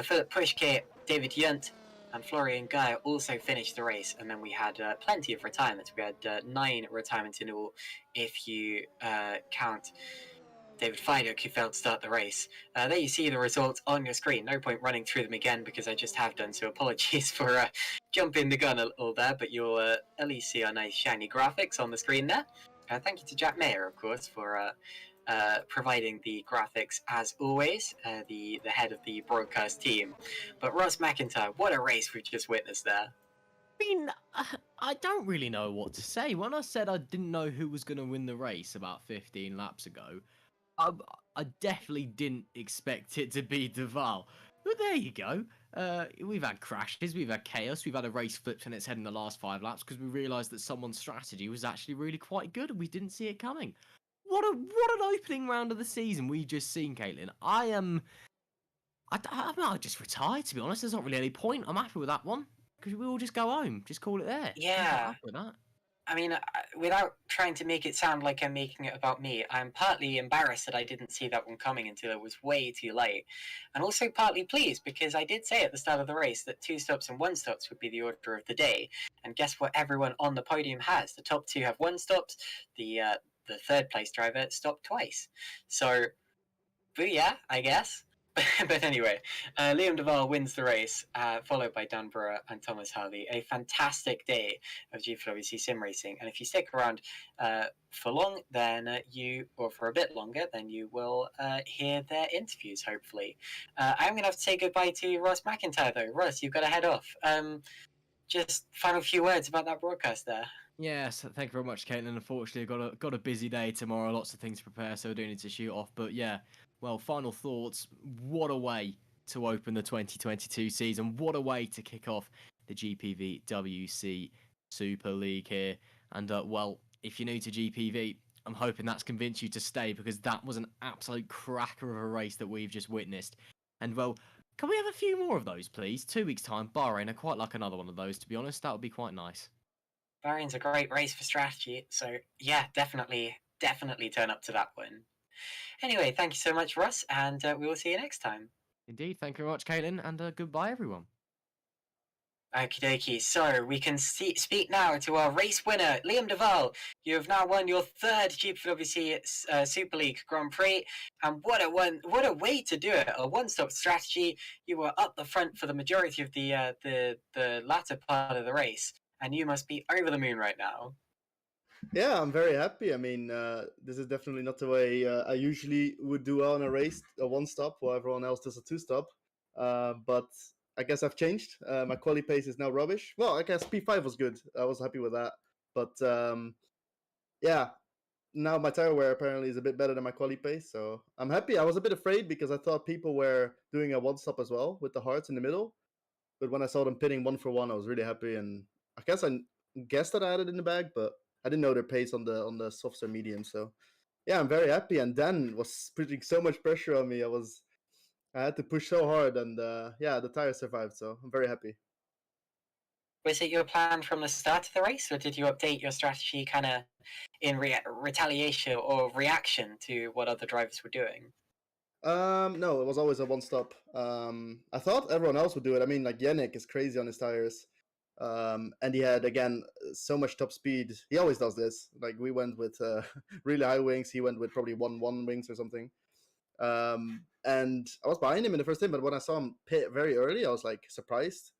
Philip Pushke, David Yunt, and Florian Guy also finished the race. And then we had plenty of retirements. We had 9 retirements in all, if you count David Fiduk, who failed to start the race. There you see the results on your screen. No point running through them again because I just have done, so apologies for jumping the gun a little there, but you'll at least see our nice shiny graphics on the screen there. Thank you to Jack Mayer, of course, for providing the graphics as always, the head of the broadcast team. But Ross McIntyre, what a race we've just witnessed there. I mean, I don't really know what to say. When I said I didn't know who was going to win the race about 15 laps ago, I definitely didn't expect it to be Duval. But there you go. We've had crashes, we've had chaos, we've had a race flipped on its head in the last 5 laps because we realised that someone's strategy was actually really quite good and we didn't see it coming. What an opening round of the season we've just seen, Caitlin. I just retired, to be honest. There's not really any point. I'm happy with that one because we all just go home, just call it there. Yeah. I'm happy with that. I mean, without trying to make it sound like I'm making it about me, I'm partly embarrassed that I didn't see that one coming until it was way too late. And also partly pleased because I did say at the start of the race that 2 stops and 1 stops would be the order of the day. And guess what everyone on the podium has? The top 2 have 1 stops, the 3rd place driver stopped twice. So, booyah, I guess. But anyway, Liam Duval wins the race, followed by Dan Brewer and Thomas Harvey. A fantastic day of GPVWC sim racing. And if you stick around for long, then or for a bit longer, then you will hear their interviews, hopefully. I'm going to have to say goodbye to Ross McIntyre, though. Ross, you've got to head off. Just final few words about that broadcast there. Yes, thank you very much, Caitlin. Unfortunately, got a busy day tomorrow, lots of things to prepare, so I do need to shoot off. But yeah, well, final thoughts. What a way to open the 2022 season. What a way to kick off the GPVWC Super League here. And well, if you're new to GPV, I'm hoping that's convinced you to stay because that was an absolute cracker of a race that we've just witnessed. And well, can we have a few more of those, please? 2 weeks' time, Bahrain. I quite like another one of those, to be honest. That would be quite nice. Bahrain's a great race for strategy, so yeah, definitely turn up to that one. Anyway, thank you so much, Russ, and we will see you next time. Indeed. Thank you very much, Caitlin, and goodbye, everyone. Okie dokie. So we can speak now to our race winner, Liam Duval. You have now won your third GPVWC Super League Grand Prix, and what a way to do it! A one-stop strategy. You were up the front for the majority of the latter part of the race, and you must be over the moon right now. Yeah, I'm very happy. I mean, this is definitely not the way I usually would do on a race, a one-stop, while everyone else does a two-stop. But I guess I've changed. My quali pace is now rubbish. Well, I guess P5 was good. I was happy with that. But yeah, now my tire wear apparently is a bit better than my quali pace. So I'm happy. I was a bit afraid because I thought people were doing a one-stop as well with the hearts in the middle. But when I saw them pitting 1-for-1, I was really happy. And I guessed that I had it in the bag, but I didn't know their pace on the softs or medium. So yeah, I'm very happy. And Dan was putting so much pressure on me. I had to push so hard, and yeah, the tire survived. So I'm very happy. Was it your plan from the start of the race, or did you update your strategy kind of in retaliation or reaction to what other drivers were doing? No, it was always a one stop. I thought everyone else would do it. I mean, like Yannick is crazy on his tires. And he had again so much top speed. He always does this. Like we went with really high wings. He went with probably 1-1 wings or something. And I was behind him in the first time, but when I saw him pit very early, I was like surprised.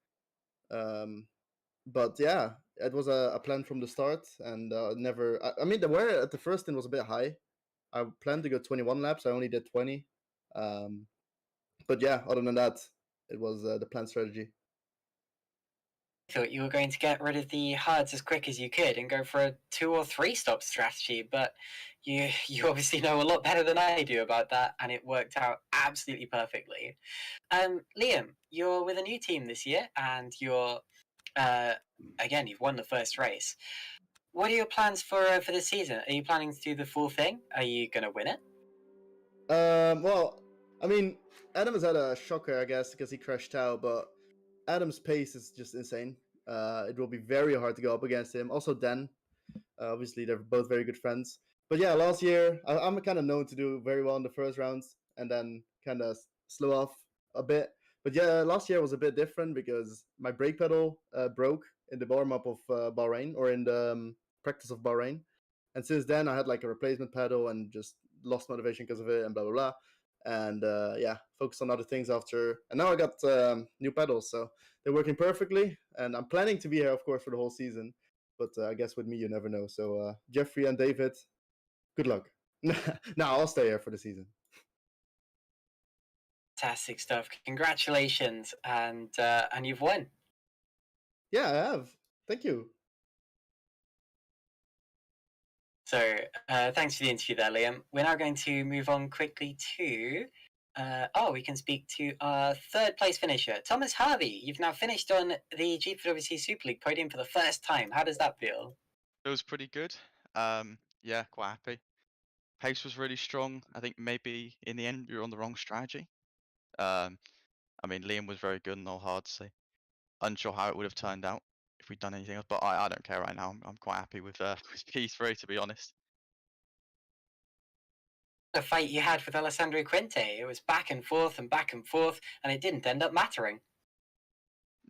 But yeah, it was a plan from the start, and never. I mean, the wear at the first stint was a bit high. I planned to go 21 laps. I only did 20. But yeah, other than that, it was the planned strategy. I thought you were going to get rid of the hards as quick as you could and go for a 2 or 3 stop strategy, but you obviously know a lot better than I do about that, and it worked out absolutely perfectly. Liam, you're with a new team this year, and you're again, you've won the first race. What are your plans for this season? Are you planning to do the full thing? Are you going to win it? Well, I mean, Adam has had a shocker, I guess, because he crashed out, but Adam's pace is just insane. It will be very hard to go up against him. Also, Dan. Obviously, they're both very good friends. But yeah, last year, I'm kind of known to do very well in the first rounds and then kind of slow off a bit. But yeah, last year was a bit different because my brake pedal broke in the warm-up of Bahrain, or in the practice of Bahrain. And since then, I had like a replacement pedal and just lost motivation because of it, and blah, blah, blah. And yeah, focused on other things after. And now I got new pedals, so they're working perfectly. And I'm planning to be here, of course, for the whole season. But I guess with me, you never know. So Jeffrey and David, good luck. No, I'll stay here for the season. Fantastic stuff. Congratulations, and you've won. Yeah, I have. Thank you. So thanks for the interview there, Liam. We're now going to move on quickly to... we can speak to our third place finisher, Thomas Harvey. You've now finished on the GPWC Super League podium for the first time. How does that feel? It was pretty good. Yeah, quite happy. Pace was really strong. I think maybe in the end we were on the wrong strategy. I mean, Liam was very good and all hard, so unsure how it would have turned out if we'd done anything else. But I don't care right now. I'm quite happy with P3, to be honest. The fight you had with Alessandro Quinte, it was back and forth, and it didn't end up mattering.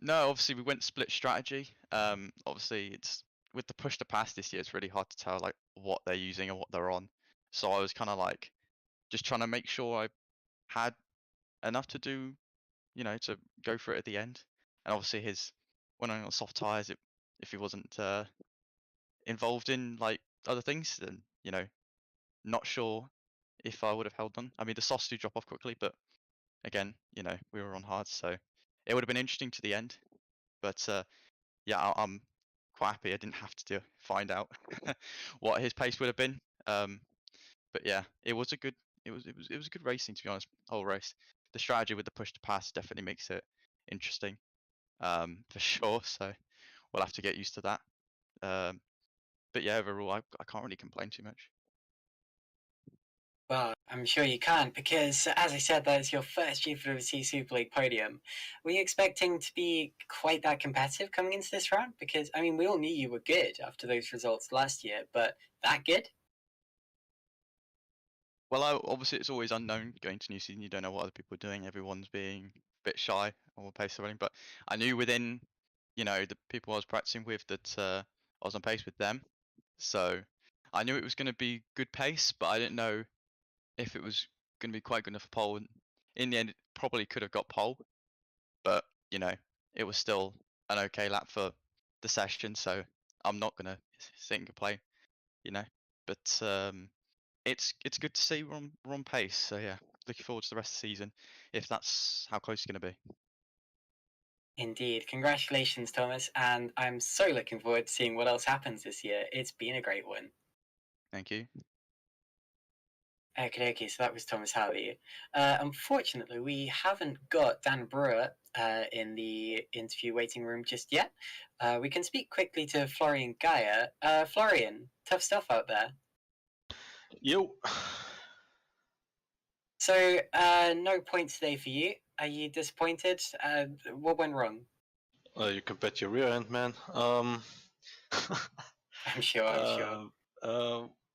No, obviously we went split strategy. Obviously it's with the push to pass this year, it's really hard to tell like what they're using and what they're on. So I was kind of like just trying to make sure I had enough to do, to go for it at the end. And obviously when on soft tires, if he wasn't involved in like other things, then not sure if I would have held on. I mean, the softs do drop off quickly, but again, we were on hard, so it would have been interesting to the end. But yeah, I'm quite happy I didn't have to find out what his pace would have been. But yeah, it was a good racing, to be honest. Whole race. The strategy with the push to pass definitely makes it interesting, for sure. So we'll have to get used to that. But yeah, overall, I can't really complain too much. Well, I'm sure you can't, because as I said, that is your first GPVWC Super League podium. Were you expecting to be quite that competitive coming into this round? Because, I mean, we all knew you were good after those results last year, but that good? Well, obviously it's always unknown going to new season. You don't know what other people are doing. Everyone's being a bit shy on what pace they're running. But I knew within, the people I was practicing with that I was on pace with them. So I knew it was going to be good pace, but I didn't know if it was going to be quite good enough for pole. In the end, it probably could have got pole, but it was still an okay lap for the session. So I'm not going to sit and complain, But it's good to see we're on pace. So yeah, looking forward to the rest of the season if that's how close it's going to be. Indeed. Congratulations, Thomas, and I'm so looking forward to seeing what else happens this year. It's been a great one. Thank you. Okay, so that was Thomas Harvey. Unfortunately, we haven't got Dan Brewer in the interview waiting room just yet. We can speak quickly to Florian Gaia. Florian, tough stuff out there. Yo. So, no points today for you. Are you disappointed? What went wrong? You can bet your rear end, man. I'm sure.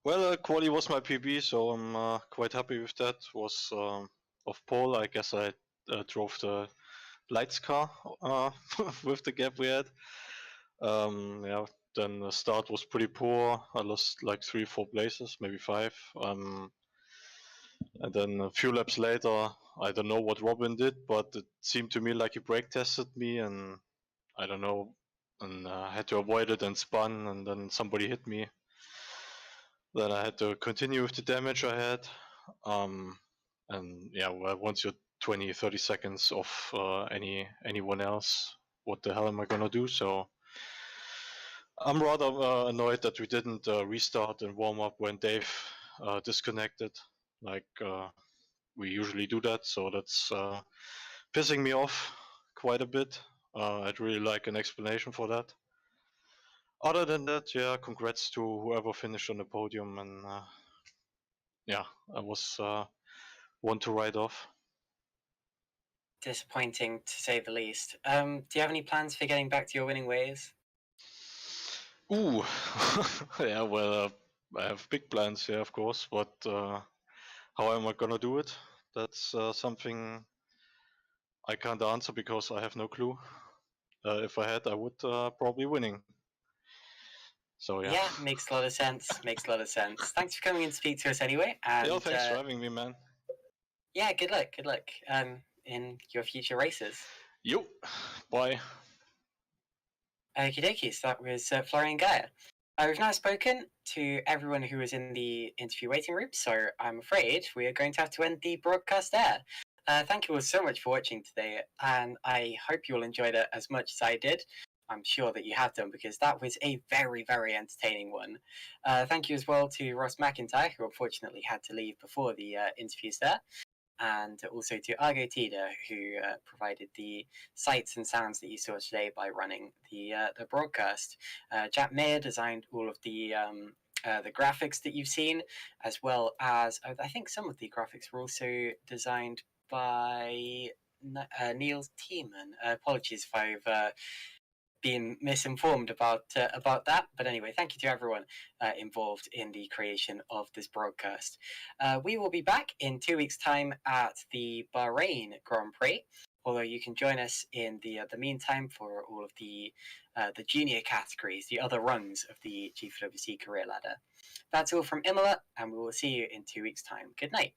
Well, quali was my PB, so I'm quite happy with that. Was off pole. I guess I drove the lights car with the gap we had. Yeah. Then the start was pretty poor. I lost like 3-4 places, maybe 5. And then a few laps later, I don't know what Robin did, but it seemed to me like he brake tested me, and I don't know, and I had to avoid it and spun, and then somebody hit me. Then I had to continue with the damage I had. And yeah, well, once you're 20-30 seconds off anyone else, what the hell am I gonna do? So I'm rather annoyed that we didn't restart and warm up when Dave disconnected, like we usually do that. So that's pissing me off quite a bit. I'd really like an explanation for that. Other than that, yeah, congrats to whoever finished on the podium, and yeah, I was one to write off. Disappointing to say the least. Do you have any plans for getting back to your winning ways? Ooh, yeah, well, I have big plans, yeah, of course, but how am I gonna do it? That's something I can't answer because I have no clue. If I had, I would probably winning. So yeah. Yeah, makes a lot of sense. Makes a lot of sense. Thanks for coming in to speak to us anyway. And Yeah, thanks for having me, man. yeah, good luck. Good luck in your future races. Yo, bye. Okie dokie, so that was Florian Gaia. We've now spoken to everyone who was in the interview waiting room, so I'm afraid we are going to have to end the broadcast there. Thank you all so much for watching today, and I hope you all enjoyed it as much as I did. I'm sure that you have done, because that was a very, very entertaining one. Thank you as well to Ross McIntyre, who unfortunately had to leave before the interviews there. And also to Argo Tida, who provided the sights and sounds that you saw today by running the broadcast. Jack Mayer designed all of the graphics that you've seen, as well as I think some of the graphics were also designed by Neil Tiemann. Apologies if I've been misinformed about that, but anyway, thank you to everyone involved in the creation of this broadcast. We will be back in 2 weeks' time at the Bahrain Grand Prix, although you can join us in the meantime for all of the junior categories, the other rungs of the GPVWC career ladder. That's all from Imola, and we will see you in 2 weeks' time. Good night.